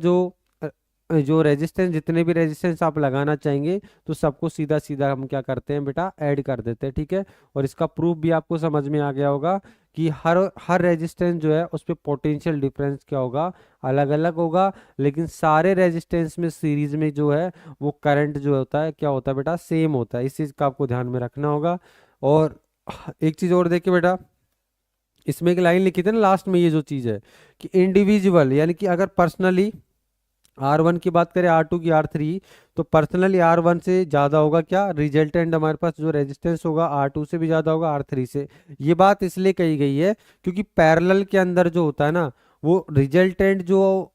S1: जो रेजिस्टेंस, जितने भी रेजिस्टेंस आप लगाना चाहेंगे, तो सबको सीधा सीधा हम क्या करते हैं बेटा, ऐड कर देते हैं, ठीक है। और इसका प्रूफ भी आपको समझ में आ गया होगा कि हर हर रेजिस्टेंस जो है उस पे पोटेंशियल डिफरेंस क्या होगा, अलग अलग होगा। लेकिन सारे रेजिस्टेंस में सीरीज में जो है वो करंट जो होता है क्या होता है बेटा, सेम होता है। इस चीज़ का आपको ध्यान में रखना होगा। और एक चीज़ और देखिए बेटा, इसमें एक लाइन लिखी थी ना लास्ट में, ये जो चीज़ है कि इंडिविजुअल, यानी कि अगर पर्सनली आर वन की बात करें, आर टू की, आर थ्री, तो पर्सनली आर वन से ज़्यादा होगा क्या रिजल्टेंट, हमारे पास जो रेजिस्टेंस होगा आर टू से भी ज़्यादा होगा आर थ्री से। ये बात इसलिए कही गई है क्योंकि पैरेलल के अंदर जो होता है ना, वो रिजल्टेंट जो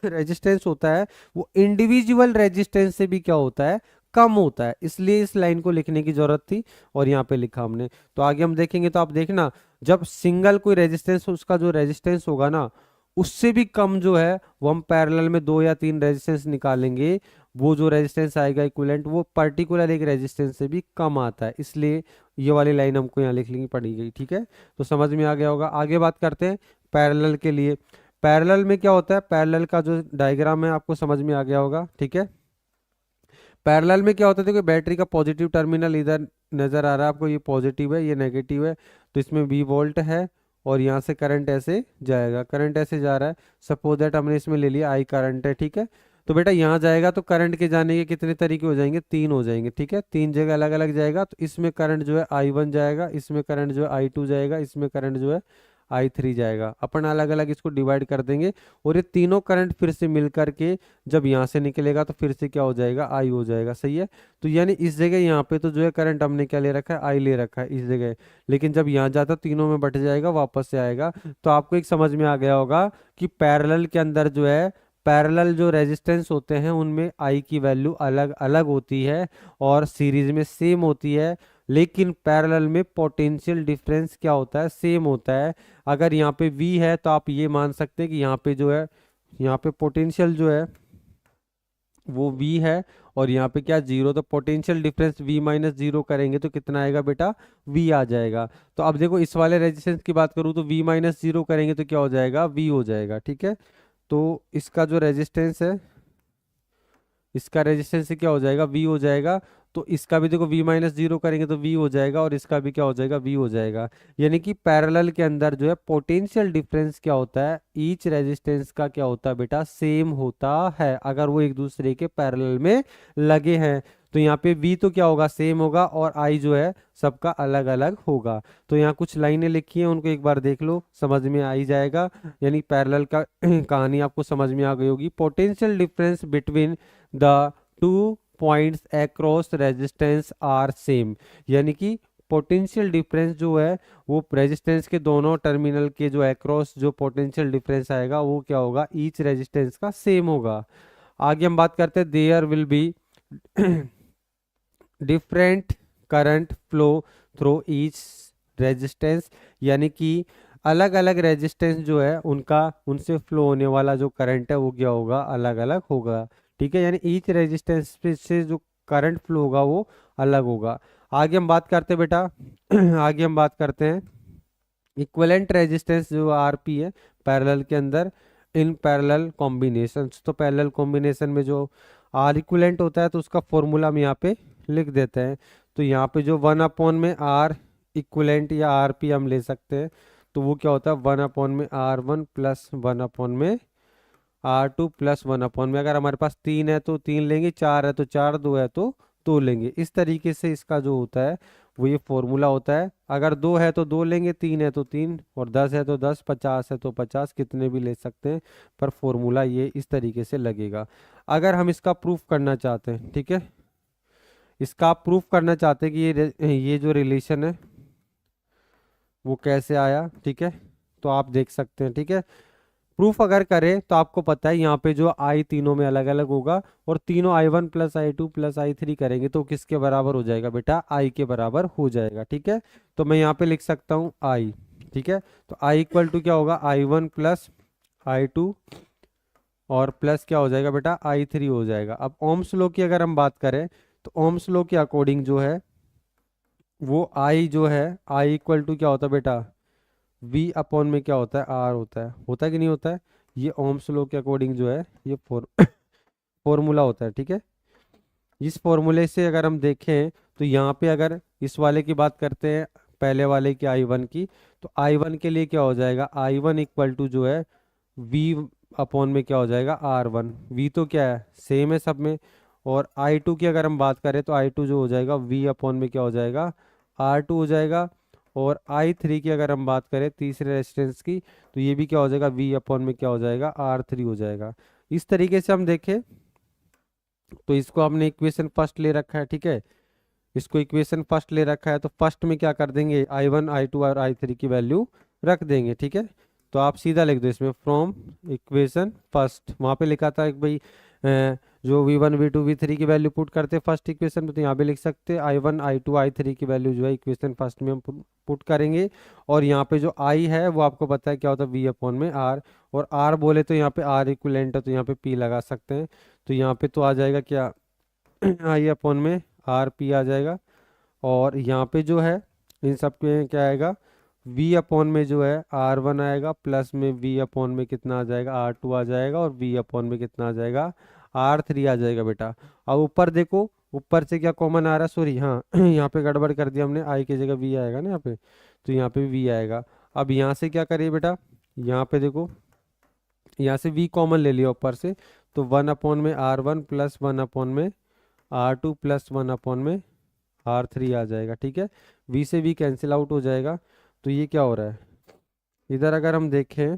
S1: रेजिस्टेंस होता है वो इंडिविजुअल रेजिस्टेंस से भी क्या होता है, कम होता है। इसलिए इस लाइन को लिखने की जरूरत थी और यहाँ पे लिखा हमने। तो आगे हम देखेंगे, तो आप देखना जब सिंगल कोई रेजिस्टेंस, उसका जो रेजिस्टेंस होगा ना उससे भी कम जो है, वो हम पैरेलल में दो या तीन रेजिस्टेंस निकालेंगे, वो जो रेजिस्टेंस आएगा इक्विवेलेंट, वो पर्टिकुलर एक रेजिस्टेंस से भी कम आता है। इसलिए ये वाली लाइन हमको यहाँ लिखनी पड़ी गई, ठीक है। तो समझ में आ गया होगा। आगे बात करते हैं पैरेलल के लिए। पैरेलल में क्या होता है, पैरेलल का जो डायग्राम है आपको समझ में आ गया होगा, ठीक है। पैरेलल में क्या होता है, देखो बैटरी का पॉजिटिव टर्मिनल इधर नजर आ रहा है आपको, ये पॉजिटिव है ये नेगेटिव है। तो इसमें V वोल्ट है और यहाँ से करंट ऐसे जाएगा, करंट ऐसे जा रहा है। सपोज दैट हमने इसमें ले लिया I करंट है, ठीक है। तो बेटा यहाँ जाएगा तो करंट के जाने के कितने तरीके हो जाएंगे, तीन हो जाएंगे, ठीक है। तीन जगह अलग अलग जाएगा। तो इसमें करंट जो है I1 जाएगा, इसमें करंट जो है I2 जाएगा, इसमें करंट जो है I3 जाएगा। अपन अलग अलग इसको डिवाइड कर देंगे और ये तीनों करंट फिर से मिल करके जब यहाँ से निकलेगा तो फिर से क्या हो जाएगा, आई हो जाएगा, सही है। तो यानी इस जगह यहाँ पे तो जो है करंट हमने क्या ले रखा है, आई ले रखा है इस जगह। लेकिन जब यहाँ जाता तीनों में बट जाएगा, वापस से आएगा। तो आपको एक समझ में आ गया होगा कि पैरेलल के अंदर जो है, पैरेलल जो रेजिस्टेंस होते हैं उनमें आई की वैल्यू अलग अलग होती है और सीरीज में सेम होती है। लेकिन पैरेलल में पोटेंशियल डिफरेंस क्या होता है, सेम होता है। अगर यहाँ पे V है तो आप ये मान सकते हैं कि यहाँ पे जो है, यहाँ पे पोटेंशियल जो है वो V है और यहाँ पे क्या, जीरो। तो potential difference V minus zero करेंगे तो कितना आएगा बेटा, V आ जाएगा। तो अब देखो इस वाले रेजिस्टेंस की बात करूँ तो V माइनस जीरो करेंगे तो क्या हो जाएगा, V हो जाएगा, ठीक है। तो इसका जो रेजिस्टेंस है, इसका रेजिस्टेंस से क्या हो जाएगा, V हो जाएगा। तो इसका भी देखो V माइनस जीरो करेंगे तो V हो जाएगा और इसका भी क्या हो जाएगा, V हो जाएगा। यानी कि पैरेलल के अंदर जो है पोटेंशियल डिफरेंस क्या होता है, ईच रेजिस्टेंस का क्या होता है बेटा, सेम होता है अगर वो एक दूसरे के पैरेलल में लगे हैं। तो यहाँ पे V तो क्या होगा, सेम होगा और I जो है सबका अलग अलग होगा। तो यहाँ कुछ लाइनें लिखी हैं, उनको एक बार देख लो, समझ में आ ही जाएगा। यानी पैरेलल का कहानी आपको समझ में आ गई होगी। Potential difference between the two points across resistance R same, यानी कि पोटेंशियल डिफरेंस जो है वो रेजिस्टेंस के दोनों टर्मिनल के जो अक्रॉस जो पोटेंशियल डिफरेंस आएगा वो क्या होगा, ईच रेजिस्टेंस का सेम होगा। आगे हम बात करते हैं, there will be different current flow through each resistance, यानी कि अलग अलग रेजिस्टेंस जो है उनका, उनसे फ्लो होने वाला जो करंट है वो क्या होगा, अलग अलग होगा, ठीक है। यानी ईच रेजिस्टेंस से जो करंट फ्लो होगा वो अलग होगा। आगे हम बात करते हैं बेटा आगे हम बात करते हैं इक्विवेलेंट रेजिस्टेंस जो आरपी है पैरेलल के अंदर, इन पैरेलल कॉम्बिनेशन। तो पैरेलल कॉम्बिनेशन में जो आर इक्विवेलेंट होता है तो उसका फॉर्मूला हम यहाँ पे लिख देते हैं। तो यहाँ पे जो 1 अपॉन में आर इक्विवेलेंट या आर पी हम ले सकते हैं। तो वो क्या होता है, 1 अपॉन में R1 प्लस 1 अपॉन में R2 प्लस 1 अपॉन में, अगर हमारे पास तीन है तो तीन लेंगे, चार है तो चार, दो है तो दो लेंगे। इस तरीके से इसका जो होता है वो ये फॉर्मूला होता है। अगर 2 है तो 2 लेंगे, 3 है तो 3, और 10 है तो 10, 50 है तो 50, कितने भी ले सकते हैं, पर फॉर्मूला ये इस तरीके से लगेगा। अगर हम इसका प्रूफ करना चाहते हैं, ठीक है, इसका आप प्रूफ करना चाहते हैं कि ये जो रिलेशन है वो कैसे आया, ठीक है, तो आप देख सकते हैं, ठीक है। प्रूफ अगर करें तो आपको पता है यहाँ पे जो आई तीनों में अलग अलग होगा, और तीनों I1 plus I2 plus I3 करेंगे तो किसके बराबर हो जाएगा बेटा, आई के बराबर हो जाएगा, ठीक है। तो मैं यहाँ पे लिख सकता हूँ आई, ठीक है। तो आई इक्वल टू क्या होगा, I1 प्लस I2 और प्लस क्या हो जाएगा बेटा, I3 हो जाएगा। अब ओम्स लॉ की अगर हम बात करें तो ओम्स लॉ के अकॉर्डिंग जो है वो आई जो है, आई इक्वल टू क्या होता है बेटा, V अपॉन में क्या होता है, R होता है कि नहीं होता है। ये ओम्स लॉ के अकॉर्डिंग जो है ये फॉर्मूला होता है, ठीक है। इस फॉर्मूले से अगर हम देखें तो यहाँ पे अगर इस वाले की बात करते हैं, पहले वाले की I1 की, तो I1 के लिए क्या हो जाएगा, I1 इक्वल टू जो है V अपॉन में क्या हो जाएगा, R1। V तो क्या है, सेम है सब में। और I2 की अगर हम बात करें तो I2 जो हो जाएगा V अपॉन में क्या हो जाएगा, R2 हो जाएगा। और I3 की अगर हम बात करें तीसरे रेजिस्टेंस की, तो ये भी क्या हो जाएगा, V अपॉन में क्या हो जाएगा, R3 हो जाएगा। इस तरीके से हम देखें तो इसको हमने इक्वेशन फर्स्ट ले रखा है, ठीक है। इसको इक्वेशन फर्स्ट ले रखा है तो फर्स्ट में क्या कर देंगे, I1 I2 और I3 की वैल्यू रख देंगे, ठीक है। तो आप सीधा लिख दो इसमें फ्रॉम इक्वेशन फर्स्ट, वहाँ पे लिखा था कि भाई जो V1 V2 V3 की वैल्यू पुट करते फर्स्ट इक्वेशन में, तो यहाँ पे लिख सकते हैं I1 I2 I3 की वैल्यू जो है इक्वेशन फर्स्ट में हम पुट करेंगे। और यहाँ पे जो I है वो आपको पता है क्या होता है, V अपॉन में R, और R बोले तो यहाँ पे R इक्विवेलेंट है तो यहाँ पे P लगा सकते हैं। तो यहाँ पे तो आ जाएगा क्या I अपॉन में R P आ जाएगा। और यहाँ पे जो है इन सब के क्या आएगा, V अपॉन में जो है R1 आएगा, प्लस में V अपॉन में कितना आ जाएगा, R2 आ जाएगा, और V अपॉन में कितना आ जाएगा, R3 आ जाएगा बेटा। अब ऊपर देखो, ऊपर से क्या कॉमन आ रहा है, सॉरी हाँ यहाँ पे गड़बड़ कर दिया हमने, I की जगह V आएगा ना यहाँ पे, तो यहाँ पे V आएगा। अब यहाँ से क्या करिए बेटा, यहाँ पे देखो, यहाँ से V कॉमन ले लिया ऊपर से, तो 1 अपॉन में R1 प्लस 1 अपॉन में R2 प्लस 1 अपॉन में R3 आ जाएगा, ठीक है। V से V कैंसिल आउट हो जाएगा। तो ये क्या हो रहा है, इधर अगर हम देखें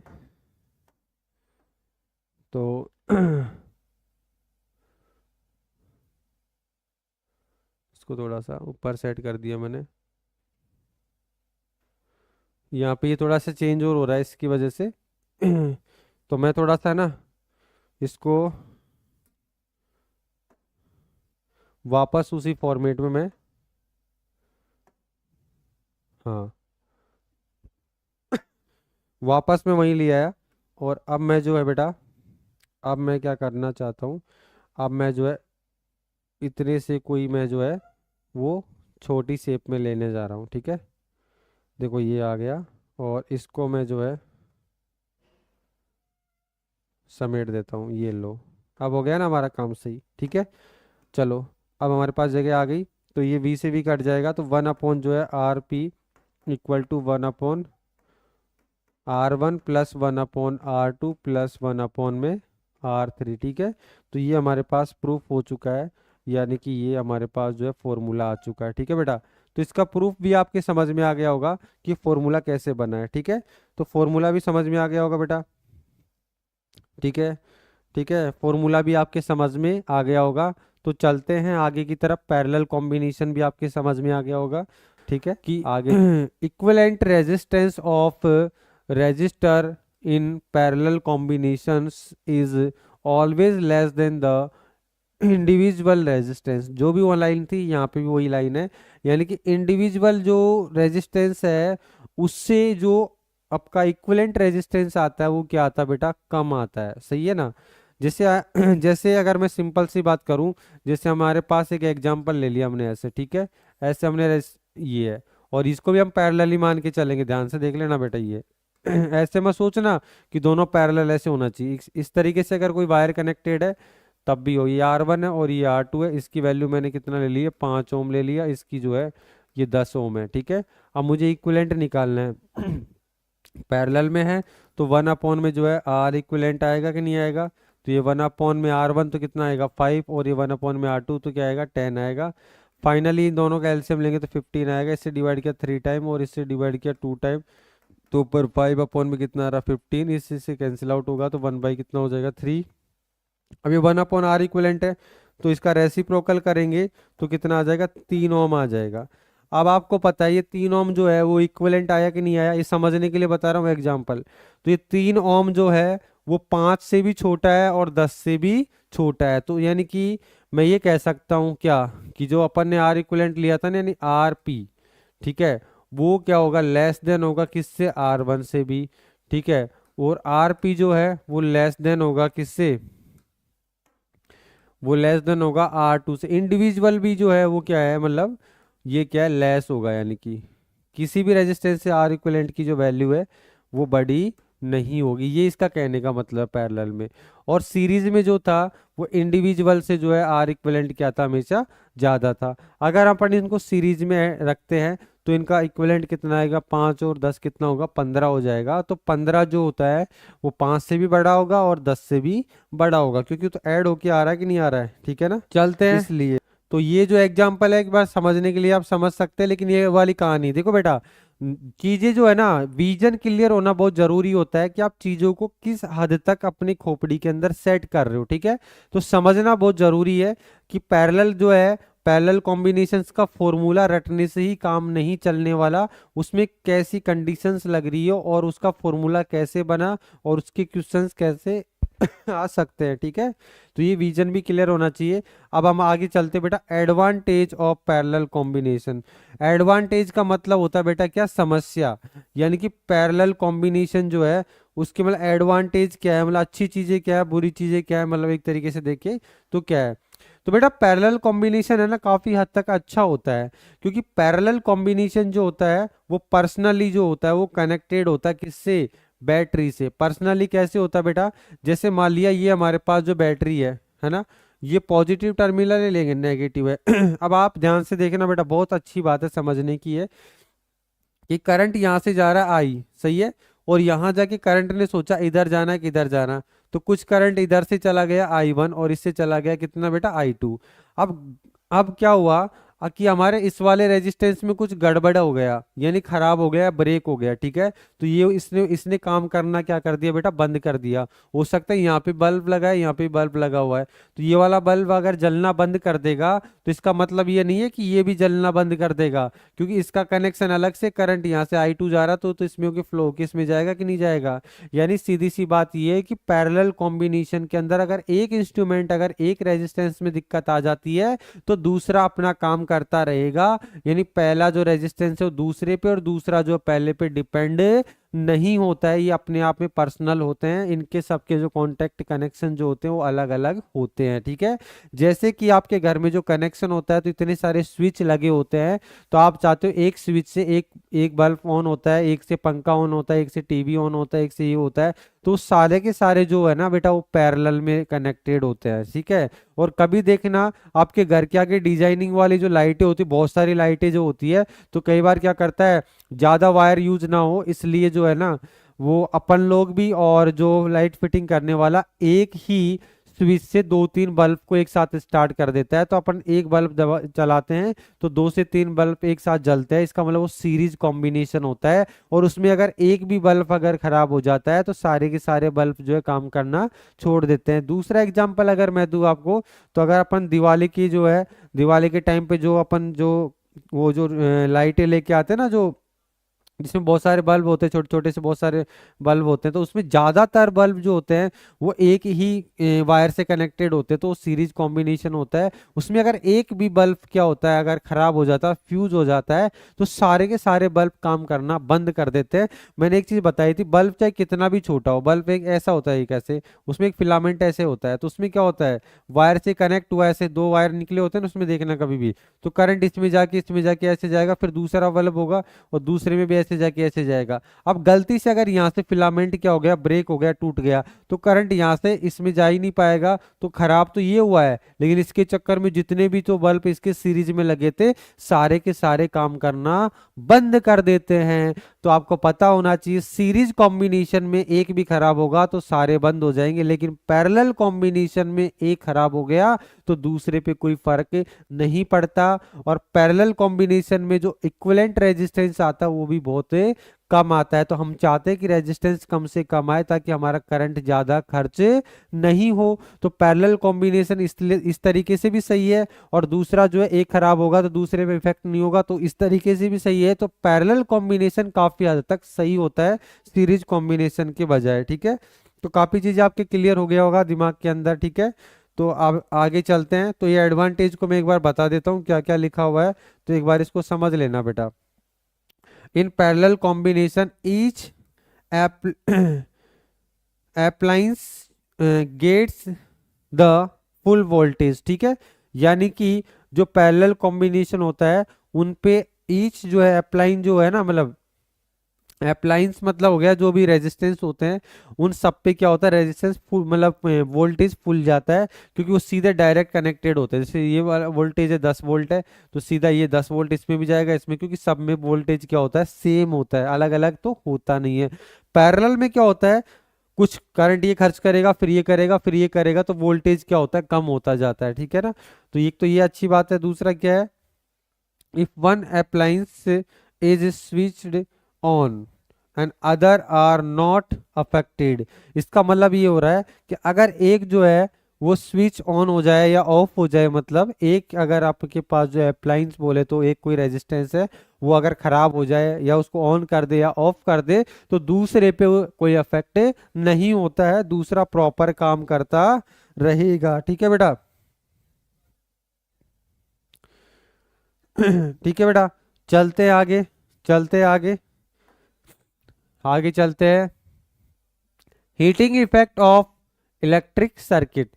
S1: तो इसको थोड़ा सा ऊपर सेट कर दिया मैंने, यहाँ पे ये थोड़ा सा चेंज और हो रहा है इसकी वजह से तो मैं थोड़ा सा ना इसको वापस उसी फॉर्मेट में मैं, हाँ वापस मैं वहीं ले आया। और अब मैं जो है बेटा, अब मैं क्या करना चाहता हूँ, अब मैं जो है इतने से कोई मैं जो है वो छोटी शेप में लेने जा रहा हूँ, ठीक है। देखो ये आ गया, और इसको मैं जो है समेट देता हूँ, ये लो। अब हो गया ना हमारा काम सही, ठीक है। चलो अब हमारे पास जगह आ गई, तो ये V से V कट जाएगा, तो 1 अपॉन जो है RP equal to 1 upon R1 plus 1 upon R2 plus 1 upon में R3, ठीक है। तो ये हमारे पास प्रूफ हो चुका है, यानी कि ये हमारे पास जो है फॉर्मूला आ चुका है, ठीक है बेटा। तो इसका प्रूफ भी आपके समझ में आ गया होगा कि फॉर्मूला कैसे बना है, ठीक है। तो फॉर्मूला भी समझ में आ गया होगा बेटा, ठीक है। ठीक है, फॉर्मूला भी आपके समझ में आ गया होगा। तो चलते हैं आगे की तरफ, पैरेलल कॉम्बिनेशन भी आपके समझ में आ गया होगा, ठीक है, कि आगे equivalent resistance of resistor in parallel combinations is always less than the individual resistance. जो भी वो लाइन थी यहाँ पे भी वही लाइन है, यानी कि इंडिविजुअल जो रेजिस्टेंस है उससे जो आपका इक्विवेलेंट रेजिस्टेंस आता है वो क्या आता है बेटा, कम आता है, सही है ना। जैसे जैसे अगर मैं सिंपल सी बात करूं, जैसे हमारे पास एक एग्जांपल ले लिया हमने ऐसे, ठीक है, ऐसे हमने ये है, और इसको भी हम पैरेलली मान के चलेंगे, ध्यान से देख लेना बेटा ये ऐसे मत सोचना कि दोनों पैरेलल ऐसे होना चाहिए। इस तरीके से अगर कोई वायर कनेक्टेड है तब भी हो, ये R1 है और ये R2 है, इसकी वैल्यू मैंने कितना ले ली है, 5 ओम ले लिया, इसकी जो है ये 10 ओम है, ठीक है। अब मुझे इक्विवेलेंट निकालना है पैरेलल में है, तो 1 अपॉन में जो है R इक्विवेलेंट आएगा कि नहीं आएगा, तो ये 1 अपॉन में R1 तो कितना आएगा 5, और ये 1 अपॉन में R2 तो क्या आएगा 10 आएगा। फाइनली इन दोनों का एलसीएम लेंगे तो 15 आएगा, इससे डिवाइड किया 3 टाइम और इससे डिवाइड किया 2 टाइम, तो ऊपर 5 अपॉन में कितना आ रहा 15, इससे से कैंसिल आउट होगा तो 1 बाई कितना हो जाएगा 3। अब ये 1 अपॉन आर इक्विवेलेंट है, तो इसका रेसिप्रोकल करेंगे तो कितना आ जाएगा 3 ओम आ जाएगा। अब आपको पता है ये 3 ओम जो है वो इक्विवेलेंट आया कि नहीं आया, ये समझने के लिए बता रहा हूँ एग्जांपल। तो ये 3 ओम जो है वो 5 से भी छोटा है और 10 से भी छोटा है, तो यानी कि मैं ये कह सकता हूँ क्या कि जो अपन ने आर इक्विवेलेंट लिया था ना, यानी आर पी, ठीक है, वो क्या होगा लेस देन होगा किससे, आर वन से भी, ठीक है, और आर पी जो है वो लेस देन होगा किससे, वो लेस देन होगा आर टू से। इंडिविजुअल भी जो है वो क्या है, मतलब ये क्या है लेस होगा, यानी कि किसी भी रेजिस्टेंस से आर इक्विवेलेंट की जो वैल्यू है वो बड़ी नहीं होगी, ये इसका कहने का मतलब पैरेलल में। और सीरीज में जो था वो इंडिविजुअल से जो है आर इक्विवेलेंट क्या था, हमेशा ज़्यादा था। अगर अपन इनको सीरीज में रखते हैं तो इनका इक्विवेलेंट कितना आएगा, 5 और 10 कितना होगा, 15 हो जाएगा। तो 15 जो होता है वो 5 से भी बड़ा होगा और 10 से भी बड़ा होगा, क्योंकि तो ऐड होके आ रहा है कि नहीं आ रहा है, ठीक है ना। चलते हैं इसलिए, तो ये जो एग्जाम्पल है एक बार समझने के लिए आप समझ सकते हैं, लेकिन ये वाली कहानी देखो बेटा, चीजें जो है ना, विजन क्लियर होना बहुत जरूरी होता है कि आप चीजों को किस हद तक अपनी खोपड़ी के अंदर सेट कर रहे हो, ठीक है। तो समझना बहुत जरूरी है कि पैरेलल जो है, पैरेलल कॉम्बिनेशंस का फॉर्मूला रटने से ही काम नहीं चलने वाला, उसमें कैसी कंडीशंस लग रही हो और उसका फॉर्मूला कैसे बना और उसके क्वेश्चंस कैसे आ सकते हैं, ठीक है। तो ये विजन भी क्लियर होना चाहिए। अब हम आगे चलते बेटा, advantage of parallel combination. Advantage का मतलब होता है बेटा क्या, समस्या, यानी कि पैरेलल कॉम्बिनेशन जो है उसके मतलब एडवांटेज क्या है, मतलब अच्छी चीजें क्या है, बुरी चीजें क्या है, मतलब एक तरीके से देखें तो क्या है। तो बेटा पैरेलल कॉम्बिनेशन है ना काफी हद तक अच्छा होता है, क्योंकि पैरेलल कॉम्बिनेशन जो होता है वो पर्सनली जो होता है वो कनेक्टेड होता है किससे, बैटरी से। पर्सनली कैसे होता है बेटा, जैसे मान लिया ये हमारे पास जो बैटरी है ना, ये पॉजिटिव टर्मिनल है लेकिन नेगेटिव है। अब आप ध्यान से देखना बेटा, बहुत अच्छी बात है समझने की है कि करंट यहाँ से जा रहा है आई, सही है, और यहाँ जाके करंट ने सोचा इधर जाना है कि इधर जाना है, तो कुछ करंट इधर से चला गया आई वन और इससे चला गया कितना बेटा आई टू। अब क्या हुआ कि हमारे इस वाले रेजिस्टेंस में कुछ गड़बड़ हो गया, यानी खराब हो गया, ब्रेक हो गया, ठीक है। तो ये इसने इसने काम करना क्या कर दिया बेटा, बंद कर दिया। हो सकता है यहाँ पे बल्ब लगा है, यहाँ पे बल्ब लगा हुआ है, तो ये वाला बल्ब अगर जलना बंद कर देगा तो इसका मतलब ये नहीं है कि ये भी जलना बंद कर देगा, क्योंकि इसका कनेक्शन अलग से, करंट यहाँ से आई टू जा रहा तो इसमें के फ्लो किस में जाएगा कि नहीं जाएगा। यानी सीधी सी बात ये है कि पैरेलल कॉम्बिनेशन के अंदर अगर एक इंस्ट्रूमेंट, अगर एक रेजिस्टेंस में दिक्कत आ जाती है तो दूसरा अपना काम करता रहेगा, यानी पहला जो रेजिस्टेंस है वो दूसरे पे और दूसरा जो पहले पे डिपेंड नहीं होता है, ये अपने आप में पर्सनल होते हैं, इनके सबके जो कॉन्टेक्ट कनेक्शन जो होते हैं वो अलग अलग होते हैं, ठीक है। जैसे कि आपके घर में जो कनेक्शन होता है तो इतने सारे स्विच लगे होते हैं, तो आप चाहते हो एक स्विच से एक एक बल्ब ऑन होता है, एक से पंखा ऑन होता है, एक से टीवी ऑन होता है, एक से ये होता है, तो सारे के सारे जो है ना बेटा वो पैरेलल में कनेक्टेड होते हैं, ठीक है। और कभी देखना आपके घर के आगे डिजाइनिंग वाली जो लाइटें होती है, बहुत सारी लाइटें जो होती है, तो कई बार क्या करता है ज्यादा वायर यूज ना हो इसलिए जो है ना वो अपन लोग भी और जो लाइट फिटिंग करने वाला एक ही स्विच से 2-3 बल्ब को एक साथ स्टार्ट कर देता है, तो अपन एक बल्ब चलाते हैं तो 2 से 3 बल्ब एक साथ जलते हैं, इसका मतलब वो सीरीज कॉम्बिनेशन होता है। और उसमें अगर एक भी बल्ब अगर खराब हो जाता है तो सारे के सारे बल्ब जो है काम करना छोड़ देते हैं। दूसरा एग्जाम्पल अगर मैं दूं आपको, तो अगर अपन दिवाली की जो है, दिवाली के टाइम पे जो अपन जो वो जो लाइटें लेके आते हैं ना, जो जिसमें बहुत सारे बल्ब होते हैं, छोटे छोटे से बहुत सारे बल्ब होते हैं, तो उसमें ज्यादातर बल्ब जो होते हैं वो एक ही वायर से कनेक्टेड होते हैं, तो सीरीज कॉम्बिनेशन होता है। उसमें अगर एक भी बल्ब क्या होता है, अगर खराब हो जाता है, फ्यूज हो जाता है, तो सारे के सारे बल्ब काम करना बंद कर देते हैं। मैंने एक चीज बताई थी, बल्ब चाहे कितना भी छोटा हो, बल्ब एक ऐसा होता है, एक ऐसे उसमें एक फिलामेंट ऐसे होता है, तो उसमें क्या होता है वायर से कनेक्ट हुआ, ऐसे 2 वायर निकले होते हैं ना उसमें, देखना कभी भी, तो करंट इसमें जाके ऐसे जाएगा, फिर दूसरा बल्ब होगा और दूसरे में भी ऐसे जाके ऐसे जाएगा। अब गलती से अगर यहाँ से फिलामेंट क्या हो गया, ब्रेक हो गया, टूट गया, तो करंट यहाँ से इसमें जा ही नहीं पाएगा, तो खराब तो ये हुआ है, लेकिन इसके चक्कर में जितने भी तो बल्ब इसके सीरीज में लगे थे सारे के सारे काम करना बंद कर देते हैं। तो आपको पता होना चाहिए सीरीज कॉम्बिनेशन में एक भी खराब होगा तो सारे बंद हो जाएंगे, लेकिन पैरेलल कॉम्बिनेशन में एक खराब हो गया तो दूसरे पे कोई फर्क नहीं पड़ता। और पैरेलल कॉम्बिनेशन में जो इक्विवेलेंट रेजिस्टेंस आता है वो भी बहुत कम आता है। तो हम चाहते हैं कि रेजिस्टेंस कम से कम आए ताकि हमारा करंट ज्यादा खर्च नहीं हो। तो पैरेलल कॉम्बिनेशन इस तरीके से भी सही है। और दूसरा जो है एक खराब होगा तो दूसरे पे इफेक्ट नहीं होगा, तो इस तरीके से भी सही है। तो पैरेलल कॉम्बिनेशन काफी हद तक सही होता है सीरीज कॉम्बिनेशन के बजाय। ठीक है, तो काफी चीजें आपके क्लियर हो गया होगा दिमाग के अंदर। ठीक है, तो अब आगे चलते हैं। तो ये एडवांटेज को मैं एक बार बता देता हूँ क्या क्या लिखा हुआ है, तो एक बार इसको समझ लेना बेटा। In parallel combination each appliance gets the full voltage. ठीक है, यानी कि जो पैरेलल कॉम्बिनेशन होता है उन पे ईच जो है अप्लाइन जो है ना, मतलब अप्लायंस मतलब हो गया जो भी रेजिस्टेंस होते हैं उन सब पे क्या होता है, रेजिस्टेंस फुल मतलब वोल्टेज फुल जाता है, क्योंकि वो सीधे डायरेक्ट कनेक्टेड होते हैं। जैसे ये वाला वोल्टेज है 10 वोल्ट है, तो सीधा ये 10 वोल्ट इसमें भी जाएगा इसमें, क्योंकि सब में वोल्टेज क्या होता है, सेम होता है, अलग अलग तो होता नहीं है। पैरेलल में क्या होता है, कुछ करंट ये खर्च करेगा फिर ये करेगा फिर ये करेगा, तो वोल्टेज क्या होता है, कम होता जाता है। ठीक है ना, तो एक तो ये अच्छी बात है। दूसरा क्या है, if one appliance is switched on and other are not affected, इसका मतलब ये हो रहा है कि अगर एक जो है वो स्विच ऑन हो जाए या ऑफ हो जाए, मतलब एक अगर आपके पास जो है अप्लायंस बोले तो एक कोई रेजिस्टेंस है वो अगर खराब हो जाए या उसको ऑन कर दे या ऑफ कर दे, तो दूसरे पे कोई इफेक्ट नहीं होता है, दूसरा प्रॉपर काम करता रहेगा। ठीक है बेटा ठीक है बेटा, चलते हैं आगे, चलते हैं आगे, आगे चलते हैं। Heating effect of electric circuit,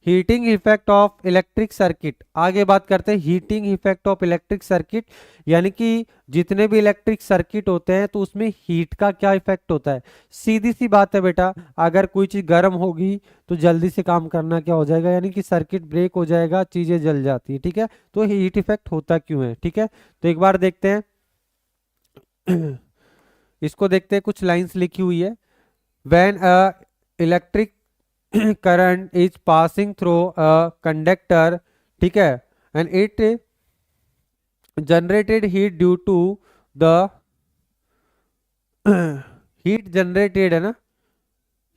S1: heating effect of electric circuit, आगे बात करते हैं heating effect of electric circuit. यानी कि जितने भी इलेक्ट्रिक सर्किट होते हैं तो उसमें हीट का क्या इफेक्ट होता है। सीधी सी बात है बेटा, अगर कोई चीज गर्म होगी तो जल्दी से काम करना क्या हो जाएगा, यानी कि सर्किट ब्रेक हो जाएगा, चीजें जल जाती है। ठीक है, तो हीट इफेक्ट होता क्यों है। ठीक है, तो एक बार देखते हैं इसको देखते हैं, कुछ लाइंस लिखी हुई है। When a electric current is passing through a conductor, ठीक है, and it generated heat due to the heat generated है ना,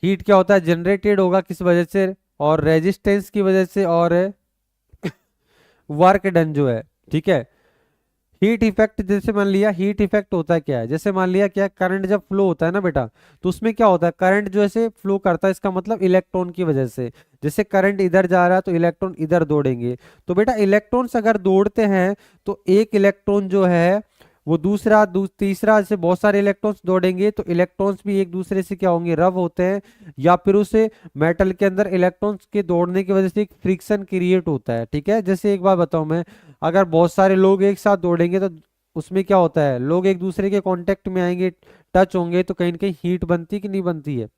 S1: हीट क्या होता है, जनरेटेड होगा किस वजह से, और रेजिस्टेंस की वजह से, और वर्क डन जो है। ठीक है, हीट इफेक्ट, जैसे मान लिया हीट इफेक्ट होता है क्या है, जैसे मान लिया क्या, करंट जब फ्लो होता है ना बेटा, तो उसमें क्या होता है, करंट जो ऐसे फ्लो करता है, इसका मतलब इलेक्ट्रॉन की वजह से। जैसे करंट इधर जा रहा है तो इलेक्ट्रॉन इधर दौड़ेंगे, तो बेटा इलेक्ट्रॉन्स अगर दौड़ते हैं तो एक इलेक्ट्रॉन जो है वो दूसरा तीसरा से बहुत सारे इलेक्ट्रॉन्स दौड़ेंगे, तो इलेक्ट्रॉन्स भी एक दूसरे से क्या होंगे, रब होते हैं, या फिर उसे मेटल के अंदर इलेक्ट्रॉन्स के दौड़ने की वजह से एक फ्रिक्शन क्रिएट होता है। ठीक है, जैसे एक बात बताऊं मैं, अगर बहुत सारे लोग एक साथ दौड़ेंगे तो उसमें क्या होता है, लोग एक दूसरे के कांटेक्ट में आएंगे, टच होंगे, तो कहीं ना कहीं हीट बनती कि नहीं बनती है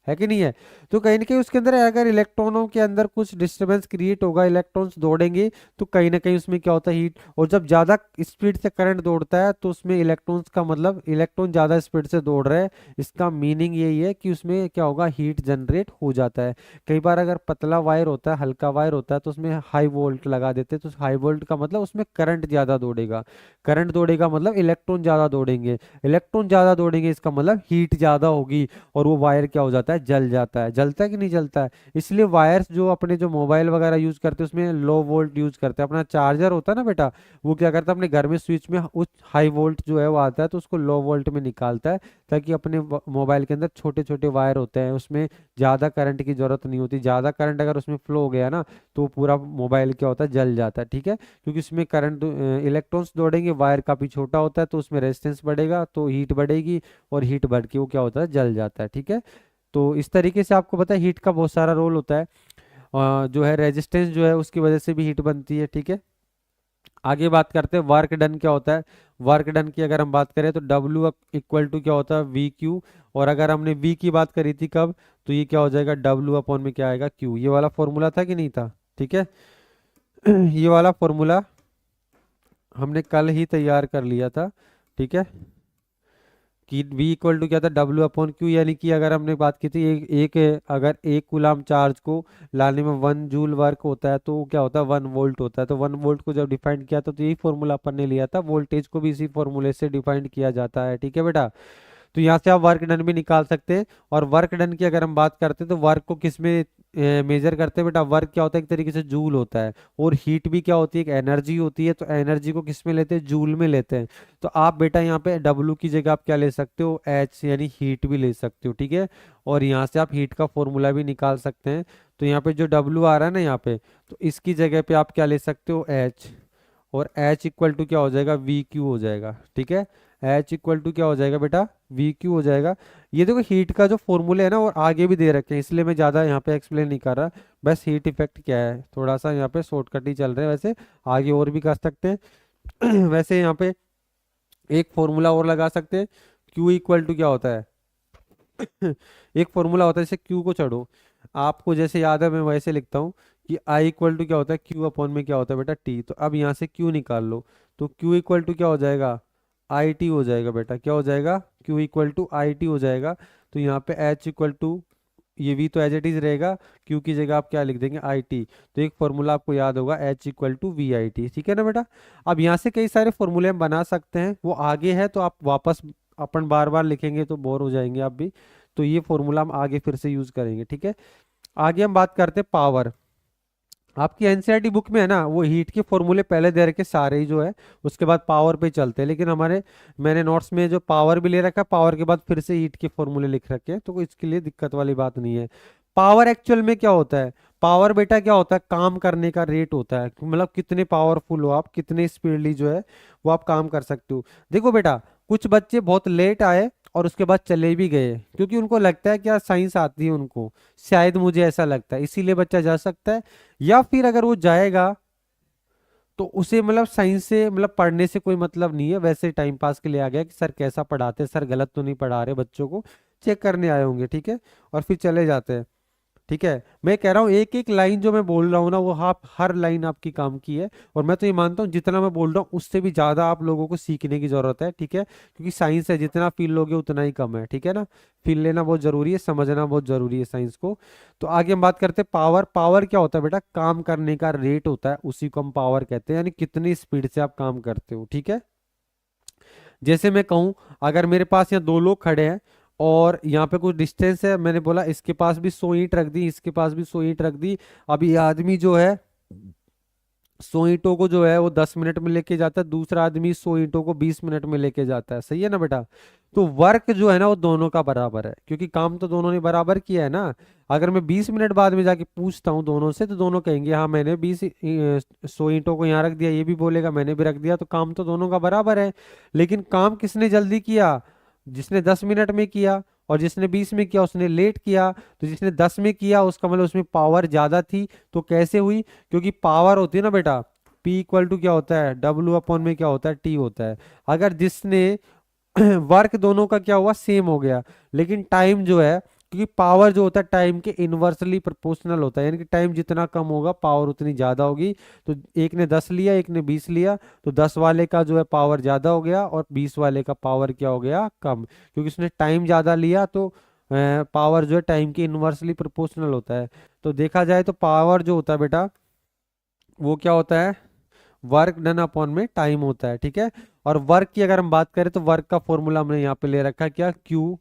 S1: कि नहीं है। तो कहीं ना कहीं उसके अंदर अगर इलेक्ट्रॉनों के अंदर कुछ डिस्टरबेंस क्रिएट होगा, इलेक्ट्रॉन्स दौड़ेंगे, तो कहीं ना कहीं उसमें क्या होता है, हीट। और जब ज्यादा स्पीड से करंट दौड़ता है तो उसमें इलेक्ट्रॉन्स का मतलब इलेक्ट्रॉन ज्यादा स्पीड से दौड़ रहे हैं, इसका मीनिंग यही है कि उसमें क्या होगा, हीट जनरेट हो जाता है। कई बार अगर पतला वायर होता है, हल्का वायर होता है, तो उसमें हाई वोल्ट लगा देते हैं, तो हाई वोल्ट का मतलब उसमें करंट ज्यादा दौड़ेगा, करंट दौड़ेगा मतलब इलेक्ट्रॉन ज्यादा दौड़ेंगे, इलेक्ट्रॉन ज्यादा दौड़ेंगे, इसका मतलब हीट ज्यादा होगी, और वो वायर क्या हो जाता है, जल जाता है। जलता है कि नहीं जलता है। इसलिए वायर्स जो अपने जो मोबाइल वगैरह यूज करते हैं उसमें लो वोल्ट यूज करते हैं। अपना चार्जर होता है ना बेटा, वो क्या करता है, अपने घर में स्विच में उस हाई वोल्ट जो है वो आता है, तो उसको लो वोल्ट में निकालता है, ताकि अपने मोबाइल के अंदर छोटे छोटे वायर होते हैं, उसमें ज्यादा करंट की जरूरत नहीं होती। ज्यादा करंट अगर उसमें फ्लो हो गया ना तो पूरा मोबाइल क्या होता है, जल जाता है। ठीक है, क्योंकि उसमें करंट इलेक्ट्रॉन्स दौड़ेंगे, वायर काफी छोटा होता है, तो उसमें रेजिस्टेंस बढ़ेगा तो हीट बढ़ेगी, और हीट बढ़ के वो क्या होता है, जल जाता है। ठीक है, तो इस तरीके से आपको पता है हीट का बहुत सारा रोल होता है, जो है रेजिस्टेंस जो है उसकी वजह से भी हीट बनती है। ठीक है, आगे बात करते हैं वर्क डन क्या होता है। वर्क डन की अगर हम बात करें तो W इक्वल टू क्या होता है, वी क्यू, और अगर हमने V की बात करी थी कब, तो ये क्या हो जाएगा, W अपॉन में क्या आएगा, Q। ये वाला फॉर्मूला था कि नहीं था। ठीक है ये वाला फॉर्मूला हमने कल ही तैयार कर लिया था। ठीक है, कि V इक्वल टू क्या था, W अपॉन क्यू, यानी कि अगर हमने बात की थी अगर एक कूलाम चार्ज को लाने में 1 जूल वर्क होता है तो वो क्या होता है, 1 वोल्ट होता है। तो 1 वोल्ट को जब डिफाइन किया तो यही फॉर्मूला अपन ने लिया था, वोल्टेज को भी इसी फॉर्मूले से डिफाइन किया जाता है, ठीक है बेटा। तो यहाँ से आप वर्क डन भी निकाल सकते हैं। और वर्क डन की अगर हम बात करते हैं तो वर्क को किस में मेजर करते हैं बेटा, वर्क क्या होता है, एक तरीके से जूल होता है। और हीट भी क्या होती है, एक एनर्जी होती है। तो एनर्जी को किस में लेते हैं, जूल में लेते हैं। तो आप बेटा यहाँ पे डब्लू की जगह आप क्या ले सकते हो, एच यानी हीट भी ले सकते हो, ठीक है। और यहाँ से आप हीट का फॉर्मूला भी निकाल सकते हैं। तो यहाँ पे जो डब्लू आ रहा है ना यहाँ पे, तो इसकी जगह पे आप क्या ले सकते हो, एच। और H इक्वल टू क्या हो जाएगा, वी क्यू हो जाएगा, ठीक है। H इक्वल टू क्या हो जाएगा बेटा, वी क्यू हो जाएगा। ये देखो हीट का जो फॉर्मूला है ना, और आगे भी दे रखे हैं, इसलिए मैं ज़्यादा यहाँ पे एक्सप्लेन नहीं कर रहा। बस हीट इफेक्ट क्या है, थोड़ा सा यहाँ पे शॉर्टकट ही चल रहे हैं, वैसे आगे और भी कर सकते हैं। वैसे यहाँ पे एक फॉर्मूला और लगा सकते हैं, Q इक्वल टू क्या होता है। एक फॉर्मूला होता है, जैसे Q को छोड़ो, आपको जैसे याद है मैं वैसे लिखता हूँ कि I इक्वल टू क्या होता है, Q अपॉन में क्या होता है बेटा, T। तो अब यहाँ से Q निकाल लो, तो Q इक्वल टू क्या हो जाएगा, आई टी हो जाएगा बेटा, क्या हो जाएगा, Q equal to I T हो जाएगा। तो यहाँ पे H इक्वल टू, ये V तो एज इट इज रहेगा, Q की जगह आप क्या लिख देंगे, आई टी। तो एक फॉर्मूला आपको याद होगा, H equal to V I T, ठीक है ना बेटा। अब यहाँ से कई सारे फॉर्मूले हम बना सकते हैं, वो आगे है तो आप वापस अपन बार बार लिखेंगे तो बोर हो जाएंगे आप भी। तो ये फॉर्मूला हम आगे फिर से यूज करेंगे, ठीक है। आगे हम बात करते हैं पावर। आपकी एनसीईआरटी बुक में है ना, वो हीट के फॉर्मूले पहले दे रखे सारे ही जो है, उसके बाद पावर पे चलते हैं। लेकिन हमारे मैंने नोट्स में जो पावर भी ले रखा है, पावर के बाद फिर से हीट के फॉर्मूले लिख रखे हैं, तो इसके लिए दिक्कत वाली बात नहीं है। पावर एक्चुअल में क्या होता है, पावर बेटा क्या होता है, काम करने का रेट होता है, मतलब कितने पावरफुल हो आप, कितने स्पीडली जो है वो आप काम कर सकते हो। देखो बेटा, कुछ बच्चे बहुत लेट आए और उसके बाद चले भी गए, क्योंकि उनको लगता है क्या साइंस आती है उनको, शायद मुझे ऐसा लगता है, इसीलिए बच्चा जा सकता है। या फिर अगर वो जाएगा तो उसे मतलब साइंस से मतलब पढ़ने से कोई मतलब नहीं है, वैसे टाइम पास के लिए आ गया कि सर कैसा पढ़ाते हैं, सर गलत तो नहीं पढ़ा रहे, बच्चों को चेक करने आए होंगे, ठीक है। और फिर चले जाते हैं, ठीक है। मैं कह रहा हूँ एक एक लाइन जो मैं बोल रहा हूँ ना, वो आप हर लाइन आपकी काम की है। और मैं तो ये मानता हूँ जितना मैं बोल रहा हूँ उससे भी ज्यादा आप लोगों को सीखने की जरूरत है, ठीक है। क्योंकि साइंस है, जितना फील लोगे उतना ही कम है, ठीक है ना। फील लेना बहुत जरूरी है, समझना बहुत जरूरी है साइंस को। तो आगे हम बात करते हैं पावर। पावर क्या होता है बेटा, काम करने का रेट होता है, उसी को हम पावर कहते हैं, यानी कितनी स्पीड से आप काम करते हो, ठीक है। जैसे मैं कहूँ, अगर मेरे पास यहाँ दो लोग खड़े हैं और यहाँ पे कुछ डिस्टेंस है, मैंने बोला इसके पास भी 100 ईंट रख दी, इसके पास भी 100 ईंट रख दी। अब ये आदमी जो है 100 ईंटों को जो है वो 10 मिनट में लेके जाता है, दूसरा आदमी 100 ईंटों को 20 मिनट में लेके जाता है, सही है ना बेटा। तो वर्क जो है ना वो दोनों का बराबर है, क्योंकि काम तो दोनों ने बराबर किया है ना। अगर मैं 20 मिनट बाद में जाके पूछता हूँ दोनों से, तो दोनों कहेंगे हाँ मैंने 100 ईंटों को यहाँ रख दिया, ये भी बोलेगा मैंने भी रख दिया, तो काम तो दोनों का बराबर है। लेकिन काम किसने जल्दी किया, जिसने 10 मिनट में किया, और जिसने 20 में किया उसने लेट किया। तो जिसने 10 में किया उसका मतलब उसमें पावर ज्यादा थी। तो कैसे हुई, क्योंकि पावर होती है ना बेटा, P इक्वल टू क्या होता है, W अपॉन में क्या होता है, T होता है। अगर जिसने वर्क दोनों का क्या हुआ, सेम हो गया, लेकिन टाइम जो है, क्योंकि पावर जो होता है टाइम के इनवर्सली प्रोपोर्शनल होता है, यानी कि टाइम जितना कम होगा पावर उतनी ज्यादा होगी। तो एक ने 10 लिया, एक ने 20 लिया, तो 10 वाले का जो है पावर ज्यादा हो गया और 20 वाले का पावर क्या हो गया, कम, क्योंकि उसने टाइम ज्यादा लिया। तो पावर जो है टाइम के इनवर्सली प्रोपोर्शनल होता है। तो देखा जाए तो पावर जो होता है बेटा, वो क्या होता है, वर्क डन अपॉन में टाइम होता है, ठीक है। और वर्क की अगर हम बात करें तो वर्क का फॉर्मूला हमने यहाँ पे ले रखा है क्या, क्यू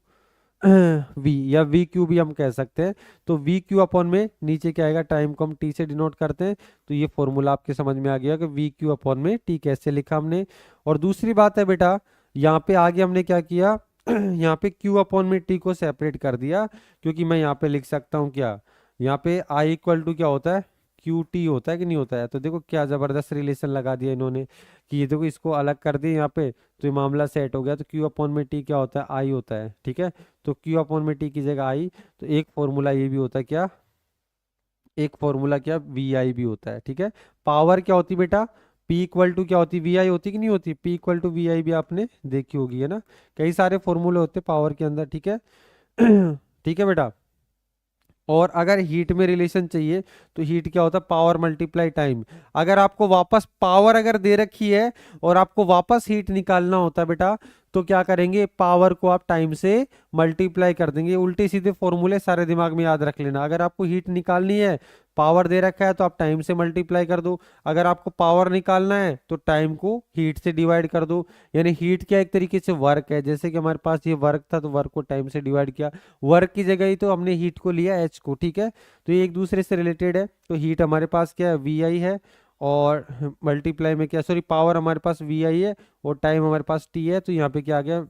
S1: वी, या वी क्यू भी हम कह सकते हैं। तो वी क्यू अपॉन में नीचे क्या आएगा, टाइम को हम टी से डिनोट करते हैं। तो ये फॉर्मूला आपके समझ में आ गया कि वी क्यू अपॉन में टी कैसे लिखा हमने। और दूसरी बात है बेटा, यहाँ पे आगे हमने क्या किया, यहाँ पे क्यू अपॉन में टी को सेपरेट कर दिया, क्योंकि मैं यहाँ पे लिख सकता हूँ क्या, यहाँ पे आई इक्वल टू क्या होता है, क्यू टी होता है कि नहीं होता है। तो देखो क्या जबरदस्त रिलेशन लगा दिया इन्होंने, कि ये देखो इसको अलग कर दिया यहाँ पे, तो ये मामला सेट हो गया। तो क्यू अपॉन में टी क्या होता है, आई होता है, ठीक है। तो क्यू अपॉन में टी की जगह आई, तो एक फॉर्मूला ये भी होता है क्या, एक फॉर्मूला क्या, वी आई भी होता है, ठीक है। पावर क्या होती बेटा, पी इक्वल टू क्या होती, वी आई होती कि नहीं होती, पी इक्वल टू वी आई भी आपने देखी होगी, है ना। कई सारे फॉर्मूले होते हैं पावर के अंदर, ठीक है। ठीक है बेटा। और अगर हीट में रिलेशन चाहिए तो हीट क्या होता है, पावर मल्टीप्लाई टाइम। अगर आपको वापस पावर अगर दे रखी है और आपको वापस हीट निकालना होता है बेटा, तो क्या करेंगे, पावर को आप टाइम से मल्टीप्लाई कर देंगे। उल्टे सीधे फॉर्मूले सारे दिमाग में याद रख लेना। अगर आपको हीट निकालनी है, पावर दे रखा है तो आप टाइम से मल्टीप्लाई कर दो। अगर आपको पावर निकालना है तो टाइम को हीट से डिवाइड कर दो। यानी हीट क्या एक तरीके से वर्क है, जैसे कि हमारे पास ये वर्क था तो वर्क को टाइम से डिवाइड किया, वर्क की जगह ही तो हमने हीट को लिया एच को, ठीक है। तो ये एक दूसरे से रिलेटेड है। तो हीट हमारे पास क्या है, वी आई है, और मल्टीप्लाई में क्या, सॉरी, पावर हमारे पास वी आई है और टाइम हमारे पास टी है। तो यहाँ पे क्या आ गया,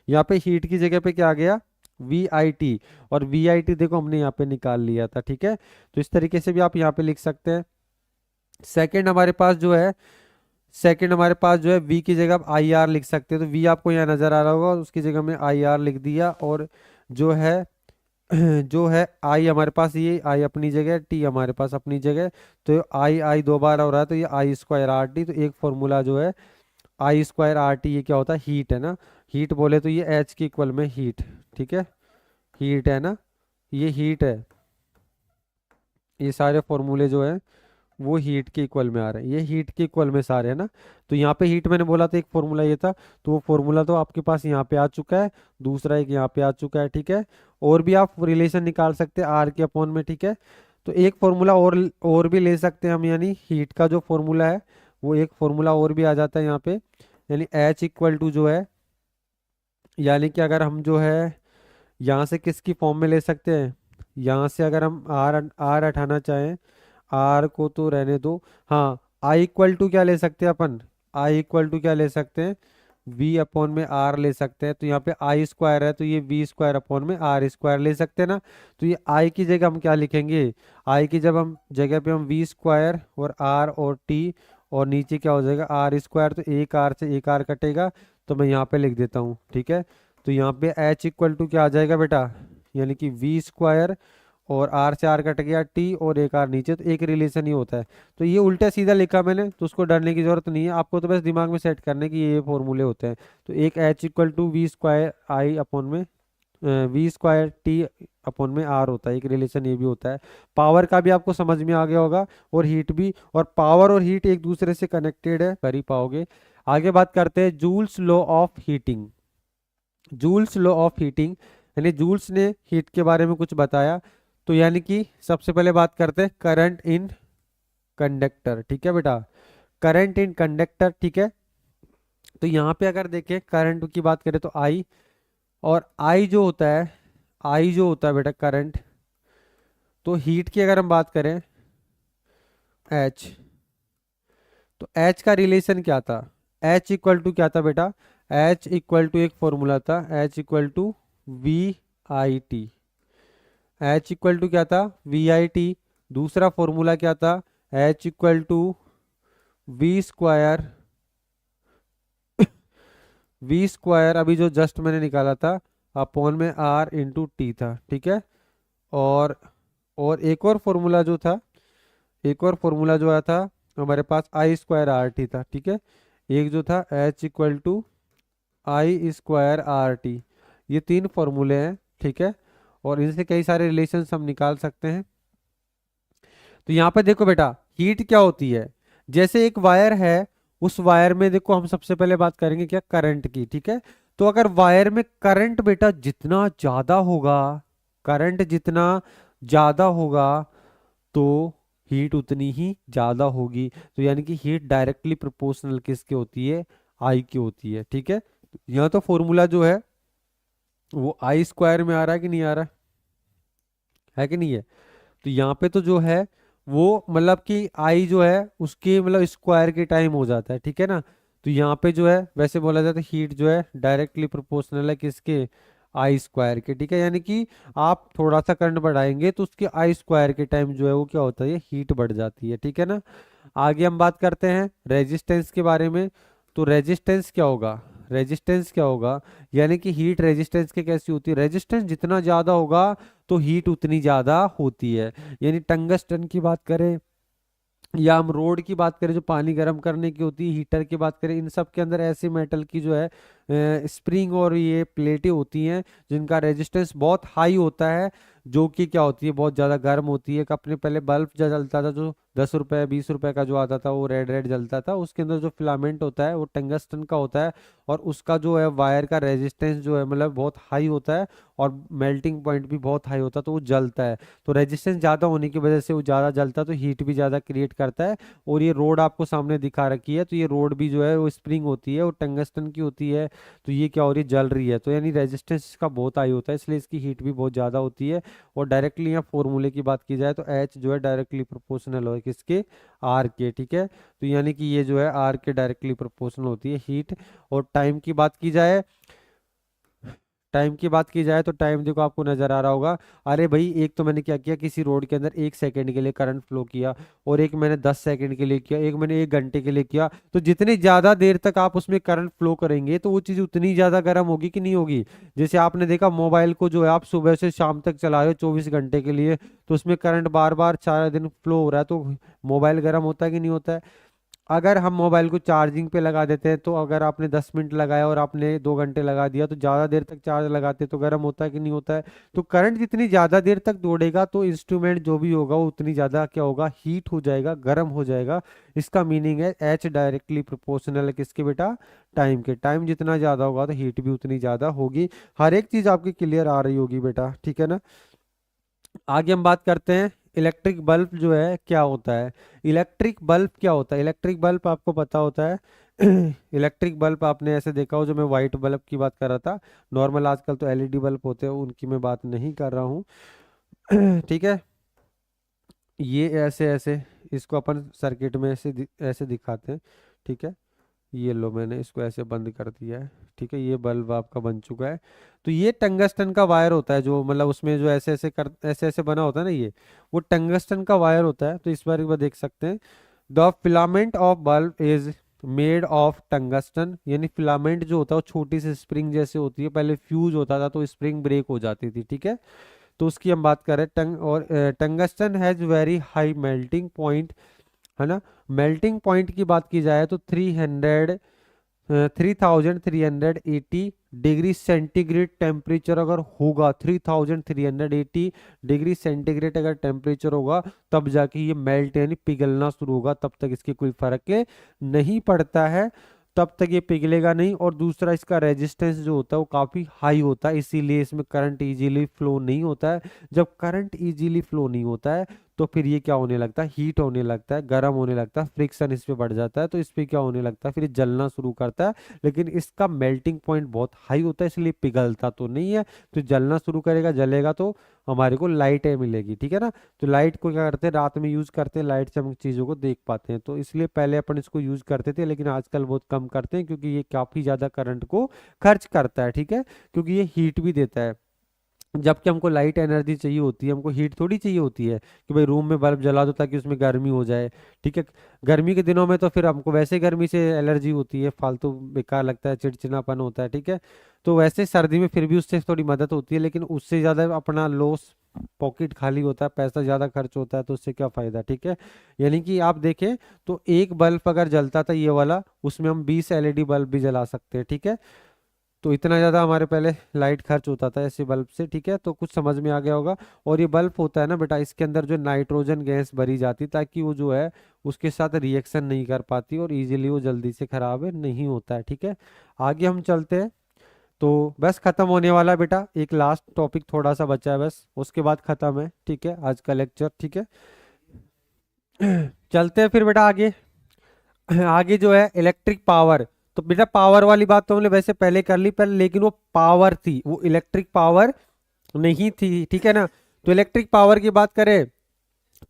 S1: यहाँ पे हीट की जगह पे क्या आ गया, वी आई टी। और वी आई टी देखो हमने यहाँ पे निकाल लिया था, ठीक है। तो इस तरीके से भी आप यहाँ पे लिख सकते हैं। सेकंड हमारे पास जो है, सेकंड हमारे पास जो है वी की जगह आप आई आर लिख सकते हैं। तो वी आपको यहाँ नजर आ रहा होगा, उसकी जगह में आई आर लिख दिया। और जो है जो है आई हमारे पास, ये आई अपनी जगह, टी हमारे पास अपनी जगह। तो आई आई दो बार हो रहा है तो ये आई स्क्वायर आर टी। तो एक फॉर्मूला जो है आई स्क्वायर आर टी, ये क्या होता है, हीट है ना। हीट बोले तो ये एच के इक्वल में हीट, ठीक है, हीट है ना, ये हीट है। ये सारे फॉर्मूले जो है वो हीट के इक्वल में आ रहे हैं, ये हीट के इक्वल में सारे है ना। तो यहाँ पे हीट मैंने बोला था एक फॉर्मूला ये था, तो वो फॉर्मूला तो आपके पास यहाँ पे आ चुका है, दूसरा एक यहाँ पे आ चुका है, ठीक है। और भी आप रिलेशन निकाल सकते हैं आर के अपॉन में, ठीक है। तो एक फॉर्मूला और भी ले सकते हैं हम, यानी हीट का जो फॉर्मूला है वो एक फॉर्मूला और भी आ जाता है यहाँ पे, यानी एच इक्वल टू जो है, यानी कि अगर हम जो है यहाँ से किसकी फॉर्म में ले सकते हैं, यहाँ से अगर हम आर आर हटाना चाहें, आर को तो रहने दो, हाँ, आई इक्वल टू क्या ले सकते हैं अपन, आई इक्वल टू क्या ले सकते हैं, वी अपॉन में आर ले सकते हैं। तो यहाँ पे आई स्क्वायर है तो ये वी स्क्वायर अपॉन में आर स्क्वायर ले सकते हैं ना। तो ये आई की जगह हम क्या लिखेंगे, आई की जब हम जगह पे हम वी स्क्वायर और आर और टी, और नीचे क्या हो जाएगा आर स्क्वायर, तो एक आर से एक आर कटेगा, तो मैं यहाँ पे लिख देता हूँ, ठीक है। तो यहाँ पे एच इक्वल टू क्या आ जाएगा बेटा, यानी कि वी स्क्वायर और आर से आर कट गया टी और एक आर नीचे, तो एक रिलेशन ही होता है। तो ये उल्टा सीधा लिखा मैंने, तो उसको डरने की जरूरत नहीं है, आपको तो बस दिमाग में सेट करने की ये फॉर्मूले होते हैं। तो एक H equal to V square I upon में वी स्क्वायर टी अपॉन में आर होता है, एक रिलेशन ये भी होता है। पावर का भी आपको समझ में आ गया होगा, और हीट भी, और पावर और हीट एक दूसरे से कनेक्टेड है, कर ही पाओगे। आगे बात करते हैं joules law of heating. Joules law of heating, यानी जूल्स ने हीट के बारे में कुछ बताया। तो यानी कि सबसे पहले बात करते हैं करंट इन कंडक्टर, ठीक है बेटा, करंट इन कंडक्टर, ठीक है। तो यहाँ पे अगर देखें करंट की बात करें तो आई, और आई जो होता है, आई जो होता है बेटा करंट, तो हीट की अगर हम बात करें एच, तो एच का रिलेशन क्या था, एच इक्वल टू क्या था बेटा, एच इक्वल टू एक फॉर्मूला था, H equal to V I T, H equal to क्या था, वी आई टी। दूसरा फॉर्मूला क्या था, H equal to V square, V square अभी जो जस्ट मैंने निकाला था अपॉन में आर इंटू टी था, ठीक है। और और एक और फॉर्मूला जो था, एक और फॉर्मूला जो आया था हमारे पास आई स्क्वायर आर टी था, ठीक है। एक जो था H equal to I square R T. ये तीन फॉर्मूले हैं, ठीक है, और इनसे कई सारे रिलेशंस हम निकाल सकते हैं। तो यहाँ पे देखो बेटा हीट क्या होती है, जैसे एक वायर है, उस वायर में देखो हम सबसे पहले बात करेंगे क्या, करंट की, ठीक है। तो अगर वायर में करंट बेटा जितना ज्यादा होगा, करंट जितना ज्यादा होगा, तो हीट उतनी ही ज्यादा होगी। तो यानी कि हीट डायरेक्टली प्रोपोर्शनल किसके होती है, आई की होती है, ठीक है। यहाँ तो फॉर्मूला जो है वो आई स्क्वायर में आ रहा है कि नहीं आ रहा है कि नहीं है। तो यहाँ पे तो जो है वो मतलब कि आई जो है उसके मतलब स्क्वायर के टाइम हो जाता है, ठीक है ना। तो यहाँ पे जो है वैसे बोला जाता है हीट जो है डायरेक्टली प्रोपोर्शनल है किसके, आई स्क्वायर के, ठीक है। यानी कि आप थोड़ा सा करंट बढ़ाएंगे तो उसके आई स्क्वायर के टाइम जो है वो क्या होता है, हीट बढ़ जाती है, ठीक है ना। आगे हम बात करते हैं रेजिस्टेंस के बारे में। तो रेजिस्टेंस क्या होगा, रेजिस्टेंस क्या होगा, यानी कि हीट रेजिस्टेंस के कैसी होती है, रेजिस्टेंस जितना ज़्यादा होगा तो हीट उतनी ज़्यादा होती है। यानी टंगस्टन की बात करें या हम रोड की बात करें जो पानी गर्म करने की होती है, हीटर की बात करें, इन सब के अंदर ऐसे मेटल की जो है स्प्रिंग और ये प्लेटें होती हैं जिनका रेजिस्टेंस बहुत हाई होता है, जो कि क्या होती है बहुत ज़्यादा गर्म होती है। अपने पहले बल्ब जो जलता था जो 10 रुपए 20 रुपए का जो आता था वो रेड रेड जलता था, उसके अंदर जो फिलामेंट होता है वो टंगस्टन का होता है, और उसका जो है वायर का रेजिस्टेंस जो है मतलब बहुत हाई होता है, और मेल्टिंग पॉइंट भी बहुत हाई होता है, तो वो जलता है। तो रेजिस्टेंस ज़्यादा होने की वजह से वो ज़्यादा जलता है, तो हीट भी ज़्यादा क्रिएट करता है। और ये रोड आपको सामने दिखा रखी है, तो ये रोड भी जो है वो स्प्रिंग होती है, वो टंगस्टन की होती है। तो ये क्या हो रही है, जल रही है, तो यानी रेजिस्टेंस इसका बहुत हाई होता है, इसलिए इसकी हीट भी बहुत ज़्यादा होती है। और डायरेक्टली यहाँ फॉर्मूले की बात की जाए तो एच जो है डायरेक्टली प्रोपोर्शनल हो किसके, आर के, ठीक है। तो यानी कि ये जो है आर के डायरेक्टली प्रोपोर्शनल होती है हीट। और टाइम की बात की जाए तो टाइम देखो आपको नजर आ रहा होगा। अरे भाई, एक तो मैंने क्या किया, किसी रोड के अंदर 1 सेकंड के लिए करंट फ्लो किया, और एक मैंने 10 सेकंड के लिए किया, एक मैंने 1 घंटे के लिए किया। तो जितनी ज्यादा देर तक आप उसमें करंट फ्लो करेंगे तो वो चीज उतनी ज्यादा गर्म होगी कि नहीं होगी। जैसे आपने देखा मोबाइल को जो है आप सुबह से शाम तक चला रहे हो 24 घंटे के लिए, तो उसमें करंट बार बार सारा दिन फ्लो हो रहा है, तो मोबाइल गर्म होता है कि नहीं होता है। अगर हम मोबाइल को चार्जिंग पे लगा देते हैं, तो अगर आपने 10 मिनट लगाया और आपने 2 घंटे लगा दिया, तो ज़्यादा देर तक चार्ज लगाते तो गर्म होता है कि नहीं होता है। तो करंट जितनी ज़्यादा देर तक दौड़ेगा तो इंस्ट्रूमेंट जो भी होगा वो उतनी ज़्यादा क्या होगा, हीट हो जाएगा, गर्म हो जाएगा। इसका मीनिंग है एच डायरेक्टली प्रोपोर्शनल है किसके बेटा, टाइम के। टाइम जितना ज़्यादा होगा तो हीट भी उतनी ज़्यादा होगी। हर एक चीज़ आपकी क्लियर आ रही होगी बेटा, ठीक है ना। आगे हम बात करते हैं इलेक्ट्रिक बल्ब जो है क्या होता है। इलेक्ट्रिक बल्ब क्या होता है, इलेक्ट्रिक बल्ब आपको पता होता है इलेक्ट्रिक बल्ब आपने ऐसे देखा हो, जो मैं वाइट बल्ब की बात कर रहा था, नॉर्मल आजकल तो एलईडी बल्ब होते हैं, उनकी मैं बात नहीं कर रहा हूँ ठीक है। ये ऐसे ऐसे इसको अपन सर्किट में ऐसे दिखाते हैं, ठीक है। ये लो, मैंने इसको ऐसे बंद कर दिया है, ठीक है। ये बल्ब आपका बन चुका है। तो ये टंगस्टन का वायर होता है, जो मतलब उसमें जो ऐसे ऐसे बना होता है ना, ये वो टंगस्टन का वायर होता है। तो इस बारे में देख सकते हैं, the filament of bulb is made of tungsten, यानी फिलामेंट जो होता है वो छोटी सी स्प्रिंग जैसे होती है, पहले फ्यूज होता था तो स्प्रिंग ब्रेक हो जाती थी, ठीक है। तो उसकी हम बात करें tungsten has very high melting point, है ना। मेल्टिंग पॉइंट की बात की जाए तो 3380 डिग्री सेंटीग्रेड टेम्परेचर अगर होगा, 3380 डिग्री सेंटीग्रेड अगर टेम्परेचर होगा, तब जाके ये मेल्ट यानी पिघलना शुरू होगा, तब तक इसकी कोई फर्क नहीं पड़ता है, तब तक ये पिघलेगा नहीं। और दूसरा, इसका रेजिस्टेंस जो होता है वो काफ़ी हाई होता है, इसीलिए इसमें करंट इजीली फ्लो नहीं होता है। जब करंट इजीली फ्लो नहीं होता है तो फिर ये क्या होने लगता है, हीट होने लगता है, गर्म होने लगता है, फ्रिक्शन इस पे बढ़ जाता है, तो इस पे क्या होने लगता है, फिर ये जलना शुरू करता है। लेकिन इसका मेल्टिंग पॉइंट बहुत हाई होता है, इसलिए पिघलता तो नहीं है। तो जलना शुरू करेगा, जलेगा तो हमारे को लाइटें मिलेगी, ठीक है ना। तो लाइट को क्या करते हैं, रात में यूज करते हैं, लाइट से हम चीज़ों को देख पाते हैं। तो इसलिए पहले अपन इसको यूज करते थे, लेकिन आजकल बहुत कम करते हैं, क्योंकि ये काफ़ी ज़्यादा करंट को खर्च करता है, ठीक है, क्योंकि ये हीट भी देता है। जबकि हमको लाइट एनर्जी चाहिए होती है, हमको हीट थोड़ी चाहिए होती है कि भाई रूम में बल्ब जला दो ताकि उसमें गर्मी हो जाए, ठीक है। गर्मी के दिनों में तो फिर हमको वैसे गर्मी से एलर्जी होती है, फालतू बेकार लगता है, चिड़चिड़ापन होता है, ठीक है। तो वैसे सर्दी में फिर भी उससे थोड़ी मदद होती है, लेकिन उससे ज़्यादा अपना लॉस, पॉकेट खाली होता है, पैसा ज़्यादा खर्च होता है, तो उससे क्या फ़ायदा, ठीक है। यानी कि आप देखें तो एक बल्ब अगर जलता था ये वाला, उसमें हम 20 एलईडी बल्ब भी जला सकते हैं, ठीक है। तो इतना ज़्यादा हमारे पहले लाइट खर्च होता था ऐसे बल्ब से, ठीक है। तो कुछ समझ में आ गया होगा। और ये बल्ब होता है ना बेटा, इसके अंदर जो नाइट्रोजन गैस भरी जाती, ताकि वो जो है उसके साथ रिएक्शन नहीं कर पाती, और इजीली वो जल्दी से खराब नहीं होता है, ठीक है। आगे हम चलते हैं। तो बस खत्म होने वाला है बेटा, एक लास्ट टॉपिक थोड़ा सा बचा है बस, उसके बाद खत्म है, ठीक है, आज का लेक्चर, ठीक है। चलते हैं फिर बेटा आगे। आगे जो है इलेक्ट्रिक पावर। तो बेटा पावर वाली बात तो हमने वैसे पहले कर ली पहले, लेकिन वो पावर थी, वो इलेक्ट्रिक पावर नहीं थी, ठीक है ना। तो इलेक्ट्रिक पावर की बात करें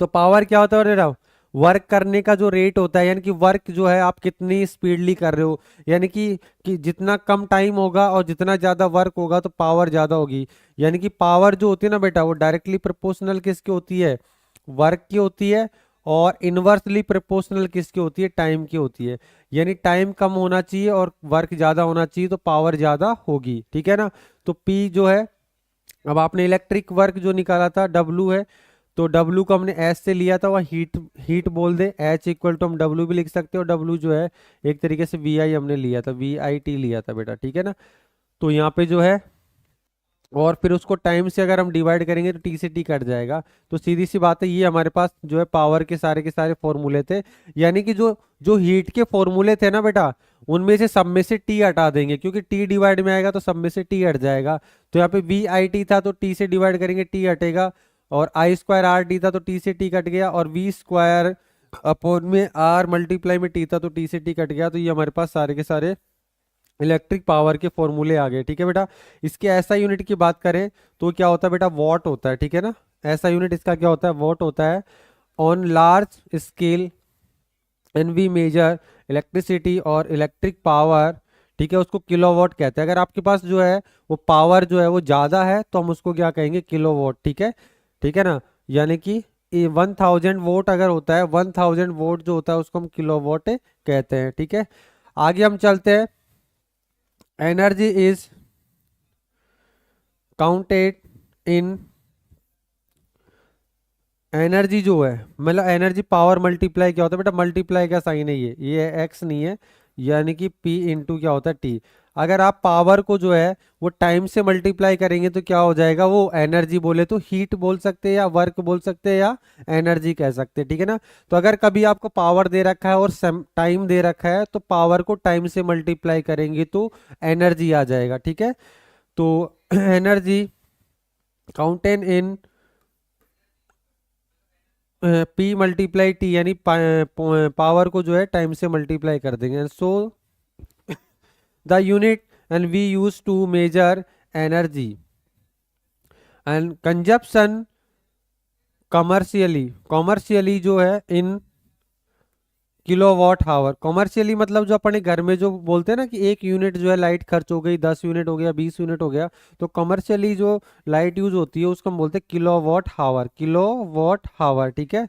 S1: तो पावर क्या होता है बेटा, वर्क करने का जो रेट होता है, यानी कि वर्क जो है आप कितनी स्पीडली कर रहे हो, यानी कि जितना कम टाइम होगा और जितना ज्यादा वर्क होगा तो पावर ज्यादा होगी। यानी कि पावर जो होती है ना बेटा, वो डायरेक्टली प्रोपोर्शनल किसकी होती है, वर्क की होती है, और इनवर्सली प्रोपोर्शनल किसकी होती है, टाइम की होती है। यानी टाइम कम होना चाहिए और वर्क ज्यादा होना चाहिए, तो पावर ज्यादा होगी, ठीक है ना। तो पी जो है, अब आपने इलेक्ट्रिक वर्क जो निकाला था डब्लू है, तो डब्लू को हमने एस से लिया था, वह हीट हीट बोल दे, एच इक्वल टू हम डब्लू भी लिख सकते हो, डब्लू जो है एक तरीके से वी आई हमने लिया था, वी आई टी लिया था बेटा, ठीक है ना। तो यहाँ पे जो है और फिर उसको टाइम से अगर हम डिवाइड करेंगे तो टी से टी कट जाएगा। तो सीधी सी बात है, ये हमारे पास जो है पावर के सारे फॉर्मूले थे। यानी कि जो जो हीट के फॉर्मूले थे ना बेटा, उनमें से सब में से टी हटा देंगे, क्योंकि टी डिवाइड में आएगा तो सब में से टी हट जाएगा। तो यहाँ पे वी आई टी था तो टी से डिवाइड करेंगे टी हटेगा, और आई स्क्वायर आर टी था तो टी से टी कट गया, और वी स्क्वायर अपॉन में आर मल्टीप्लाई में टी था तो टी से टी कट गया। तो ये हमारे पास सारे के सारे इलेक्ट्रिक पावर के फॉर्मूले आ गए। ठीक है बेटा। इसके ऐसा यूनिट की बात करें तो क्या होता है बेटा, वॉट होता है। ठीक है ना, ऐसा यूनिट इसका क्या होता है, वॉट होता है। On large scale and we measure electricity और इलेक्ट्रिक पावर, ठीक है, उसको किलोवाट कहते हैं। अगर आपके पास जो है वो पावर जो है वो ज़्यादा है तो हम उसको क्या कहेंगे, किलोवाट। ठीक है, ठीक है ना। यानी कि 1000 वोट अगर होता है, 1000 वोट जो होता है उसको हम किलोवाट कहते हैं। ठीक है, आगे हम चलते हैं। Energy is counted in, energy जो है मतलब एनर्जी पावर मल्टीप्लाई क्या होता है बेटा, मल्टीप्लाई का साइन है ये एक्स नहीं है, यानी कि पी इंटू क्या होता है टी। अगर आप पावर को जो है वो टाइम से मल्टीप्लाई करेंगे तो क्या हो जाएगा, वो एनर्जी बोले तो हीट बोल सकते हैं या वर्क बोल सकते हैं या एनर्जी कह सकते हैं। ठीक है ना। तो अगर कभी आपको पावर दे रखा है और टाइम दे रखा है तो पावर को टाइम से मल्टीप्लाई करेंगे तो एनर्जी आ जाएगा। ठीक है, तो energy contain in P multiply T, यानी पावर को जो है टाइम से मल्टीप्लाई कर देंगे। So the unit and we use to measure energy and consumption commercially, commercially जो है इन किलोवाट हावर। कॉमर्शियली मतलब जो अपने घर में जो बोलते हैं ना कि एक यूनिट जो है लाइट खर्च हो गई, 10 यूनिट हो गया, 20 यूनिट हो गया, तो कमर्शियली जो लाइट यूज होती है उसको हम बोलते हैं किलोवाट हावर, किलोवाट हावर। ठीक है,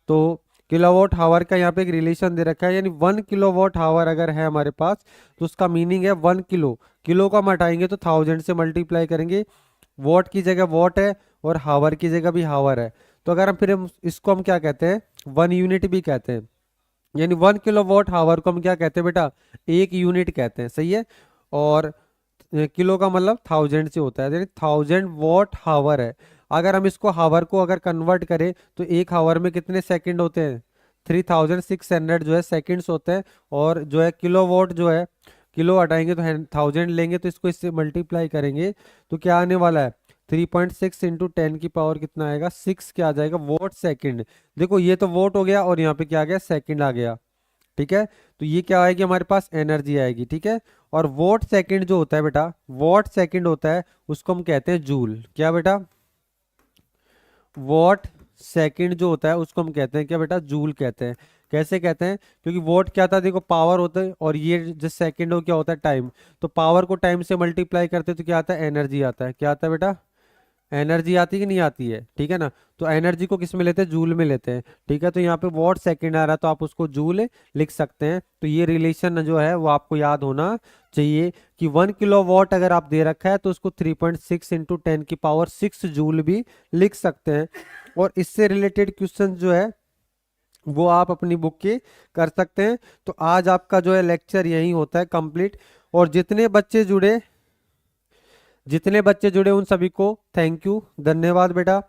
S1: तो किलोवाट हावर का यहाँ पे एक रिलेशन दे रखा है, यानी 1 किलोवाट हावर अगर है हमारे पास तो उसका मीनिंग है 1 किलो। किलो को हम हटाएंगे तो 1000 से मल्टीप्लाई करेंगे, वॉट की जगह वॉट है और हावर की जगह भी हावर है। तो अगर हम फिर इसको हम क्या कहते हैं, 1 यूनिट भी कहते हैं। यानी 1 किलोवाट हावर को हम क्या कहते हैं बेटा, 1 यूनिट कहते हैं। सही है। और किलो का मतलब 1000 से होता है, यानी 1000 वॉट हावर है। अगर हम इसको हावर को अगर कन्वर्ट करें तो एक हावर में कितने सेकंड होते हैं, 3600 जो है सेकंड्स होते हैं। और जो है किलोवाट जो है, किलो हटाएंगे तो 1000 लेंगे तो इसको इससे मल्टीप्लाई करेंगे तो क्या आने वाला है, 3.6 इंटू 10 की पावर कितना आएगा, 6 क्या आ जाएगा, वोट सेकंड। देखो ये तो वोट हो गया और यहाँ पे क्या आ गया, सेकंड आ गया। ठीक है, तो ये क्या आएगी हमारे पास, एनर्जी आएगी। ठीक है, और वोट सेकंड जो होता है बेटा, वोट सेकंड होता है उसको हम कहते हैं जूल। क्या बेटा, वॉट सेकंड जो होता है उसको हम कहते हैं क्या बेटा, जूल कहते हैं। कैसे कहते हैं, क्योंकि वॉट क्या था, देखो पावर होता है, और ये जो सेकंड हो क्या होता है, टाइम। तो पावर को टाइम से मल्टीप्लाई करते हैं तो क्या आता है, एनर्जी आता है। क्या आता है बेटा, एनर्जी आती है कि नहीं आती है। ठीक है ना, तो एनर्जी को किस में लेते हैं, जूल में लेते हैं। ठीक है, तो यहाँ पे वॉट सेकंड आ रहा है तो आप उसको जूल लिख सकते हैं। तो ये रिलेशन जो है वो आपको याद होना चाहिए कि 1 किलोवाट अगर आप दे रखा है तो उसको 3.6 इंटू 10 की पावर 6 जूल भी लिख सकते हैं। और इससे रिलेटेड क्वेश्चन जो है वो आप अपनी बुक के कर सकते हैं। तो आज आपका जो है लेक्चर यही होता है कंप्लीट। और जितने बच्चे जुड़े उन सभी को थैंक यू, धन्यवाद बेटा।